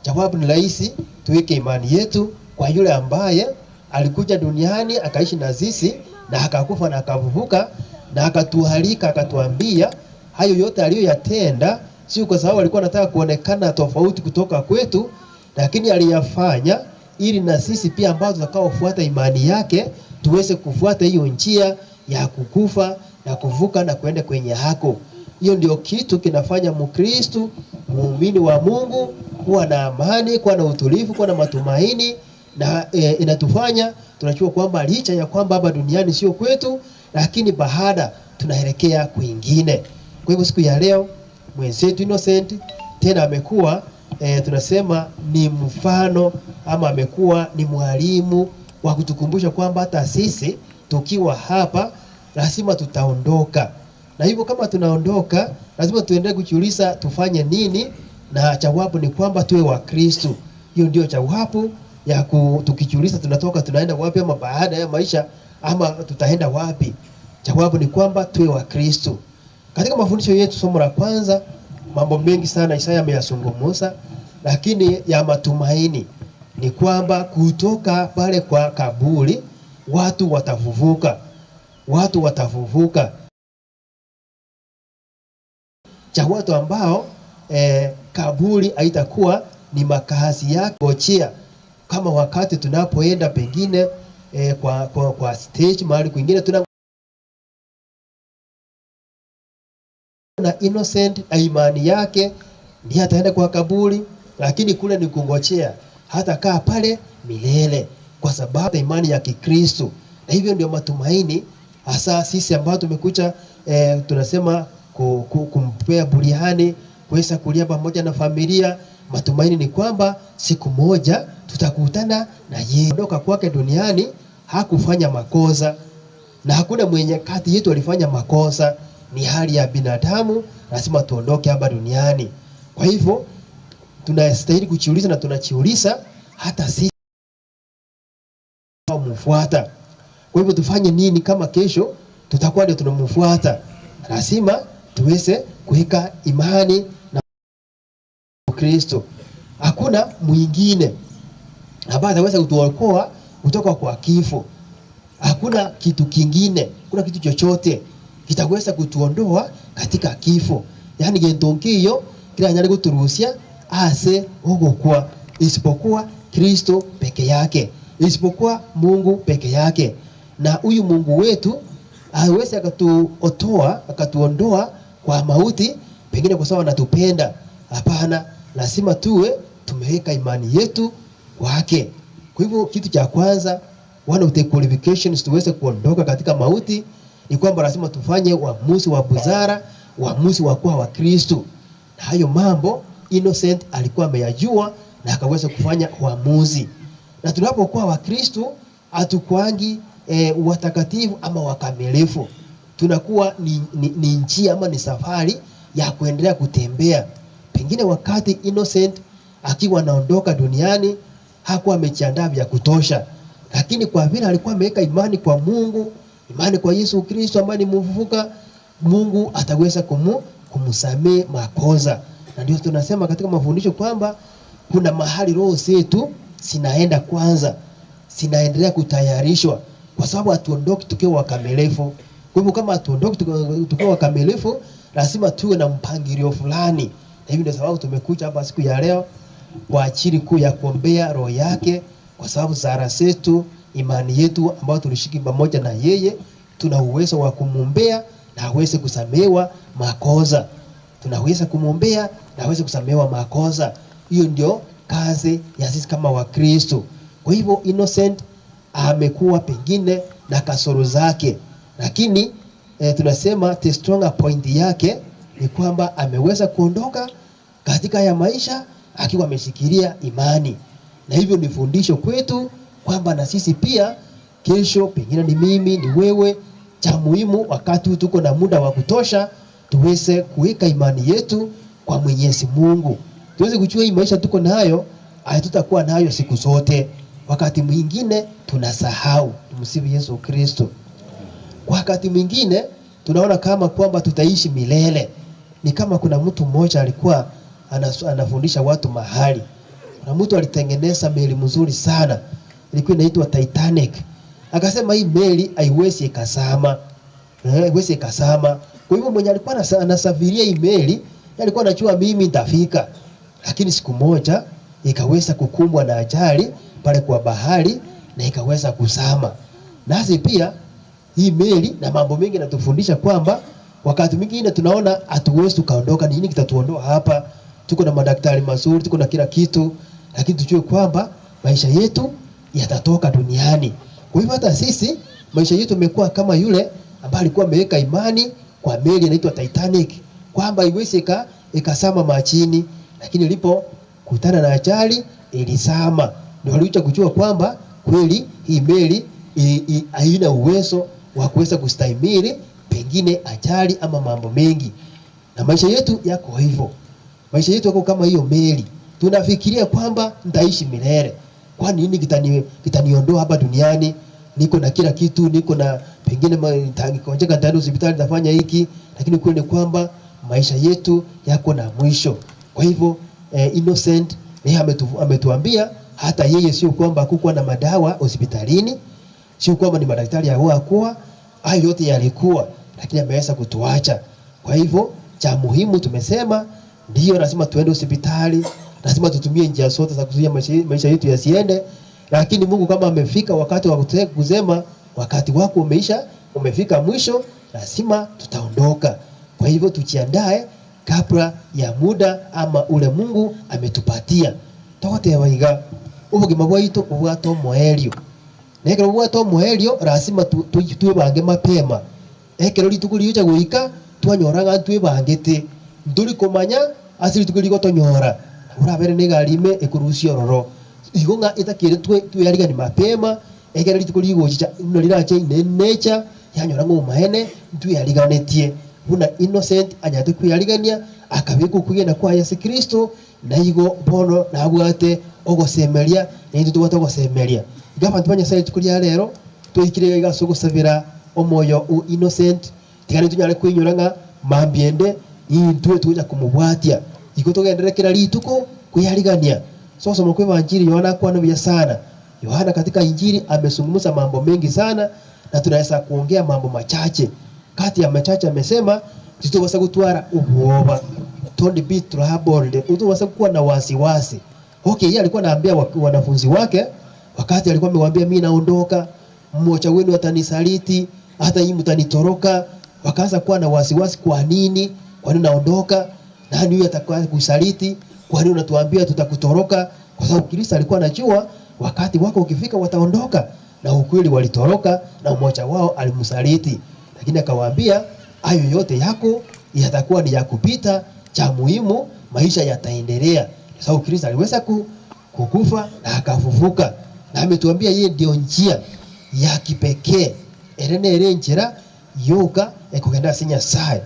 Jawabu ni rahisi, tuweke imani yetu kwa yule ambaye alikuja duniani akaishi na sisi na akakufa na akavuvuka na akatuhalika, akatuambia hayo yote aliyoyatenda sio kwa sababu alikuwa anataka kuonekana tofauti kutoka kwetu, lakini aliyafanya ili na sisi pia ambao tutakaofuata imani yake tuweze kufuata hiyo njia ya kukufa na kuvuka na kwenda kwenye hako. Hiyo ndio kitu kinafanya Mkristo, muumini wa Mungu, kuwa na amani, kuwa na utulivu, kuwa na matumaini, na inatufanya tunajua kwamba licha ya kwamba hapa duniani sio kwetu, lakini baada tunaelekea kwingine. Kwa hivyo siku ya leo mwenzetu Innocent tena amekuwa tunasema ni mfano ama amekuwa ni mwalimu wa kutukumbusha kwamba hata sisi tukiwa hapa lazima tutaondoka, na hivyo kama tunaondoka lazima tuendelee kujiuliza tufanye nini, na jawabu ni kwamba tuwe wa Kristo. Hiyo ndio jawabu ya tukijiuliza tunatoka tunaenda wapi, ama baada ya maisha ama tutaenda wapi. Jawabu ni kwamba tuwe wa Kristo. Katika mafundisho yetu, somo la kwanza, mambo mengi sana Isaya ameyazungumza, lakini ya matumaini ni kwamba kutoka pale kwa kaburi watu watafufuka. Watu watafufuka. Cha watu ambao kaburi haitakuwa ni makazi yake gochea, kama wakati tunapoenda pengine kwa stage mahali kwingine tuna na innocent imani yake ndiye ataenda kwa kaburi, lakini kule ni kungochea, hata kaa pale milele kwa sababu imani ya Kikristo. Na hivyo ndio matumaini hasa sisi ambao tumekuja tunasema kumpea buriani, kuweza kulia pamoja na familia. Matumaini ni kwamba siku moja tutakutana na yeye. Kuondoka kwake duniani hakufanya makosa, na hakuna mwenye kati yetu alifanya makosa. Ni hali ya binadamu, lazima tuondoke hapa duniani. Kwa hivyo tunastahili kujiuliza, na tunajiuliza hata sisi kumfuata. Kwa hivyo tufanye nini kama kesho tutakuwa ndio tunamfuata? Lazima tuweze kuweka imani na Kristo. Hakuna mwingine ambaye ataweza kutuokoa kutoka kwa kifo. Hakuna kitu kingine, kuna kitu chochote kitaweza kutuondoa katika kifo. Yaani gentonkiyo kila nyari kuturuhusia ase ogokwa, isipokuwa Kristo peke yake, isipokuwa Mungu peke yake. Na huyu Mungu wetu hawezi akatuondoa kwa mauti pengine kwa sababu anatupenda. Hapana, lazima tuwe tumeweka imani yetu kwake. Kwa hivyo kitu cha kwanza, one of the qualifications tuweze kuondoka katika mauti ni kwamba lazima tufanye uamuzi wa busara, uamuzi wa kuwa wa Kristo. Na hayo mambo Innocent alikuwa ameyajua na akaweza kufanya uamuzi. Na tunapokuwa wa Kristo hatukwangi watakatifu ama wakamilifu. Tunakuwa ni njia ama ni safari ya kuendelea kutembea. Pengine wakati Innocent akiwa anaondoka duniani hakuwa amejiandaa vya kutosha, lakini kwa vile alikuwa ameweka imani kwa Mungu, imani kwa Yesu Kristo ambaye ni mfufuka, Mungu ataweza kumsamehe makosa. Na ndio tunasema katika mafundisho kwamba kuna mahali roho zetu zinaenda kwanza, zinaendelea kutayarishwa, kwa sababu hatuondoki tukiwa wakamilifu. Kwa hivyo kama hatuondoki tukiwa wakamilifu, lazima tuwe na mpangilio fulani. Na hivyo ndio sababu tumekuja hapa siku ya leo kwa ajili kuu ya kuombea roho yake, kwa sababu sala zetu, imani yetu ambayo tulishiki pamoja na yeye, tuna uwezo wa kumuombea na aweze kusamehewa makosa. Tunaweza kumuombea na aweze kusamehewa makosa. Hiyo ndio kazi ya sisi kama Wakristo. Kwa hivyo Innocent amekuwa pengine na kasoro zake, lakini tunasema the stronger point yake ni kwamba ameweza kuondoka katika ya maisha akiwa ameshikilia imani. Na hivyo ni fundisho kwetu kwamba na sisi pia kesho, pengine ni mimi, ni wewe, cha muhimu wakati tuko na muda wa kutosha tuweze kuweka imani yetu kwa Mwenyezi Mungu. Tuweze kujua hii maisha tuko nayo, hatutakuwa nayo siku zote. Wakati mwingine tunasahau. Tumsifu Yesu Kristo. Wakati mwingine tunaona kama kwamba tutaishi milele. Ni kama kuna mtu mmoja alikuwa anafundisha watu mahali. Na mtu alitengeneza meli mzuri sana. Ilikuwa inaitwa Titanic. Akasema hii meli haiwezi ikazama. Haiwezi ikazama. Kwa hivyo mwenye alikuwa anasafiria hii meli, alikuwa anajua mimi nitafika. Lakini siku moja ikaweza kukumbwa na ajali pale kwa bahari na ikaweza kuzama. Nasi pia hii meli na mambo mengi yanatufundisha kwamba wakati mwingine tunaona hatuwezi tukaondoka, nini kitatuondoa hapa? Tuko na madaktari mazuri, tuko na kila kitu, lakini tujue kwamba maisha yetu yatatoka duniani. Kwa hivyo hata sisi maisha yetu yamekuwa kama yule ambaye alikuwa ameweka imani kwa meli inaitwa Titanic, kwamba iweze ikazama majini, lakini ilipo kutana na ajali, ilisama. Ndio walikuja kujua kwamba kweli hii meli haina uwezo wa kuweza kustahimili pengine ajali ama mambo mengi. Na maisha yetu yako hivyo. Maisha yetu yako kama hiyo meli. Tunafikiria kwamba nitaishi milele. Kwa nini kitaniondoa hapa duniani? Niko na kila kitu, niko na pengine nitakonjeka ndani hospitali nitafanya hiki, lakini kweli ni kwamba maisha yetu yako na mwisho. Kwa hivyo Innocent yeye ametuambia hata yeye sio kwamba hakukuwa na madawa hospitalini, sio kwamba ni madaktari hawakuwa, hayo yote yalikuwa, lakini ameweza kutuacha. Kwa hivyo cha muhimu tumesema ndio lazima tuende hospitali, lazima tutumie njia zote za kuzuia maisha yetu yasiende, lakini Mungu kama amefika wakati wa kusema wakati wako umeisha, umefika mwisho, lazima tutaondoka. Kwa hivyo tujiandae kabla ya muda ama ule Mungu ametupatia. Tote waiga ubugima bwaitu ubwato moelio. Nekero ubwato moelio lazima tuwe bange mapema. Ekero litukuriucha guika twanyoranga tuwe bangete. Nduri komanya asiri tukuligo tonyora. Urabere negarime ekurusio roro. Igonga itakire tuwe yariga ni mapema. Ekero litukurigo chicha nolirache necha yanyoranga umahene tuwe yariganetie. Buna Innocent anyate kwiyarigania akabiku kugenda kwa Yesu Kristo na igo bono nabwate ogosemeria n'indu tubata ogosemeria gaba ntubanya sai tukuria rero tuyikire igaso gusabira omoyo Innocent tigani tunyare kwinyuranga mambiende intwe tuja kumubwatia iko tugenderekera rituko kuyarigania soso mukwe banjiri Yohana kwa nabia sana. Yohana katika injili amesungumuza mambo mengi sana na tunaweza kuongea mambo machache. Kati ya machache amesema tutaweza kutwara ubuoba, don't be troubled, utaweza kuwa na wasiwasi. Okay, yeye alikuwa anaambia wanafunzi wake wakati alikuwa amewaambia mimi naondoka, mmoja wenu atanisaliti, hata yeye mtanitoroka. Wakaanza kuwa na wasiwasi, kwa nini? Kwa nini naondoka? Nani huyu atakuwa kusaliti? Kwa nini unatuambia tutakutoroka? Kwa sababu Kristo alikuwa anajua wakati wako ukifika wataondoka, na ukweli walitoroka na mmoja wao alimsaliti. Lakini akawaambia hayo yote yako yatakuwa ni ya kupita, cha muhimu maisha yataendelea. Kwa sababu Kristo aliweza kukufa na akafufuka. Na ametuambia yeye ndio njia ya kipekee. Ere njira yoka ekugenda sinya sai.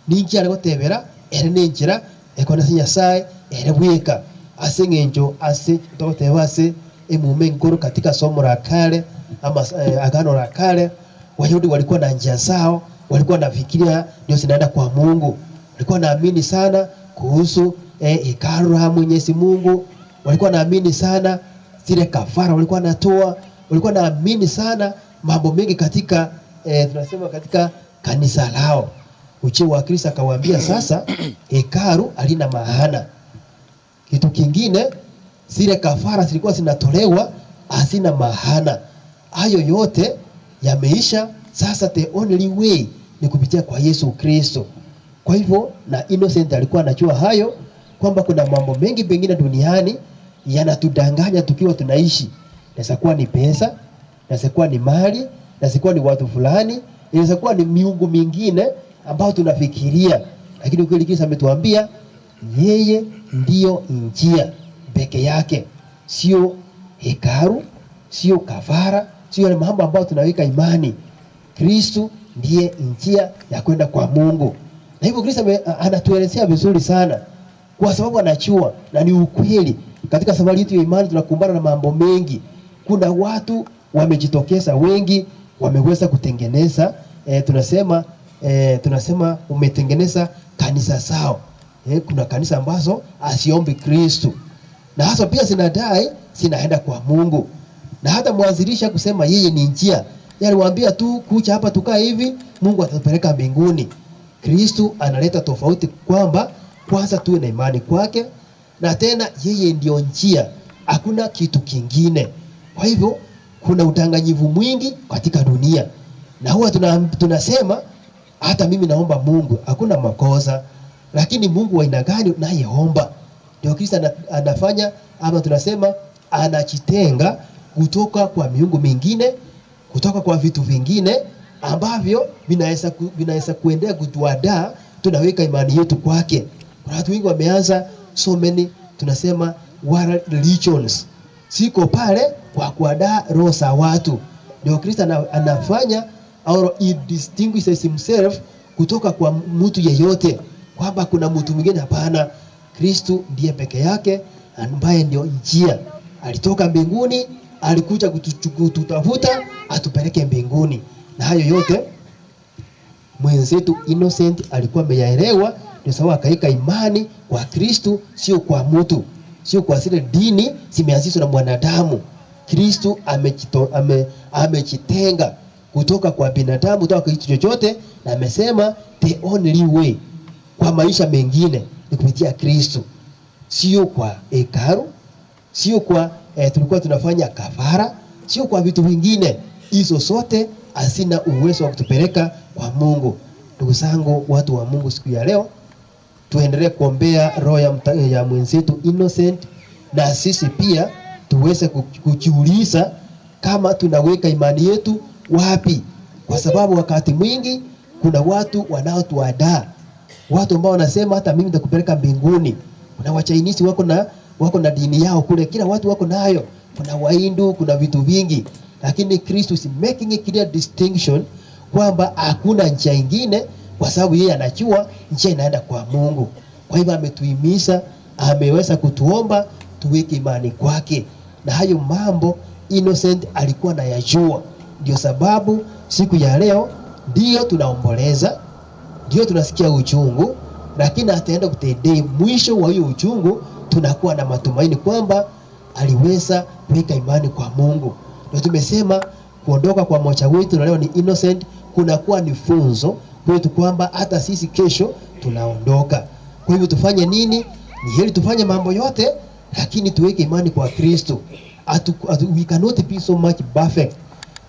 Ni njia algotebera ere njira ekona sinya sai ere bweka. Asengenjo ase totebase emume ngoro katika somo la kale ama agano la kale. Wayahudi walikuwa na njia zao, walikuwa nafikiria ndio zinaenda kwa Mungu. Walikuwa naamini sana kuhusu hekalu la Mwenyezi Mungu. Walikuwa naamini sana zile kafara walikuwa natoa. Walikuwa naamini sana mambo mengi katika tunasema katika kanisa lao. Uche wa Kristo akawaambia sasa hekalu halina maana. Kitu kingine zile kafara zilikuwa zinatolewa hazina maana. Hayo yote yameisha. Sasa the only way ni kupitia kwa Yesu Kristo. Kwa hivyo na Innocent alikuwa anajua hayo kwamba kuna mambo mengi pengine duniani yanatudanganya tukiwa tunaishi. Inaweza kuwa ni pesa, inaweza kuwa ni mali, inaweza kuwa ni watu fulani, inaweza kuwa ni miungu mingine ambao tunafikiria. Lakini ukweli Kristo ametuambia yeye ndio njia peke yake. Sio hekalu, sio kafara, sio mambo ambayo tunaweka imani. Kristo ndiye njia ya kwenda kwa Mungu. Na hivyo Kristo anatuelezea vizuri sana kwa sababu anachua na ni ukweli. Katika safari yetu ya imani tunakumbana na mambo mengi. Kuna watu wamejitokeza wengi, wameweza kutengeneza tunasema umetengeneza kanisa zao. Kuna kanisa ambazo asiombi Kristo. Na hasa pia zinadai zinaenda kwa Mungu. Na hata mwanzilisha kusema yeye ni njia. Yaliwaambia tu kucha hapa tukaa hivi, Mungu atatupeleka mbinguni. Kristo analeta tofauti kwamba kwanza tuwe na imani kwake na tena yeye ndio njia. Hakuna kitu kingine. Kwa hivyo kuna udanganyifu mwingi katika dunia. Na huwa tunasema hata mimi naomba Mungu, hakuna makosa. Lakini Mungu wa aina gani unayeomba? Ndio Kristo anafanya ama tunasema anajitenga kutoka kwa miungu mingine, kutoka kwa vitu vingine ambavyo vinaweza kuendea kutuadaa tunaweka imani yetu kwake. Kuna watu wengi wameanza so many tunasema world religions. Siko pale kwa kuadaa roho za watu. Ndio Kristo anafanya au he distinguishes himself kutoka kwa mtu yeyote, kwamba kuna mtu mwingine. Hapana, Kristo ndiye peke yake ambaye ndio njia. Alitoka mbinguni, alikuja kututafuta atupeleke mbinguni, na hayo yote mwenzetu Innocent alikuwa ameyaelewa. Ndio sababu akaika imani kwa Kristo, sio kwa mtu, sio kwa zile dini zimeanzishwa na mwanadamu. Kristo amejitenga kutoka kwa binadamu, kutoka kwa kitu chochote, na amesema the only way kwa maisha mengine ni kupitia Kristo, sio kwa hekalu, sio kwa tulikuwa tunafanya kafara, sio kwa vitu vingine. Hizo zote hazina uwezo wa kutupeleka kwa Mungu. Ndugu zangu, watu wa Mungu, siku ya leo tuendelee kuombea roho ya mwenzetu Innocent, na sisi pia tuweze kujiuliza kama tunaweka imani yetu wapi, kwa sababu wakati mwingi kuna watu wanaotuadaa, watu ambao wanasema hata mimi nitakupeleka mbinguni. Kuna Wachinese wako na dini yao kule, kila watu wako nayo, kuna Wahindu, kuna vitu vingi, lakini Kristo is making a clear distinction kwamba hakuna njia nyingine, kwa sababu yeye anajua njia inaenda kwa Mungu. Kwa hivyo ametuhimiza, ameweza kutuomba tuweke imani kwake, na hayo mambo Innocent alikuwa anayajua. Ndio sababu siku ya leo ndio tunaomboleza, ndio tunasikia uchungu, lakini ataenda kutendea mwisho wa hiyo uchungu. Tunakuwa na matumaini kwamba aliweza kuweka imani kwa Mungu. Ndio tumesema kuondoka kwa mmoja wetu na leo ni Innocent kunakuwa ni funzo kwetu kwamba hata sisi kesho tunaondoka. Kwa hivyo tufanye nini? Ni heri tufanye mambo yote, lakini tuweke imani kwa Kristo. We cannot be so much perfect,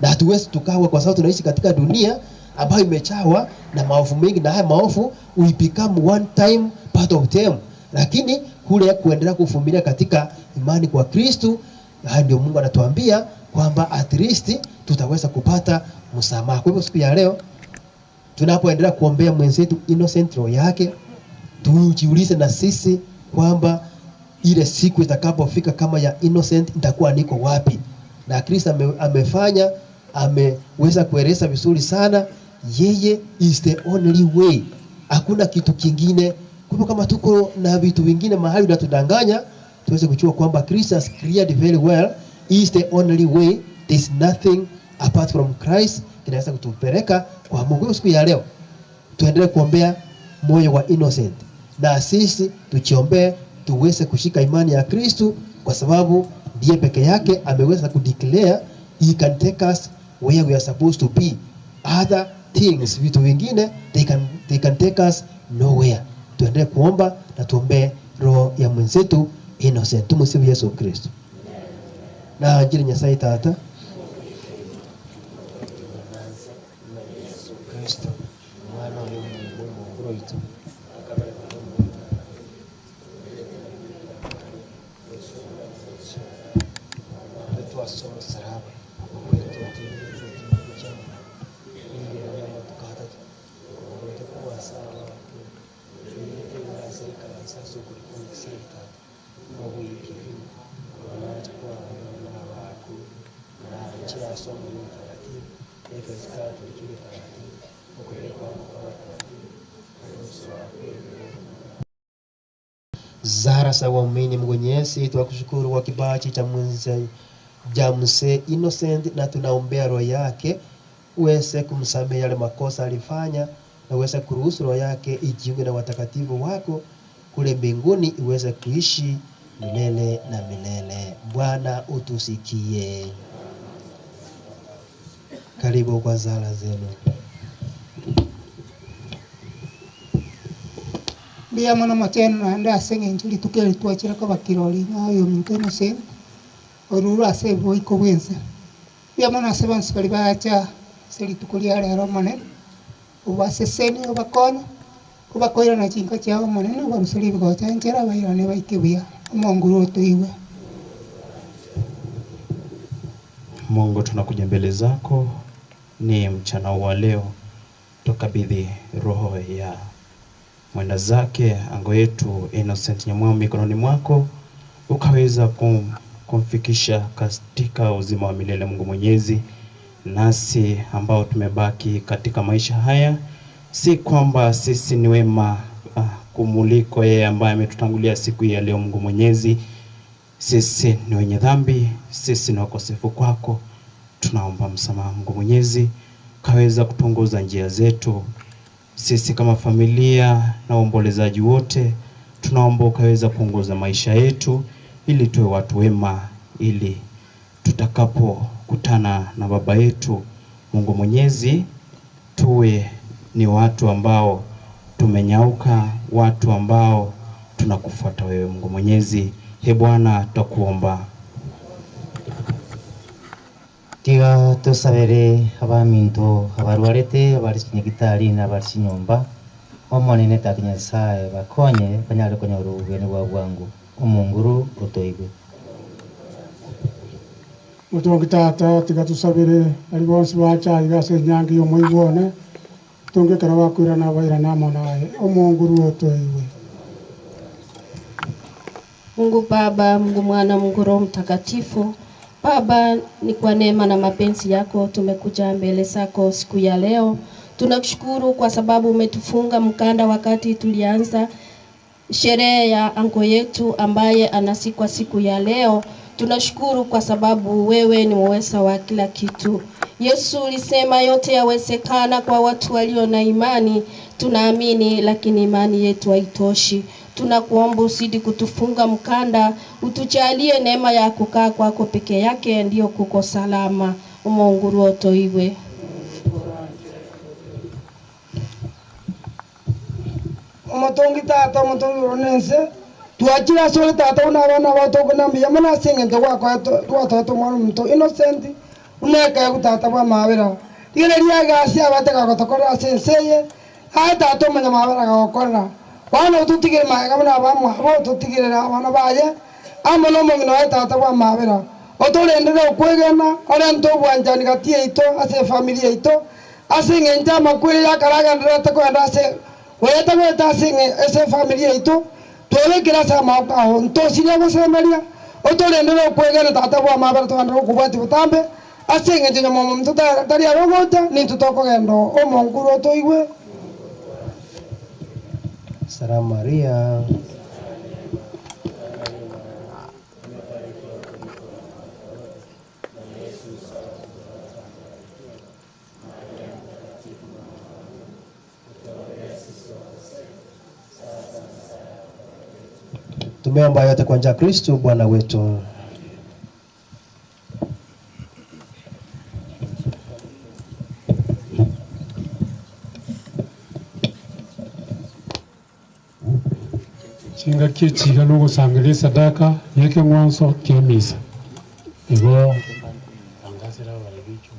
na hatuwezi tukawa, kwa sababu tunaishi katika dunia ambayo imechawa na maovu mengi, na haya maovu we become one time part of them. Lakini kule kuendelea kuvumilia katika imani kwa Kristo, ndio Mungu anatuambia kwamba at least tutaweza kupata msamaha. Kwa hivyo siku ya leo tunapoendelea kuombea mwenzetu Innocent roho yake, tujiulize na sisi kwamba ile siku itakapofika kama ya Innocent nitakuwa niko wapi? Na Kristo ameweza kueleza vizuri sana, yeye is the only way, hakuna kitu kingine. Kwa kama tuko na vitu vingine mahali unatudanganya, tuweze kujua kwamba Christ has cleared very well, is the only way. There is nothing apart from Christ kinaweza kutupeleka kwa Mungu. Siku ya leo tuendelee kuombea moyo wa Innocent, na sisi tuchiombee tuweze kushika imani ya Kristo, kwa sababu ndiye peke yake ameweza kudeclare he can take us where we are supposed to be. Other things, vitu vingine, they can take us nowhere. Tuendelee kuomba na tuombee roho ya mwenzetu Innocent. Tumsifu Yesu Kristo. Na ajili Nyasaye Tata Kristo mwana wa Mungu wetu Zara sa waumini mwenyezi, tunakushukuru kwa kipaji cha mzee Innocent, na tunaombea roho yake uweze kumsamehe yale makosa alifanya, na uweze kuruhusu roho yake ijiunge na watakatifu wako kule mbinguni, iweze kuishi milele na milele. Bwana utusikie. Karibu kwa sala zenu. Bia mana matena nda senge njuli tukeli tuachira kwa bakiroli nayo minteno sen orura se boy ko wense bia mana seban skali bacha seli tukuli ale romane ubase seni obakono kubakoira na chinka chao maneno wa msali bigo chanchera baira ne baikebia monguru tuiwe. Mungu, tunakuja mbele zako ni mchana wa leo, tukabidhi roho ya mwenda zake ango yetu Innocent Nyamwao mikononi mwako, ukaweza kumfikisha katika uzima wa milele. Mungu Mwenyezi, nasi ambao tumebaki katika maisha haya, si kwamba sisi ni wema kumuliko yeye ambaye ametutangulia siku hii ya leo. Mungu Mwenyezi, sisi ni wenye dhambi, sisi ni wakosefu kwako. Tunaomba msamaha Mungu Mwenyezi, kaweza kutongoza njia zetu. Sisi kama familia na waombolezaji wote, tunaomba ukaweza kuongoza maisha yetu ili tuwe watu wema, ili tutakapokutana na baba yetu Mungu Mwenyezi tuwe ni watu ambao tumenyauka, watu ambao tunakufuata wewe Mungu Mwenyezi. He Bwana, tutakuomba. Tiga tusabere abaminto abarwarete abari kinyagitari na abari kinyomba omonene takinya sae bakonye banyare konyora ubwene bwa bwangu omunguru utoigwe. Mutongi tata tiga tusabere ari bonse bacha igase nyangi yo moibone tunge kara bakwira na baira na monae omunguru utoigwe. Mungu Baba, Mungu Mwana, Mungu Roho Mtakatifu. Baba, ni kwa neema na mapenzi yako tumekuja mbele zako siku ya leo. Tunakushukuru kwa sababu umetufunga mkanda wakati tulianza sherehe ya anko yetu ambaye anasikwa siku ya leo. Tunashukuru kwa sababu wewe ni muweza wa kila kitu. Yesu ulisema yote yawezekana kwa watu walio na imani. Tunaamini lakini imani yetu haitoshi. Tunakuomba usidi kutufunga mkanda, utujalie neema ya kukaa kwako peke yake ndio kuko salama. Umunguru otoiwe. Mutongi tata mutongi ronense tuachira sole tata una bana batoko na mbiya mana sengente kwa tata mwana mto innocent uneka ya tata bwa mabera tigere ria gasi abateka gotokora senseye ata to manya mabera gokora bana tutigere maga bana bamwa bo tutigere bana baye amono mongino tata bwa mabera otolendere okwegena ore nto bwanjani gatie ito ase familia ito ase ngenta makwire ya karaga ndata ko ndase weta weta singe ese familia ito tole kila sama aho nto sinya basemeria otolendere okwegena tata bwa mabera to andro kubati butambe ase ngenge nyomo mto tari arogota ni tutoko gendo omonguro toigwe. Salamu Maria. Tumeomba yote kwa njia ya Kristo Bwana wetu. Chinga kichiga no gusangire sadaka yeke mwanzo kiamisa igo angazira balibicho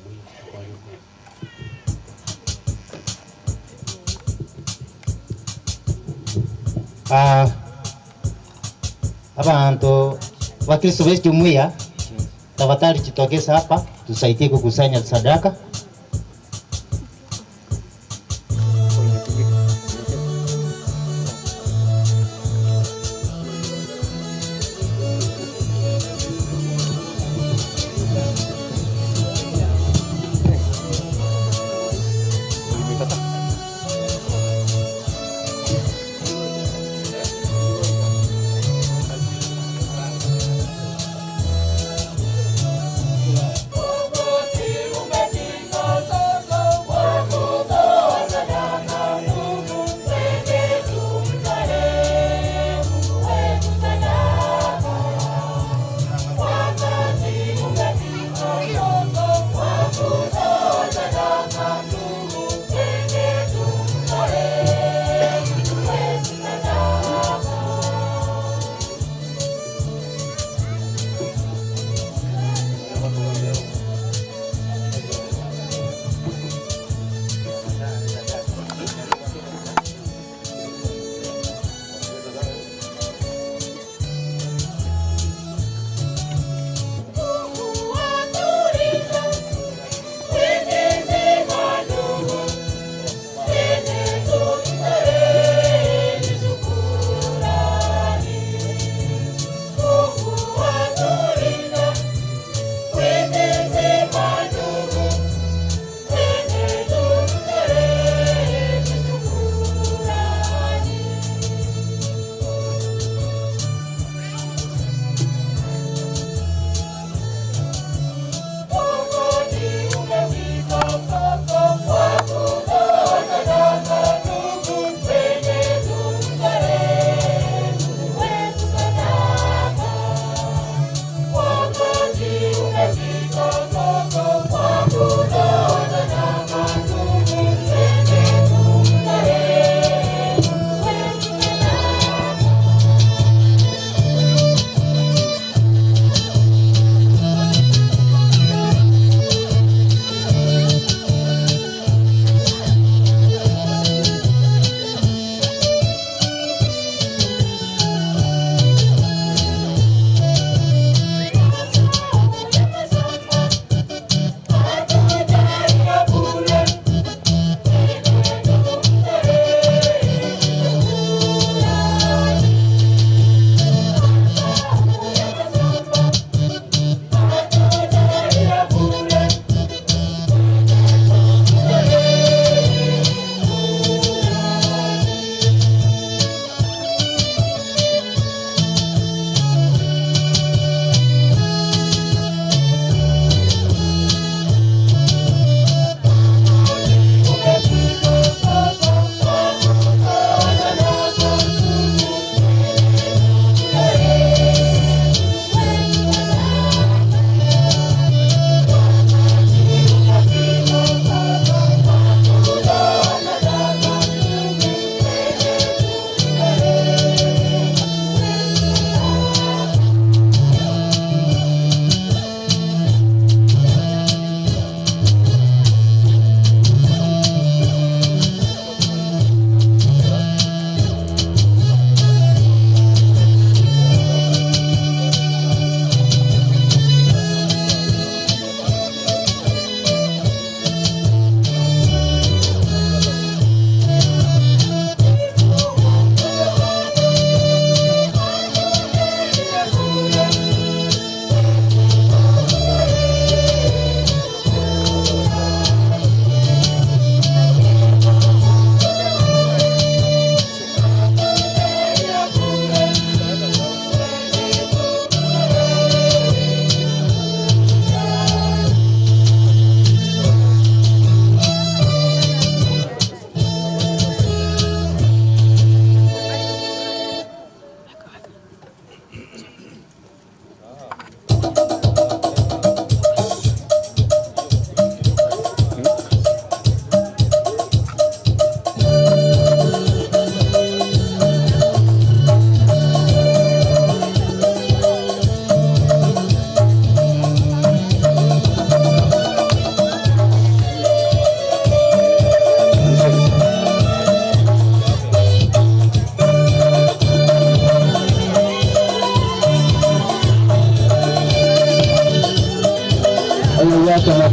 Abantu Wakristo wetu jumuiya tafadhali jitokeza hapa tusaidie kukusanya sadaka.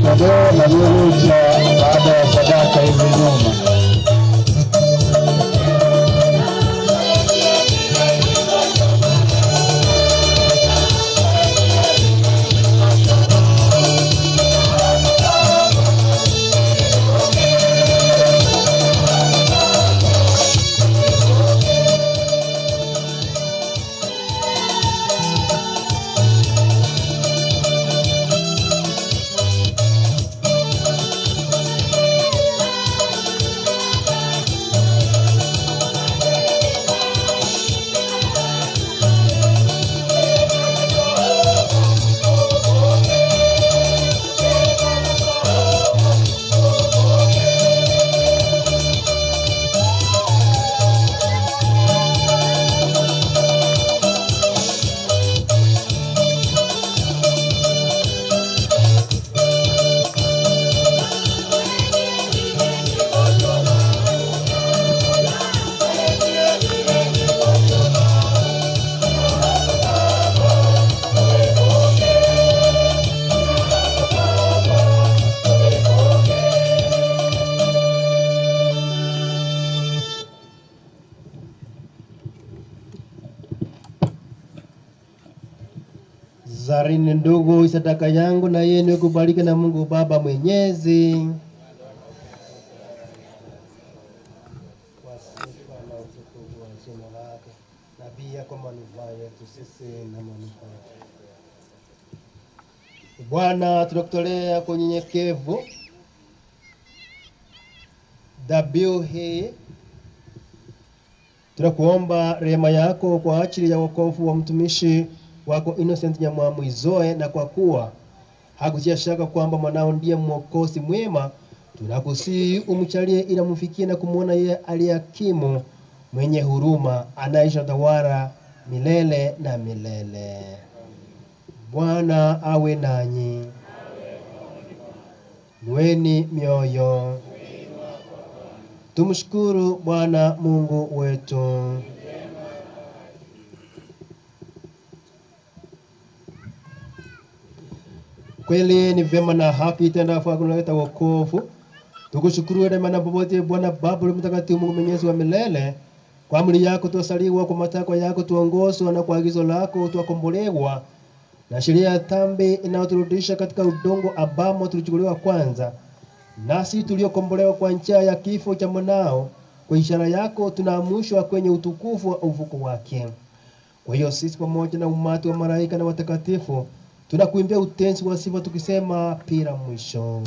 Tadeo na Luruja baada ya sadaka hivi nyuma. Zarini ndugu, sadaka yangu na yenu ikubalike na Mungu Baba Mwenyezi. Na pia kwa manufaa yetu sisi na manufaa yetu. Bwana, tunakutolea kwa unyenyekevu dhabihu hii. Tunakuomba rehema yako kwa ajili ya wokovu wa mtumishi wako Innocent Nyamwamu Izoe, na kwa kuwa hakutia shaka kwamba mwanao ndiye mwokozi mwema, tunakusihi umchalie ila mfikie na kumuona yeye aliyehakimu, mwenye huruma, anaisha tawala milele na milele. Bwana awe nanyi. Nueni mioyo. Tumshukuru Bwana Mungu wetu. Kweli ni vyema na haki tena kwa kuleta wokovu. Tukushukuru wewe maana popote Bwana Baba mtakatifu Mungu Mwenyezi wa milele. Kwa amri yako tuasaliwa, kwa matakwa yako tuongozwa, na kwa agizo lako tuakombolewa. Na sheria ya dhambi inayoturudisha katika udongo ambamo tulichukuliwa kwanza. Nasi tuliokombolewa kwa njia ya kifo cha mwanao, kwa ishara yako tunaamushwa kwenye utukufu wa ufuko wake. Kwa hiyo sisi pamoja na umati wa malaika na watakatifu tunakuimbia utenzi wa sifa tukisema bila mwisho.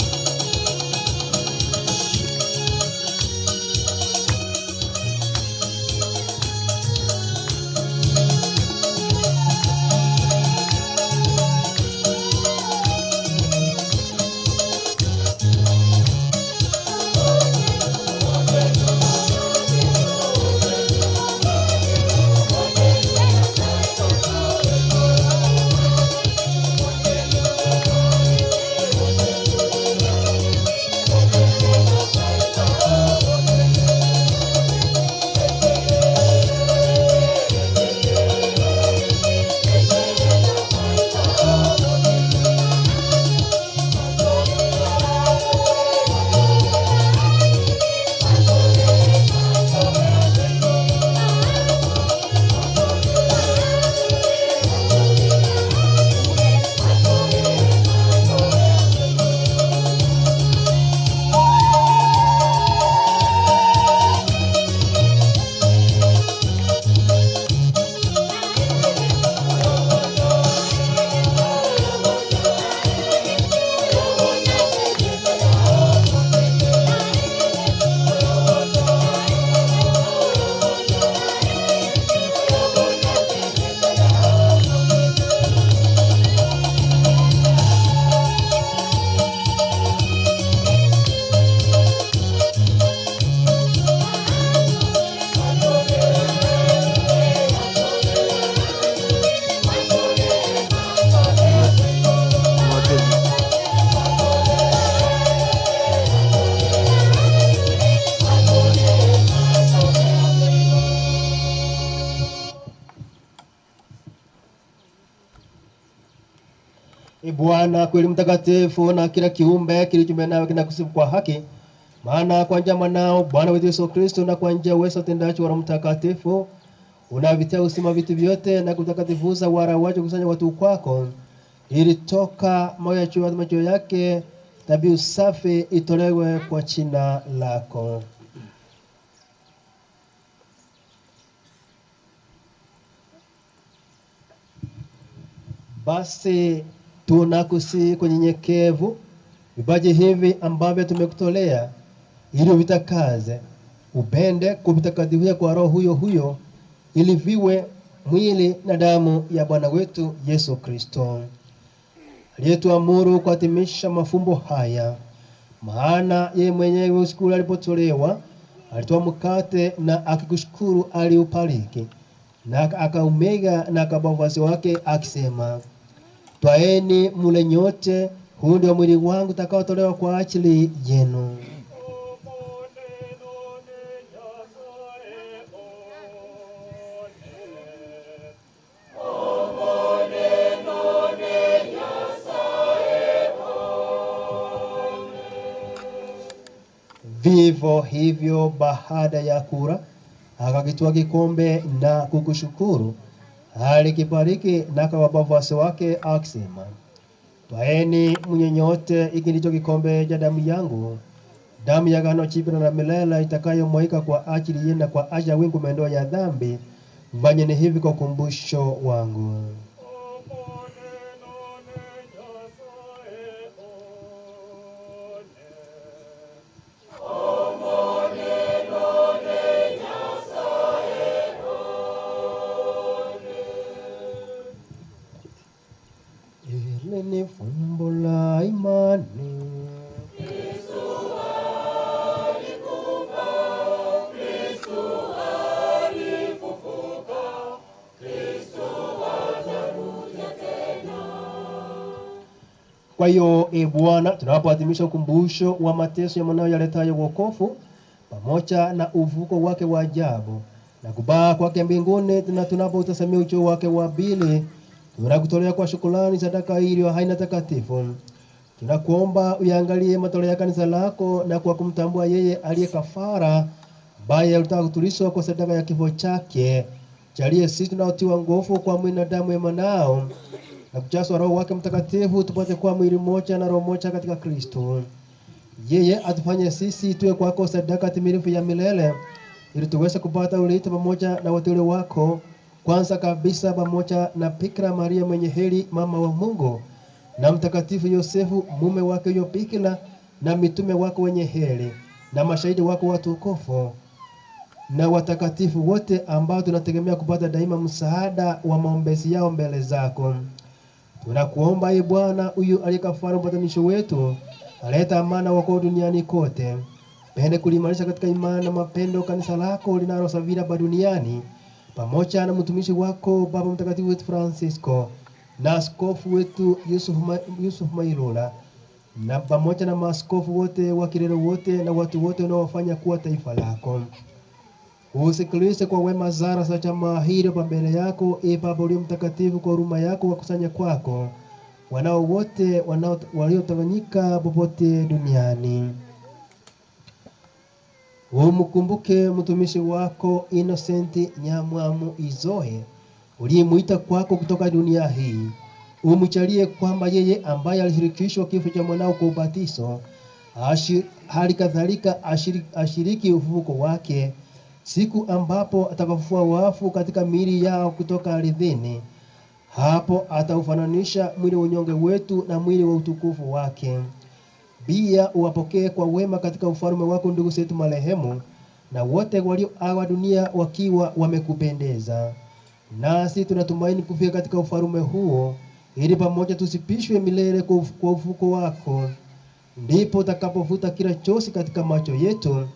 Bwana kweli mtakatifu, na kila kiumbe kilicho nawe kinakusifu kwa haki. Maana kwa njia mwanao Bwana wetu Yesu Kristo, na kwa njia uwezo utendaji wa Roho Mtakatifu, unavitia usima vitu vyote na kutakatifuza wara waje kusanya watu kwako, ili toka moyo ya chua macho yake dhabihu safi itolewe kwa jina lako. Basi tunakusihi kwa nyenyekevu vipaji hivi ambavyo tumekutolea, ili uvitakaze, upende kuvitakatifuza kwa Roho huyo huyo, ili viwe mwili na damu ya Bwana wetu Yesu Kristo, aliyetuamuru kuadhimisha mafumbo haya. Maana yeye mwenyewe usiku alipotolewa alitoa mkate, na akikushukuru aliubariki, na akaumega na akawapa wafuasi wake akisema, twaeni mule nyote, huu ndio mwili wangu utakaotolewa kwa ajili yenu. Vivyo hivyo baada ya kula akakitwaa kikombe na kukushukuru, alikibariki na akawapa wafuasi wake akisema, twaeni mnywe nyote, hiki ndicho kikombe cha damu yangu, damu ya agano jipya na milele, itakayomwagika kwa ajili yenu na kwa ajili ya wingu maondoleo ya dhambi. Mfanyeni hivi kwa ukumbusho wangu. Hili ni fumbo la imani. Kwa hiyo Bwana, tunapoadhimisha ukumbusho wa mateso ya mwanao yaletayo wokovu, pamoja na uvuko wake wa ajabu na kubaa kwake mbinguni, na tunapotazamia ujio wake wa pili, tunakutolea kwa shukrani sadaka iliyo hai na takatifu. Tunakuomba uyaangalie matoleo ya kanisa lako, na kwa kumtambua yeye aliye kafara, ambaye alitaka kutulishwa kwa sadaka ya kifo chake, jalie sisi tunaotiwa nguvu kwa mwili na damu ya mwanao, na kujazwa Roho wake Mtakatifu, tupate kuwa mwili mmoja na roho moja katika Kristo. Yeye atufanye sisi tuwe kwako sadaka timilifu ya milele, ili tuweze kupata urithi pamoja na wateule wako, kwanza kabisa pamoja na Bikira Maria mwenye heri, mama wa Mungu, na Mtakatifu Yosefu mume wake huyo bikira, na mitume wako wenye heri, na mashahidi wako watukufu, na watakatifu wote ambao tunategemea kupata daima msaada wa maombezi yao mbele zako. Tunakuomba ee Bwana, huyu aliyekafara upatanisho wetu, aleta amana wako duniani kote, pende kulimarisha katika imani na mapendo kanisa lako linalosafiri hapa duniani, pamoja na mtumishi wako Baba Mtakatifu wetu Francisco, na askofu wetu Yusuf Mailula, na pamoja na maaskofu wote wa Kirero wote na watu wote wanaofanya kuwa taifa lako. Usikilize kwa wema zara za jamaa hili pa mbele yako, ee Baba ulio mtakatifu, kwa huruma yako wakusanya kwako wanao wote waliotawanyika popote duniani. Umkumbuke mtumishi wako Innocent Nyamwamu Izoe, uliyemuita kwako kutoka dunia hii. Umchalie kwamba yeye ambaye alishirikishwa kifo cha mwanao kwa ubatizo, hali kadhalika ashiriki ufufuko wake, siku ambapo atakafufua wafu katika miili yao kutoka ardhini. Hapo ataufananisha mwili wa unyonge wetu na mwili wa utukufu wake. Pia uwapokee kwa wema katika ufalme wako ndugu zetu marehemu, na wote walioaga dunia wakiwa wamekupendeza. Nasi tunatumaini kufika katika ufalme huo, ili pamoja tusipishwe milele kwa ufufuko wako. Ndipo utakapofuta kila chozi katika macho yetu,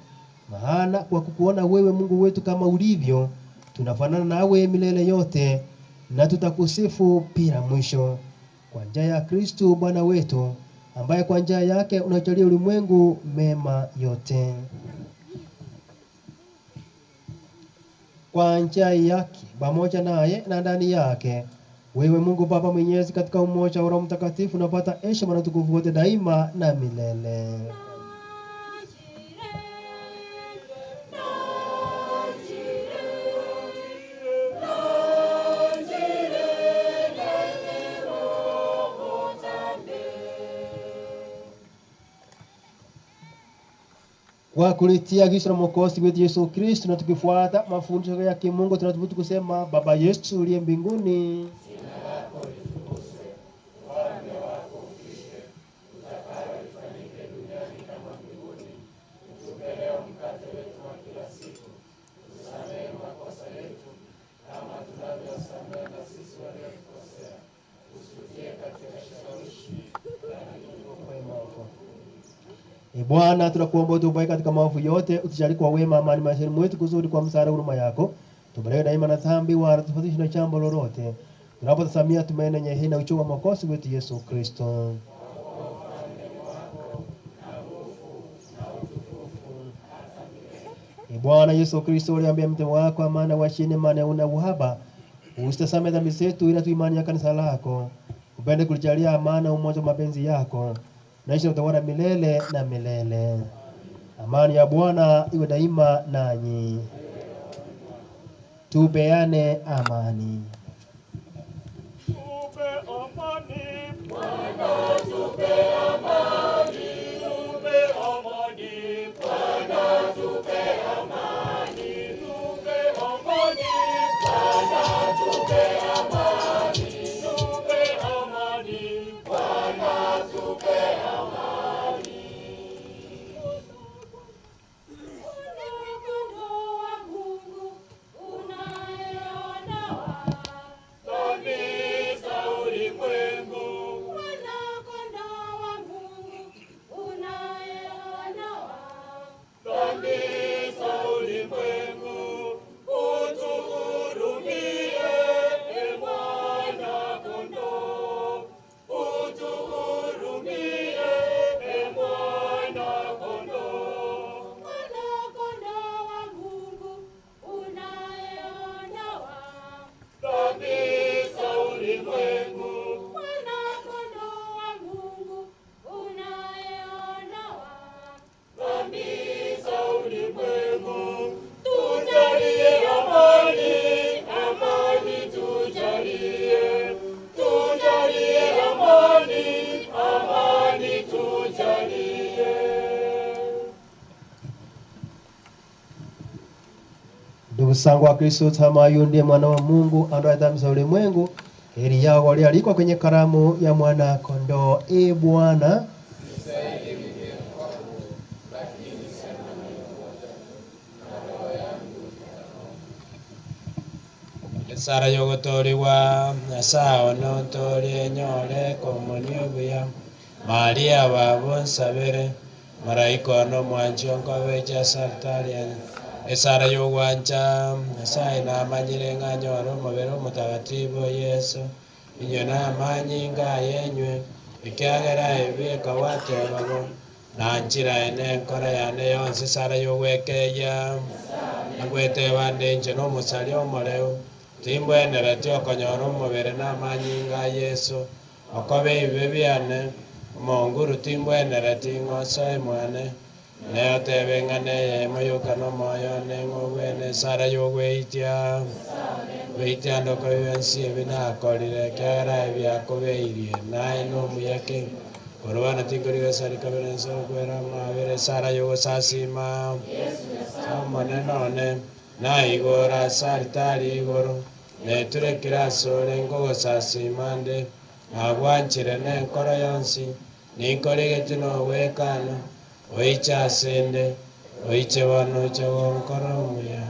maana kwa kukuona wewe Mungu wetu kama ulivyo, tunafanana nawe milele yote, na tutakusifu bila mwisho. Kwa njia ya Kristo Bwana wetu, ambaye kwa njia yake unajalia ulimwengu mema yote. Kwa njia yake, pamoja naye na ndani yake, Wewe Mungu Baba Mwenyezi, katika umoja wa Roho Mtakatifu unapata heshima na utukufu wote daima na milele. Kwa kulitia agizo la Mwokozi wetu Yesu Kristo na tukifuata mafundisho ya kimungu, tunathubutu kusema: Baba Yesu uliye mbinguni, Bwana, tunakuomba utuokoe katika maovu yote, utujalie kwa wema amani maishani mwetu, kusudi kwa msaada wa huruma yako tubariki daima na dhambi, wala tusifadhaishwe na jambo lolote, tunapotazamia tumaini lenye heri na uchungu wa Mwokozi wetu Yesu Kristo. Bwana Yesu Kristo, uliambia mtume wako, amani washinde maana una uhaba, usitazame dhambi zetu, ila tu imani ya kanisa lako. Upende kulijalia amani na umoja wa mapenzi yako, naishi utawala milele na milele. Amani ya Bwana iwe daima nanyi. Tupeane amani. Ndugu zangu wa Kristo, kama yeye ndiye mwana wa Mungu aondoaye dhambi za ulimwengu, heri yao walioalikwa kwenye karamu ya mwana kondoo. Bwana, Sara yogotoriwa sawa no tori nyore komunio buya Maria babo sabere maraiko no mwanjo kwabeja sartaria Esara yogwanja sai na manyire nganyoro mubero mutagatifu Yesu inyona manyinga yenywe ikyagera ebika wate babo na njira ene nkora yane yonse Sara yogwekeya ngwete bande nje no musali omoreo timbwenera tio konyoro mubere na manyinga Yesu okobe ibe byane monguru timbwenera tingosa mwane Neo tebe ngane ye moyoka no moyo nengo wene Sara yogweitia weitia ndoko yensi ebina akorire kera ebya kobeirie nae no muyake korwana tingoriga sari kaberenso kwera mabere Sara yogo sasima samone none na igora saritari igoro ne turekira sore ngogo sasimande abwanchire ne nkoro yonsi ninkorige tuno wekana oicha sende oiche wano chawo nkoro muya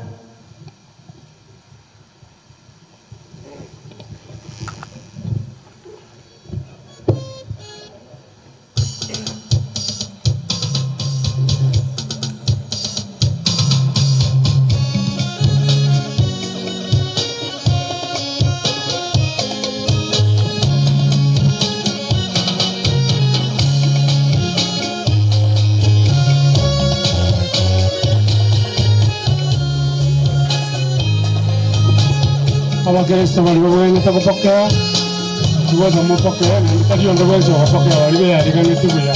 Abakristo walio wengi kupokea siwaza mupokea na nitaki ndo wezo wapokea walibe ya ligani tubuya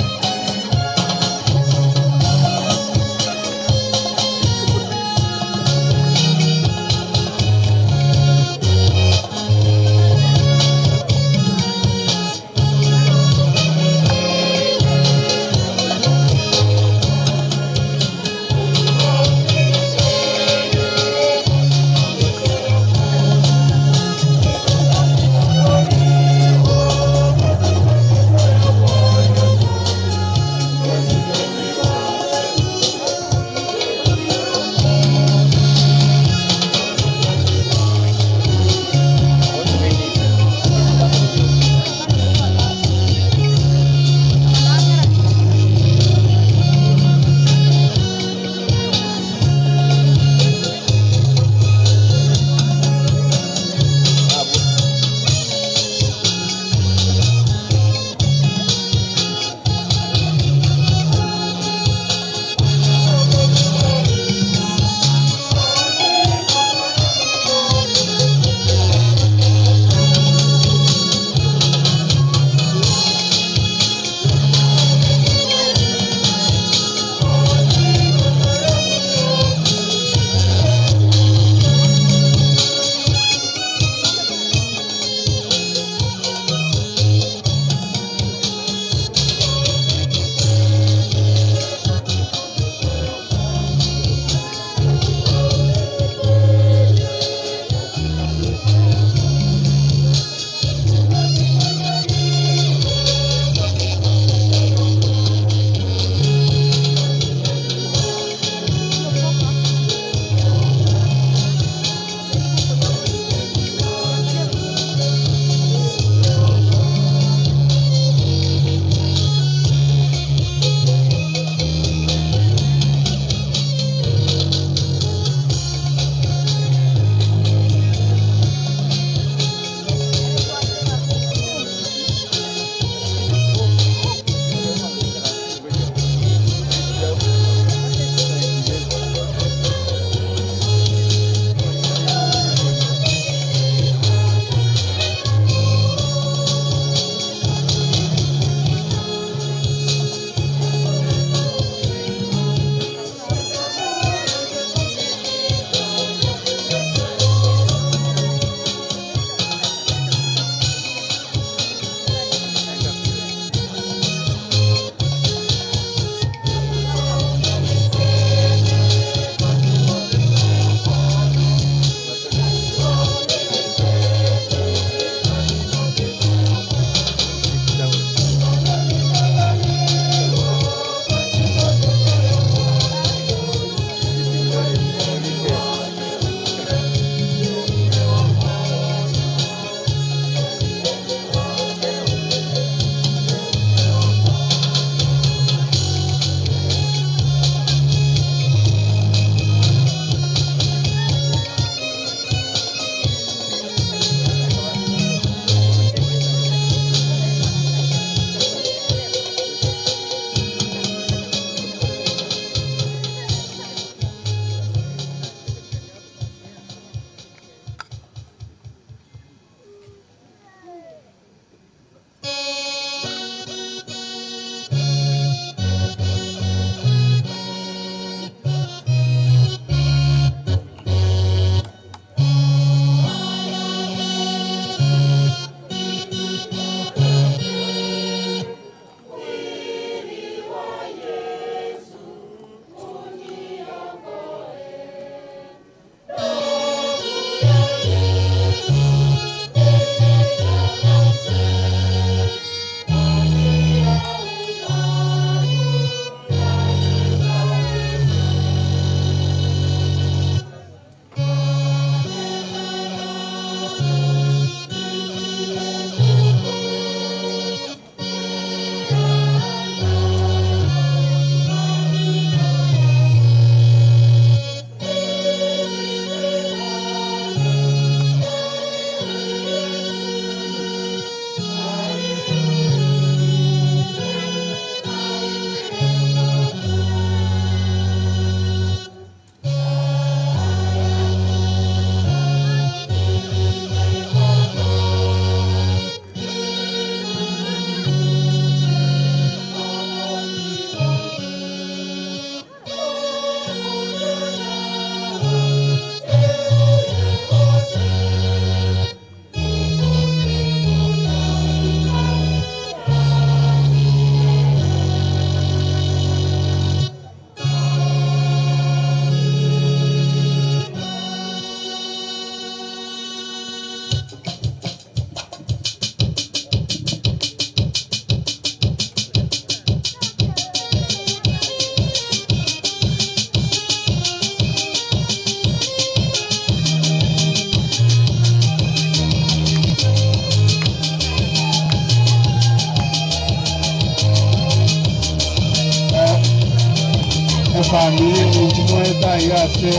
familia nchimweta yase.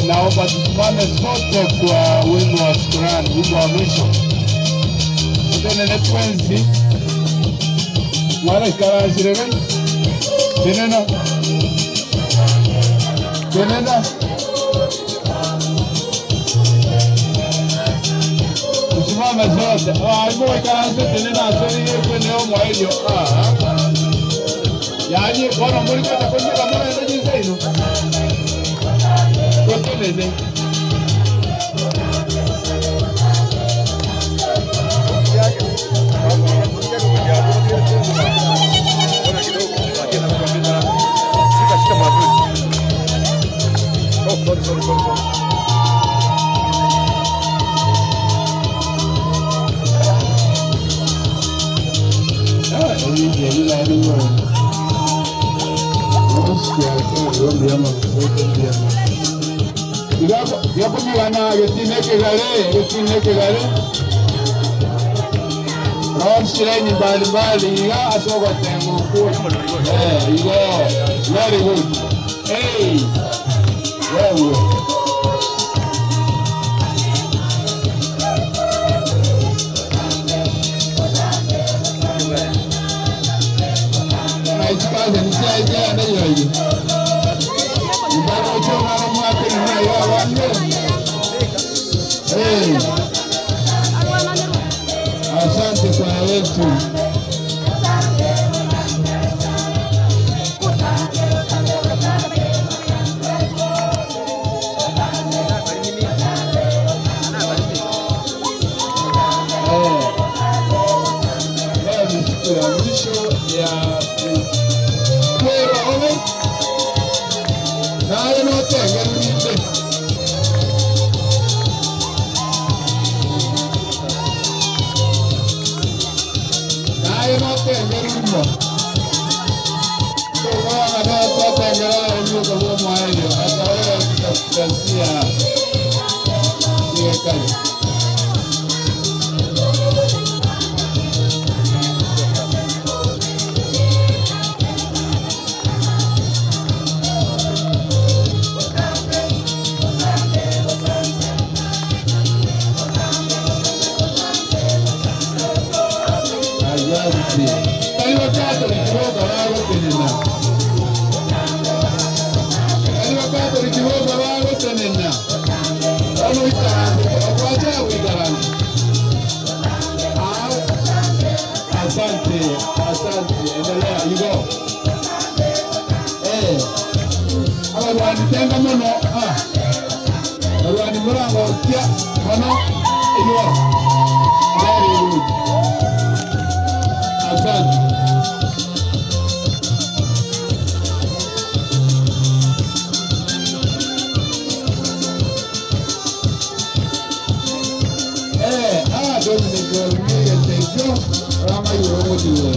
Naomba tusimame sote kwa wimbo wa shukrani, wimbo wa mwisho. Tutenene twenzi. Mwana ikara shiregani. Tenena. Tenena. Tusimame sote. Wimbo ikara shiregani. Tenena asori kwenye omo elio. Yani kono muri kwata kunyika mwana enda jinsa ino. Kotenene. Shireni mbalimbali ya atoka tengo kuwa. Igo. Very good. Hey. Wewe. Naitikaze nisaidia na yoyi. Ibado choma na mwake ni ya wanne. Hey. Asante kwa wetu. Leo ni siku ya mwisho ya kwera ome. Na yote ngelinde. Asante, endelea, you go. Tenga mono, Rwani murango, kia, mono, you are. Very good. Asante. Dominic Olmeye Tejo, Rama Yoromo Diwo.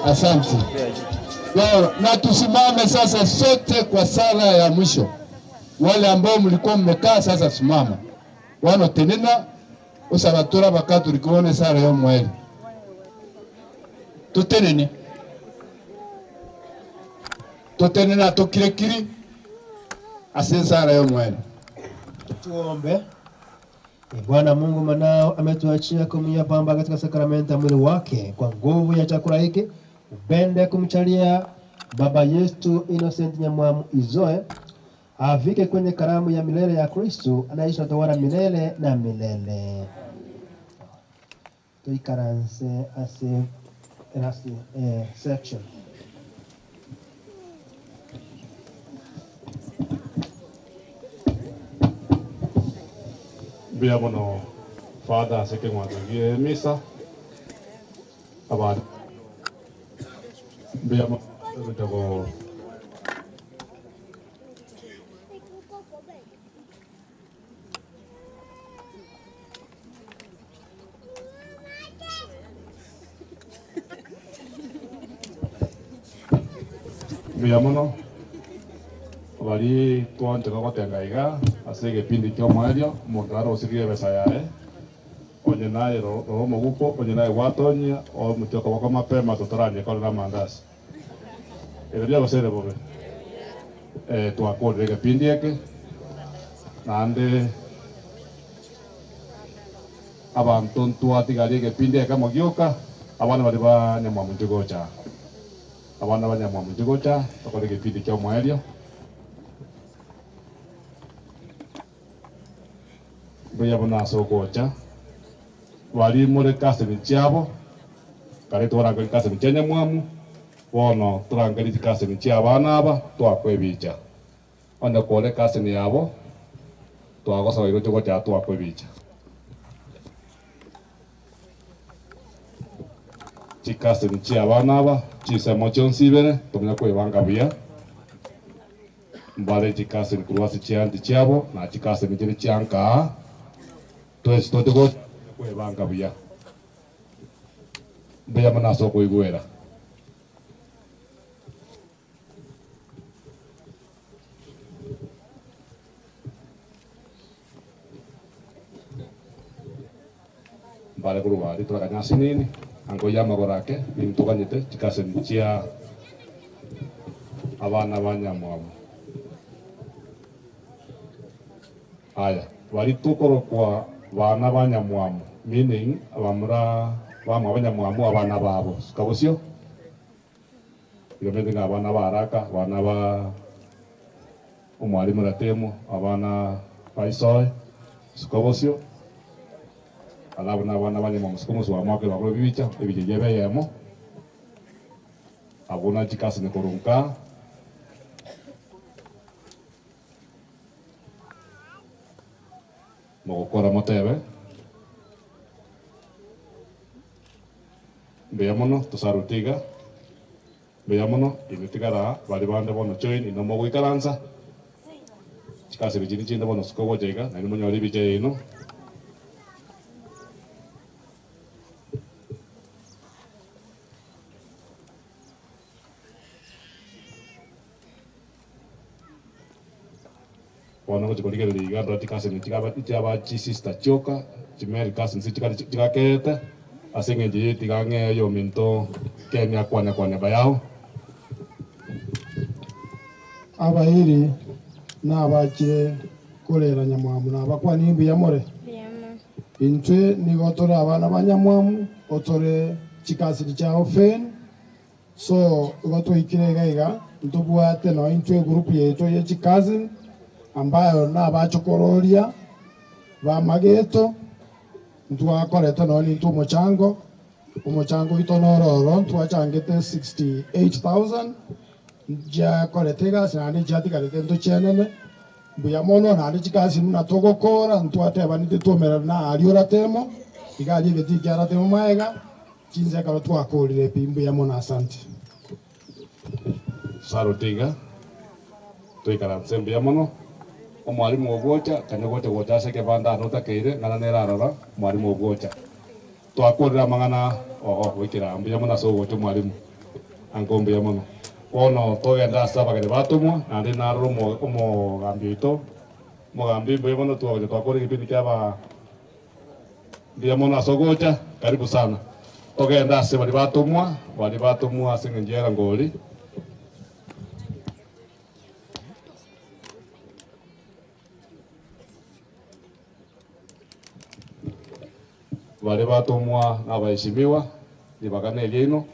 Asante. Na tusimame sasa sote kwa sala ya mwisho. Wale ambao mlikuwa mmekaa sasa simama. Wano tenena usaratura bakatu likone sara yo mweli. Tutenene. Tutenena tukirekiri ase sara yo mweli. Tuombe. Bwana Mungu mwanao ametuachia kumia pamba katika sakramenta mwili wake kwa nguvu ya chakula hiki. Upende kumchalia baba yetu Innocent Nyamwamu Izoe afike kwenye karamu ya milele ya Kristo anaishi na tawala milele na milele. Tuikaranse ase section. Bia mono Father seke mwanangie misa abad bia mo mtako bia mono bali tuan teko tengaiga asege pindi kyo mwadio motaro sikie besayae onye naye ro mogupo onye naye watonya o mutoko wako mapema tutaranye kwa la mandasi ebya basere bobe tu akorde ke pindi yake nande abantu tuatigari ke pindi yake mogyoka abana bali ba nyamwa mutigocha abana ba nyamwa mutigocha tokole ke pindi kyo mwadio bya bona sokocha wali more kase ni chiabo kare tora ka kase ni chenya mwamu wono turanga ni kase ni chiabana aba twakwebicha onda kole kase ni yabo twagosa iro choko cha twakwebicha chikase ni chiabana aba chisa mochonsi bere tumya kwebanga bia mbale chikase ni kurwasi chiandi chiabo na chikase ni chiri chianka Tues todo kwebanga buya buya manaso kuigwera bale kurubari turakanya sinini ango yama gorake nimtukanyite chikase mchia abana banyamwamu aya wali tukoro kwa bana banyamwamu meaning abamura bamwe abanyamwamu abana babo kabusyo yomende ngabana baraka bana ba umwalimu ratemo abana paisoy kabusyo alabona abana banyamwamu sikomuso amake bakoro bibicha ebije yemo abona chikasi ne korunka mogokora motebe beyamono tusarutiga beyamono imitigara bali bande bono join ino mogoikaranza chikase bijini chinde bono sikobo jega na ino nyori bije ino wana ko chikoli kele liga ndo tikase ni tikaba chisista choka chimeri kase ni tikakete asenge je tikange yo minto kenya kwana bayao abahiri n'abakire kolera nyamwamu n'abakwa nimbi yamore intwe nigotora abana banyamwamu otore chikasi cha ofen so goto ikirega ntubwate no intwe group yeto ye chikazi ambayo n'abachokororia ba mageto ntwakorete no ni umuchango itonororo ntwachangete 68,000 ja koretega sinani jati karete ntuchenene buya mono nali chikasi muna togokora ntwateba nite tomera na aliora temo igali geti kyara temo maega chinze kalo twakorire pimbu ya mono asante sarotiga tuikara tsembe ya mono omwalimu ogwocha kanyogote gotase ke banda nota keire ngana nerarora mwalimu ogwocha twakorera mangana wikira ambuya mono so gocho mwalimu angombe ya mono bono togenda ase abageni batumwa naende naro omogambi oito mogambi mbuya mono twagire twakora egipindi kiaba mbia mono ase ogocha karibu sana togenda ase bari batumwa ase eng'encho ya Erangori bari batumwa n'abaheshimiwa libagana eria ino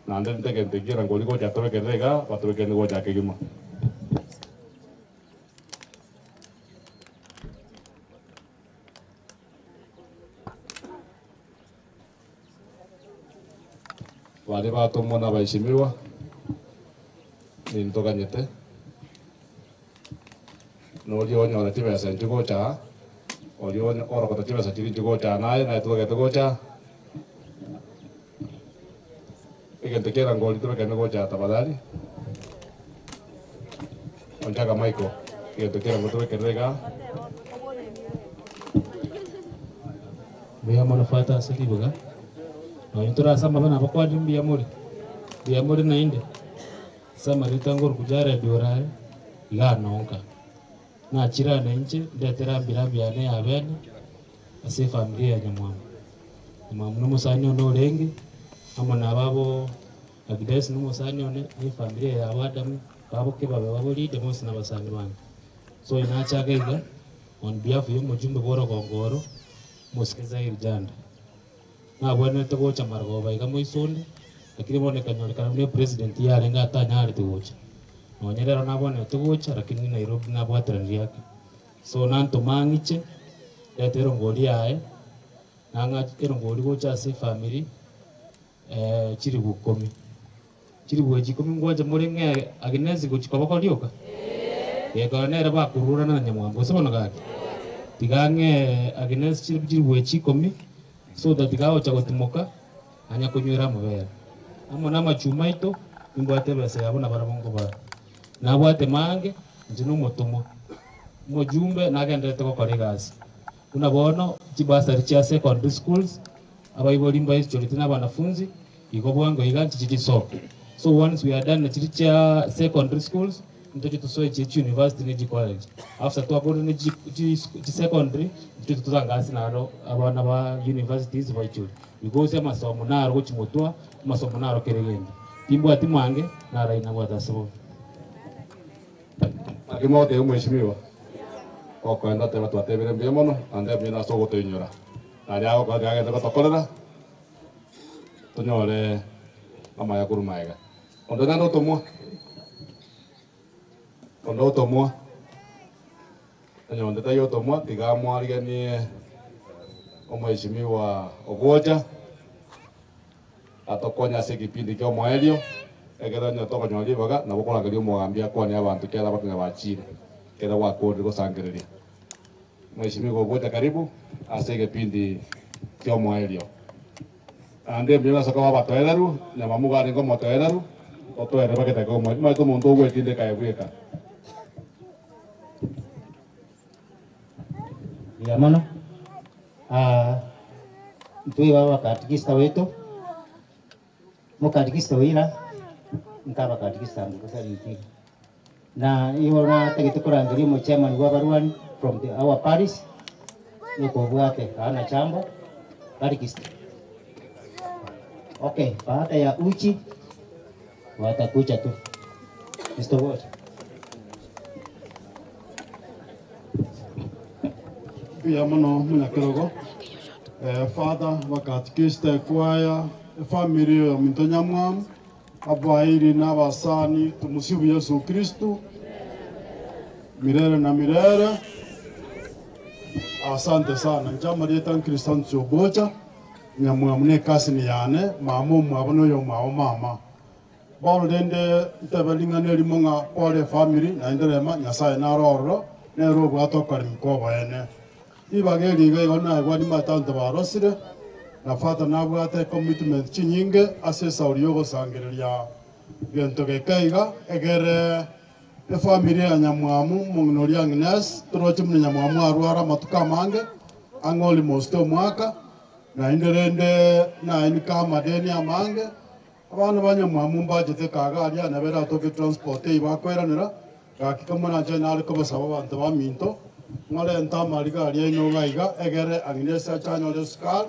naende ntegente kia Erangori gocha tobekerere iga batobekere gocha kegima bari batumwa n'abaheshimiwa nintoganyete nori onyora chibesa nchigocha ori orokota chibesa chiri nchigocha naye tugagete gocha egente kia Erangori tobekere gocha tafadhali onchaga Michael egente kia Erangori tobekere iga Mbia mono fata asili buga no intura sama bana bakwadi mbia muri na inde sama litangor kujara biorare la nonka na chira na inche ndetera mbira biane abene ase familia ya nyamwamu no musani ono renge amo na babo Agnes no musani one ni familia ya Adamu babo ke babo lide mos na basani bana so inacha gaiga on behalf yo mujumbe bora gongoro musikeza irjanda na bwana togocha margo baiga moisonde lakini bone kanyolikana ni president yale ngata nyari togocha nonyerera na bwana togocha lakini Nairobi na bwatran yake so nanto mangiche yatero ngoli yae nanga Erangori gocha se family chiri bukomi ngoja muri nge Agnes gochikoba kolioka yego nera bakurura na nyamwambo sebona gake tigange Agnes chiri bwechikomi so that gawo chagotimoka anya kunywera mubera amo namachuma ito imbwate bese yabona barabongo ba nabwate mange njino motomo mojumbe nagendete gukora igasi unabono chibasari cha secondary schools abayibolimba history na banafunzi igobwango iganti chichiso so once we are done chicha secondary schools ntocho tusoe chichi university ni college after twabone ni secondary ntocho tuzangasi naro abana ba universities baichuri because amasomo naro gochimotwa amasomo naro keregende timbwa timange nara inabwata sabo akimote umheshimiwa okwenda teba twatebere mbia mono ande mina sogo toinyora ari ago kagage teba tokorera tonyore ama ya kurumaiga ondo nando tomwa onde tayo tomwa tigamwa riganie omheshimiwa Ogocha atokonya se kipindi kyo mwaelio egera nyoto nyoli baga na bokola gali omwambia kwani abantu kera bakunya bachire kera wakodi gosangereria mheshimiwa Ogocha karibu ase kipindi kyo mwaelio ande mbira saka batoeleru na mamuga ngo motoeleru otwere baketa ko mwa to muntu ogwetinde kaebweka ya mono ntui baba katikista wetu mukatikista wira nkaba katikista ngosali na iyo na tegete kurangiri mo chairman wa barwani from our parish niko bwake ana chambo katikista okay baada ya uchi watakucha tu Mr. Watch ya mono munyakirogo father wakatikista kwaya family ya Mintonyamwamu abairi n'abasani tumusibu Yesu Kristo milele na milele. Asante sana njama leta Kristo Ogocha nyamwamune kasi ni yane mamo mwabono yo mwa mama balo dende tabalinga limo nga pole family na nderema nyasaye na roro ne robo atokari mkoba ene ibageli ga na gwadi matanta barosire na fata na bwate commitment chinyinge asesa uriyo gosangereria gento gekaiga egere e family ya nyamwamu mungnori Agnes troche mun nyamwamu arwara matuka mange angoli mosto mwaka na inderende na inika madeni amange abana banyamwamu mbagete kagari ana bera toke transport ibakweranira gakika mwana je nari ko basaba abantu baminto ngale ntama rigari ino gaiga egere agnesa chanyo le skal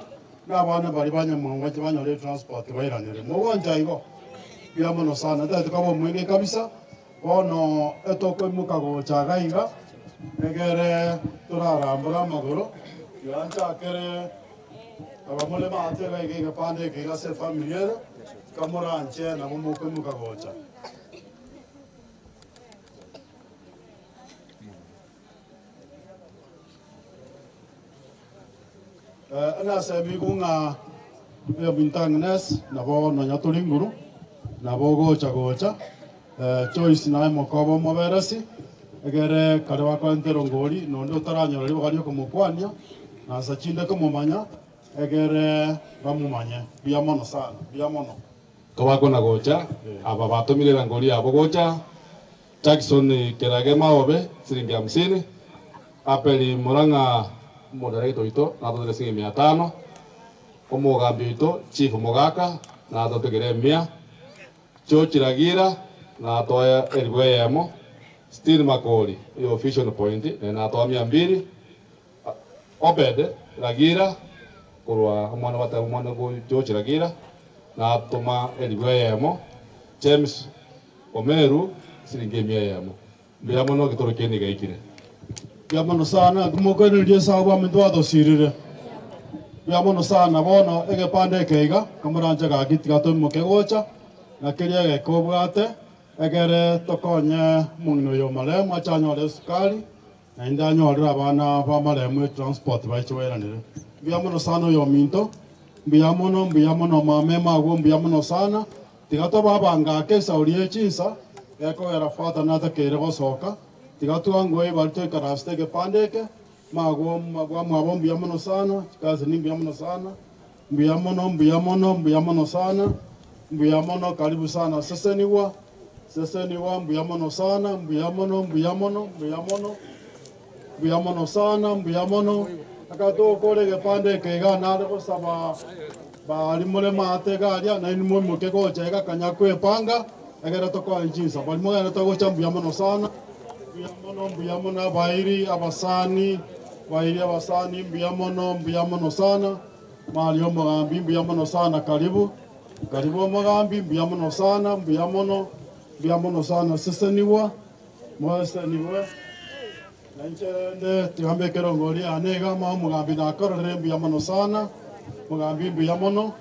n'abana bari banyamwamu banyore transport bairanire mu wanja igo biamono sana da tukabo mwenge kabisa ono etoko mukago chagaiga egere turarambura amaguru yanja kere abamule baate gaiga pande gaiga se familiar kamora anche na mumuko mukagocha ana sabi kunga ya bintang nes na bo no nyatulinguru na bo gocha choice na mokobo moberasi egere karwa kwa nterongori nondo taranya ri bari ko mukwanya na sachinde ko mumanya egere bamumanye biamono sana biamono kabako na gocha aba batumire rangori abo gocha Jackson kerage maobe siringi 50 apeli moranga moderator ito na to siringi 500 omugambi ito chief mogaka na to tegere 100 chochiragira na to erigweyemo still makoli yo official point na to 200 obed ragira kurwa mwana bata mwana go chochiragira na toma erigweyemo James Omeru siringi 100 biamono kitoro keni gaikire biamono sana kumoko ndio sawa mendo adosirire biamono sana bono ege pande keiga kamuranja ga gitiga to mokegocha na keria ge kobwate egere tokonye mungno yo male machanyo le sukari na indanyo abana ba male mu transport ba chweranire biamono sana yo minto biamono mame mago biamono sana tigato babanga ke saurie chinsa eko era fata nata kere gosoka tigatu angwe balto karaste ke pandeke mago mabo biamono sana kazi ni biamono sana biamono sana biamono karibu sana seseniwa biamono sana biamono sana akato kore ke pandeke ga nare ko saba bali mole mate ga ya na ni mo ke ko chega kanya kwe panga agera to ko njinsa bali mo ya to ko chambiamono sana biamono bairi abasani biamono sana malio mogambi biamono sana karibu mogambi biamono sana seseniwa nanchende tihambe kero ngori anega ma mogambi na korre biamono sana mogambi biamono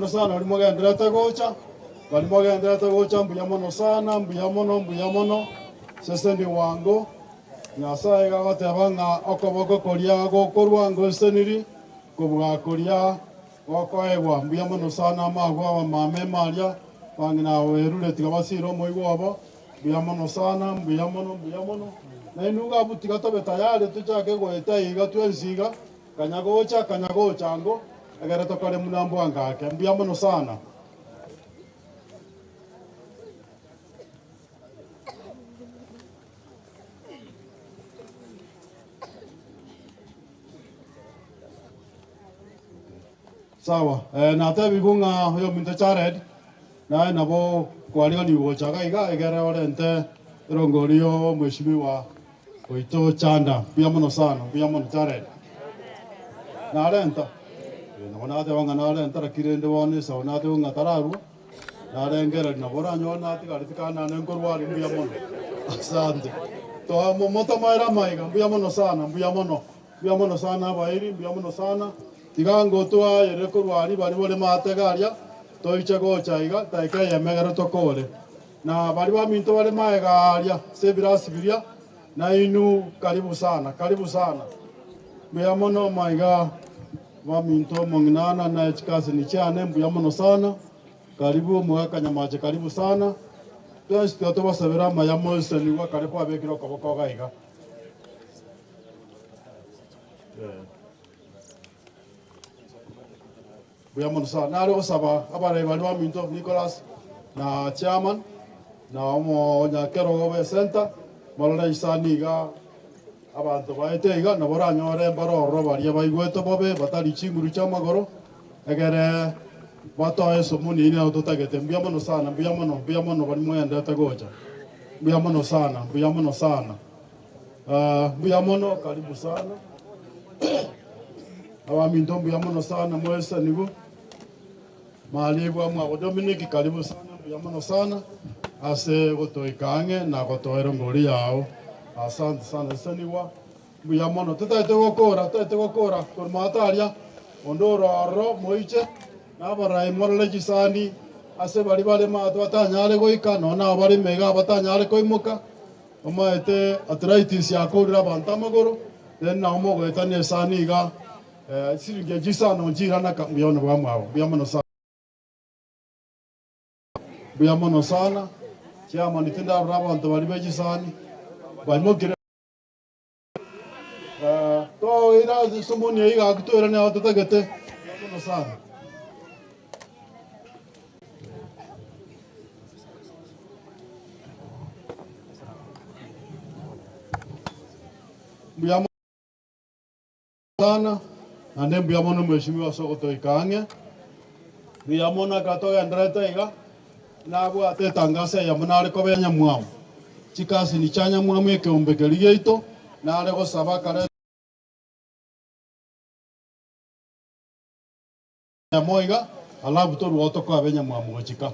sana bali mogenda tagocha biamono sana seseni wango nyasaye gagatebanga okoboko koria gokorwango seniri kubuga koria gokoegwa biamono sana magwa mame maria bangina werure tigabasiro moigwabo biamono sana na inuga butiga tobe tayari tuchake goeta iga twensiga kanyagocha ngo agara tokare munambo angake biamono sana sawa na tabi kunga yo minta chared na nabo kwaliga ni wochaga iga egera orente rongorio mheshimiwa oito chanda biamono sana biamono chared na renta na te wanga na renta rakirende wone sa na te wanga tararu na rengera na bora nyona ti garitika na nenkorwari biamono asante to moto maira maiga biamono sana bairi biamono sana tigango twa yere korwari bari bole mategaria toiche gocha iga taike yemegero tokole na bari ba minto bale maegaria sebirasibiria na inu karibu sana biamono maiga ba minto mongnana na echikase ni chane biamono sana karibu mwaka nyamache karibu sana twese to basabira mayamo seniwa karibu abekiro koboko gaiga biamono sana naro osaba abare bali ba minto Nicholas na chairman na omo nya kero gobe center malona isaniga abantu baete iga na boranyore baroro baria baigwete bobe batari chinguru cha magoro egere batoe somuni ine autotagete mbia mono sana mbia mono bali mwendete gocha mbia mono sana mbia mono karibu sana awaminto mbia mono sana mwesa nibu maalibu amwa Dominic karibu sana mbia mono sana ase gotoikange na gotoero ngori yao asante sana saniwa mbia mono tutaite gokora kormataria ondoro arro moiche nabarai morale chisani ase bari bale mato atanyare goika nona bari mega batanyare koimuka omaete arthritis yakorira bantamagoro then na omo goetane sani ga siringe jisano njirana kambiona bwamwao bia mono sana chama nitinda abantu bari bejisani baimogire to ira somoni iga kutora ne autotagete mono sana mbia sana na ne mbia mono mheshimiwa Sokoto Ikange mbia mono katoga ndreta iga na bwate tangase ya munare ko benya mwamu chikasi ni chanya mwamu ekeombe kerigeito na ale go sabaka ya moiga alabu to ruoto ko abenya mwamu gochika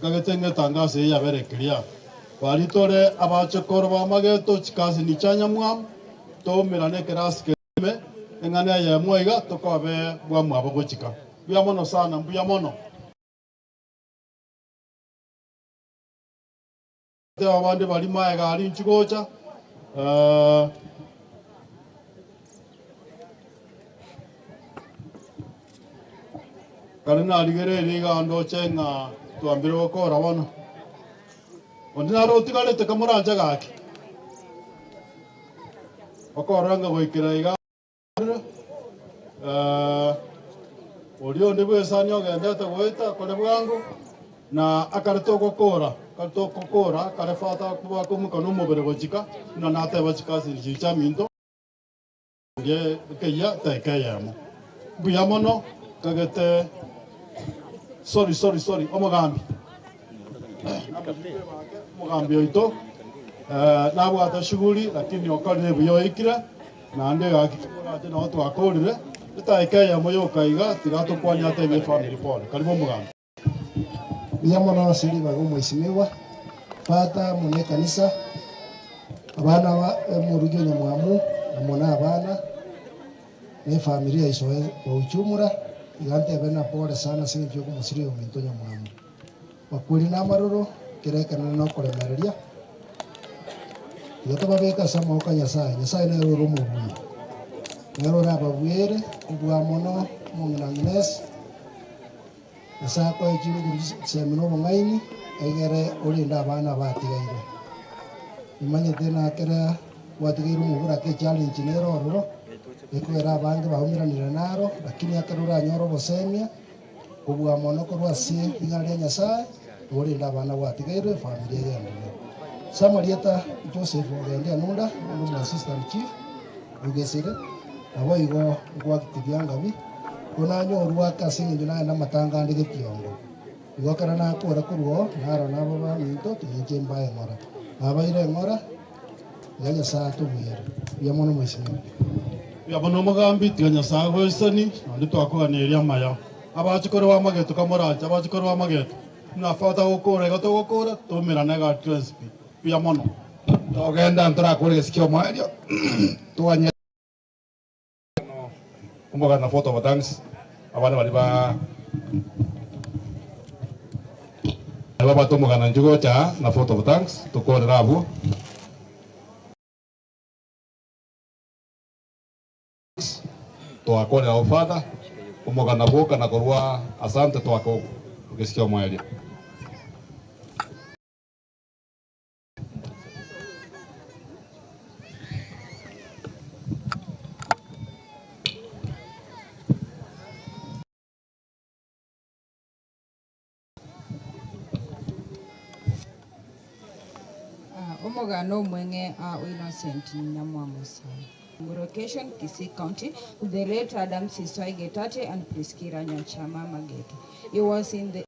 gagetenge tangase ya berekeria baritore abachokoro ba mageto chikasi ni chanya mwamu to mirane kerasi keme engane ya moiga to ko abe mwamu abo gochika bia mono sana bia mono abandi bari maega ari nchigocha karina aligere riga ndo chenga tuambire gukora bona ondina rotigarete kamuranja gaki okoranga goikira iga orio ndibwe sanyo gendete goita kole bwangu na akareto gukora karefata kuba kumukono mubere gochika na nate bachika sirjicha minto nge keya tekeyamo buyamono kagete sorry omugambi oito nabwata shughuli lakini okorire buyo ikira na nde gakikora na watu akorire itakeyamo yokaiga tigatokwanya tebe family pole karibu mugambi Biamono asili bago mheshimiwa pata mune kanisa abana wa murugyo nyamwamu muna abana ne familia isoe kwa uchumura igante bena pole sana sinjo kumusiri ominto nyamwamu bakuri na maroro kerekana no koremereria yoto babeka samo kanyasa na roro mubu nero rababwere kubwa mono mung'ang'nes asa kwa ichuru semino bongaini egere olinda abana batigaire imanye tena kera watigaire mubura ke challenge nero roro ekwera abange bahumiranira naro lakini akarura nyoro bosemia kubwa mono korwasi ingale nyasaye olinda abana batigaire familia yende Samarieta Joseph ngende anunda ndo assistant chief ugesire abo igo kwa kitibiangabi kuna nyorwa kasingi njuna na matanga ndike kiongo igokara na kora kurwo naro nabo ba minto tinje mbaye ngora abaire ngora yanya saa tubwira yamono mwishimwe yabono mugambi tiganya saa gwesani ndi twakoganiria maya abachikoro wa mageto kamoranja abachikoro wa mageto na fata gukora gato gukora tumira na ga transpi yamono togenda ntura kuri sikio mwario tuanye kumbuka na photo of thanks abana bali ba tumugana njugo cha na photo of thanks tukorera abo twakorera ofada kumugana boka na korwa asante twako ukisikia mwalia Nomogano Mwenge Innocent Nyamwamusa. Location Kisii County, the late Adam Siswai Getate and Priskira Nyachama Mageto. He was in the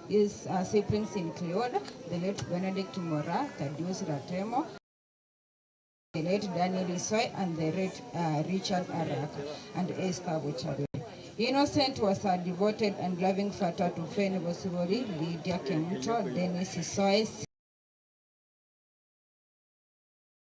his siblings include the late Benedict Mora, Thaddeus Ratemo, the late Daniel Isoi, and the late Richard Araka, and Esther Buchabe. Innocent was a devoted and loving father to Feni Bosibori, Lydia Kemuto, Dennis Isoi,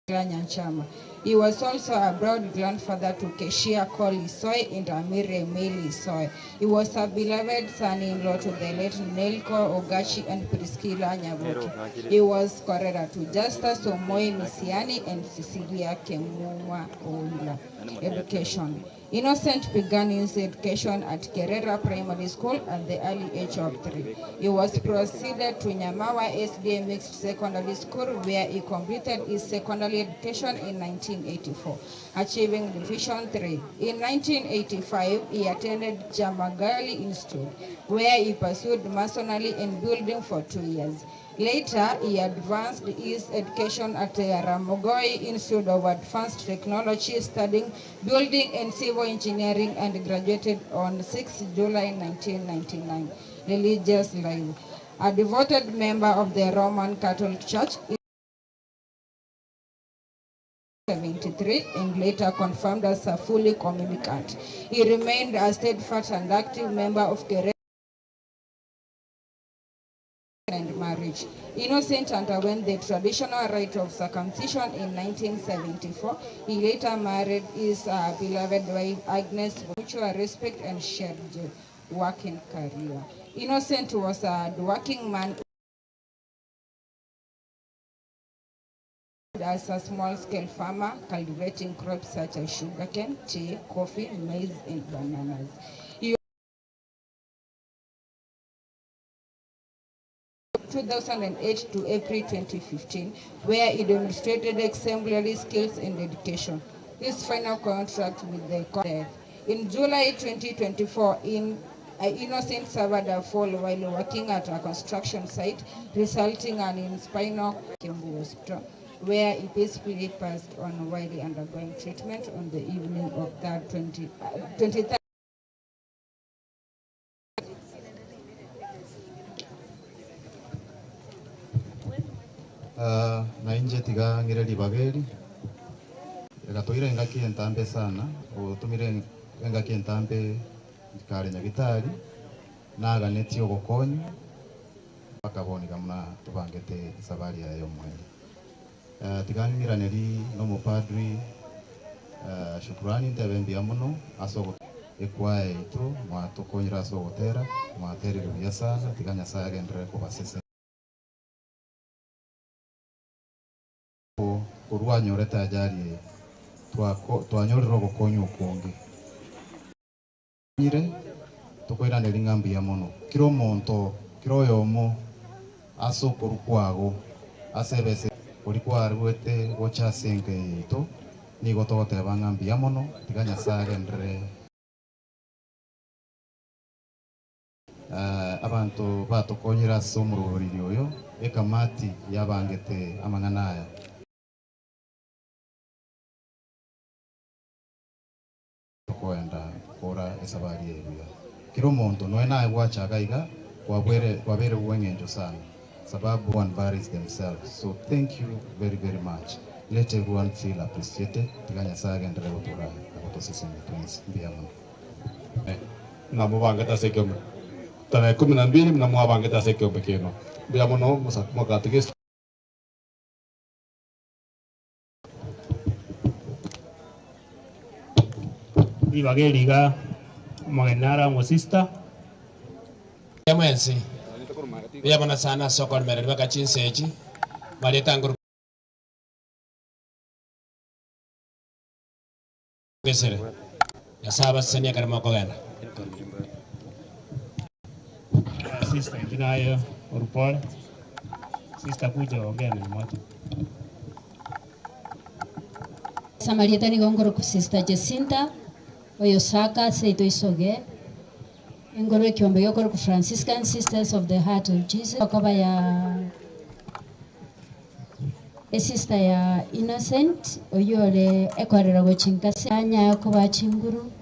Nyanchama. He was also a proud grandfather to Keshia Cole Isoi and Amire Meli Isoi. He was a beloved son-in-law to the late Nelko Ogachi and Priscilla Nyavuki. He was correlator to Justus Omoi Misiani and Cecilia Kemumwa Oila. Education. Innocent began his education at Kerera Primary School at the early age of 3. He was proceeded to Nyamawa SDA Mixed Secondary School where he completed his secondary education in 1984, achieving Division 3. In 1985, he attended Jamagali Institute where he pursued masonry and building for 2 years. Later, he advanced his education at the Ramogoi Institute of Advanced Technology, studying building and civil engineering, and graduated on 6 July 1999. Religious life. A devoted member of the Roman Catholic Church in 1973 and later confirmed as a fully communicant. He remained a steadfast and active member of the and marriage. Innocent underwent the traditional rite of circumcision in 1974. He later married his beloved wife Agnes, mutual respect and shared working career. Innocent was a working man as a small-scale farmer, cultivating crops such as sugarcane, tea, coffee, maize, and bananas. 2008 to April 2015, where he demonstrated exemplary skills and dedication. His final contract with the death. In July 2024, Innocent suffered a fall while working at a construction site, resulting in spinal Kiambu Hospital, where he peacefully passed on while undergoing treatment on the evening of that 23rd. Na inje tiga ngireli bageri gatwire ngaki entambe sana utumire ngaki entambe kare nyagitari naga netio gokonyu bakaboni kamna tubangete sabari ya yomwe tigangira neri no mupadri shukrani ndebembia muno asogo ekwae itu mwatokonyira asogotera mwateri ruya sana tiganya saya gendere kubasese kurwanyoreta ajari twanyorero gokonyu kongi nyire tokoira neri ngambia muno kiro monto kiro yomo aso korukwago asebese kurikwa rwete gocha senge ito ni gotogote bangambia muno tiganya sare ndre abantu batokonyira somururiri oyo ekamati yabangete amanganaya kwenda kora esabari yebuya kiro muntu no naye gwachagaiga kwabere wengenjo sana sababu one varies themselves. So thank you very much. Let everyone feel appreciated. Tiganya saga ndere gotora akoto sesemi twins mbiamo na mubanga tasekyo tana 12 na mubanga tasekyo bekeno mbiamo no makatikis ibageliga magenara mosista yamwensi yabona sana sokon mere baka chinseji mali tangur kesere ya saba senia karma ko gana sister jinayo urpol sister kuja ongea ni moja Samarieta ni gongoro ku sister Jacinta Oyosaka Seito Isoge Ngoro kiombe yoko ku Franciscan Sisters of the Heart of Jesus akaba ya sister ya Innocent oyole ekorera gochinkasi anya ko bachinguru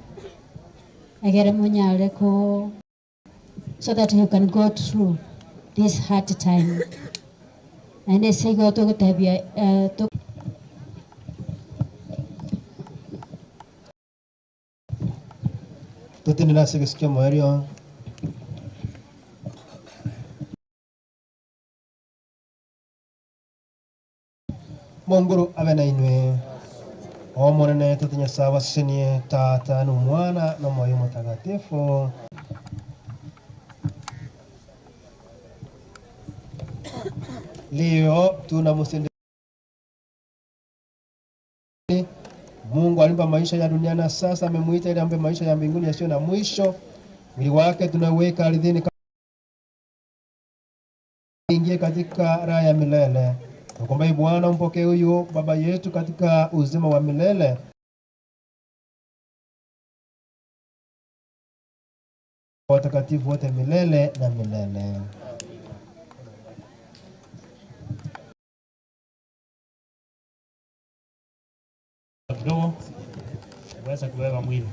agere munyale ko so that you can go through this hard time and they say go to tabia to Tutinira sikia moerio Monguru abena inwe omonene tutinya sawa sinie tata n'umwana no moyo mutagatifu leo tunamsindikizia Mungu alimpa maisha ya dunia na sasa amemuita ili ampe maisha ya mbinguni yasiyo na mwisho. Mwili wake tunaweka ardhini ingie katika raha ya milele. Nakuomba Bwana umpokee huyu baba yetu katika uzima wa milele. Watakatifu wote milele na milele. Kidogo uweza kubeba mwili.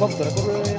Bóc rồi nó có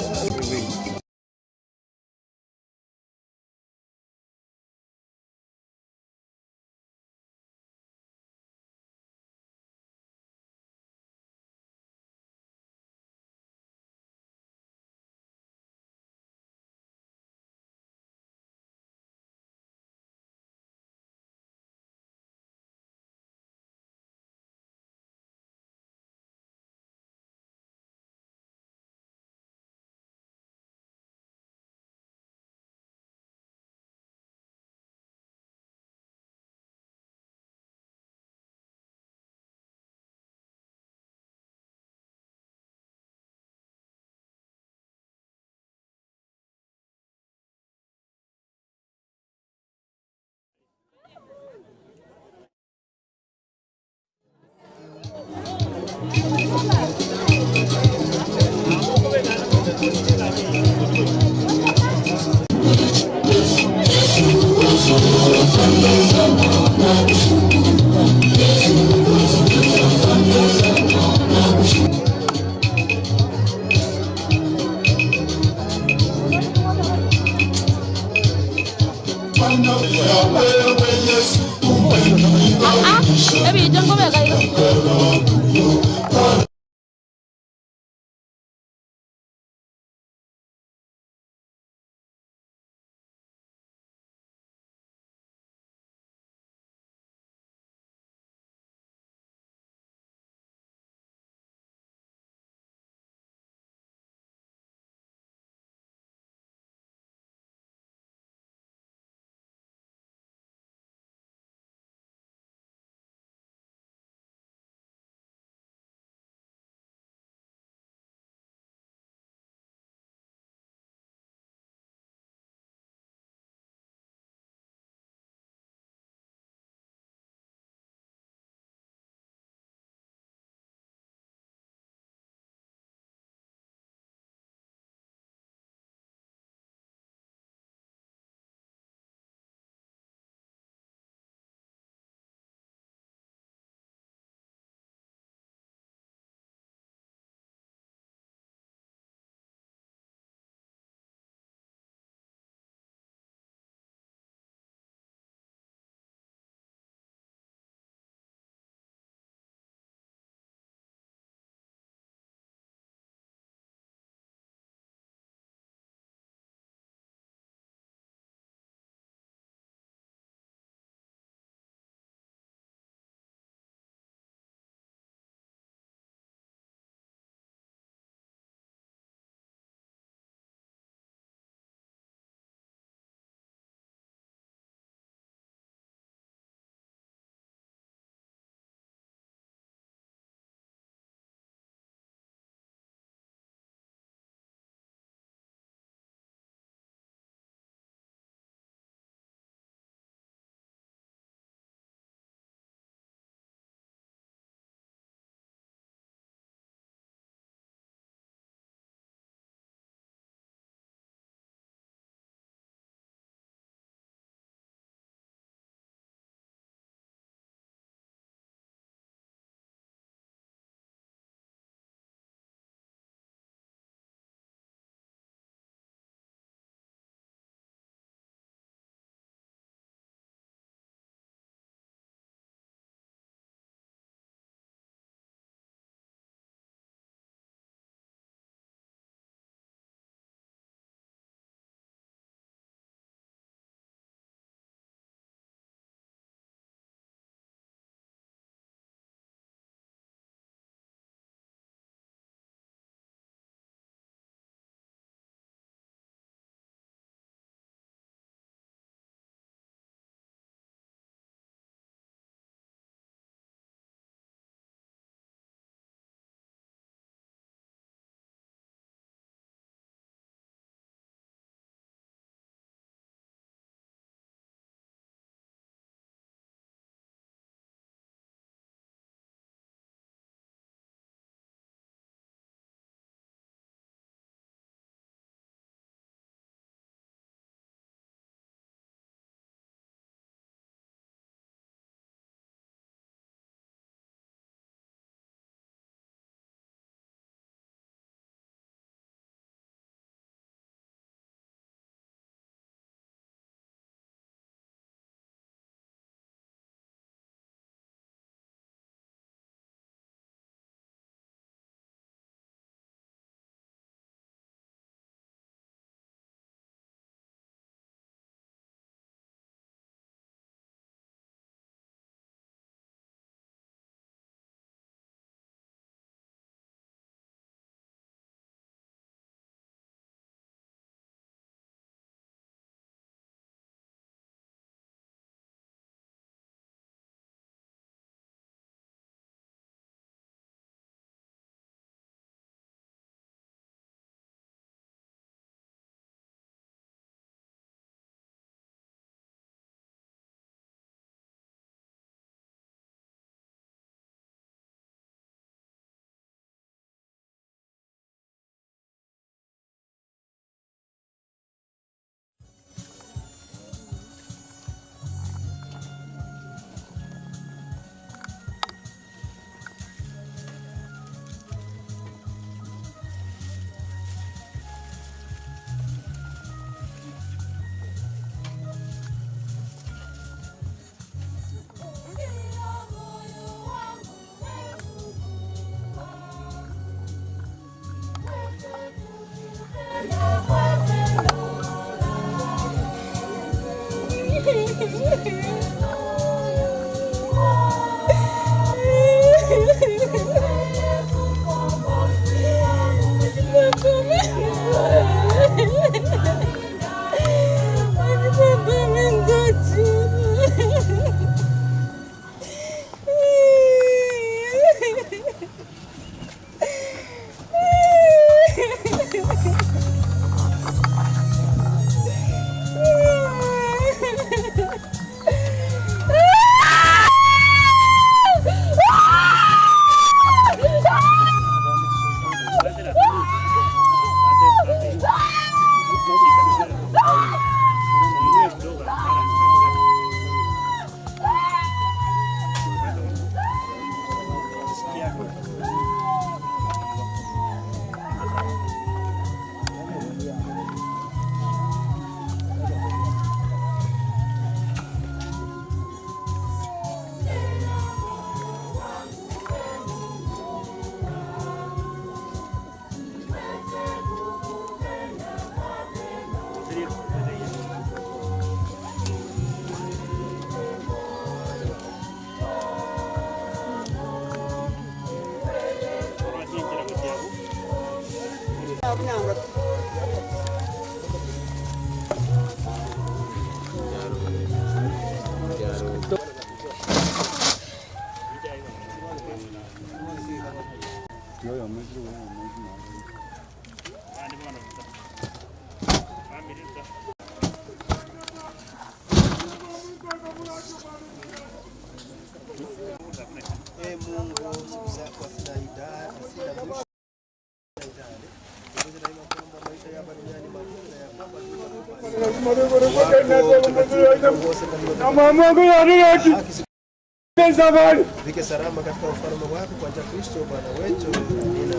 Vike salama katika ufalme wako kwa njia ya Kristo Bwana wetu. Amina.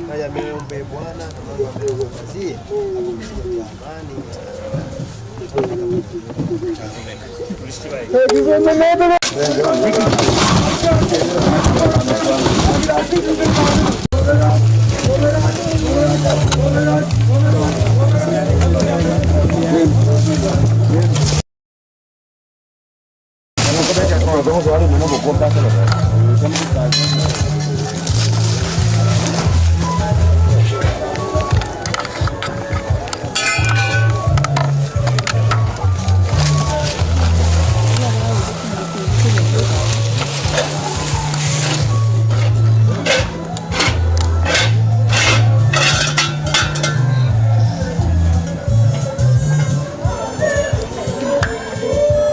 Haya meombe Bwana na Mungu amekujazie apumzike kwa amani. Amen.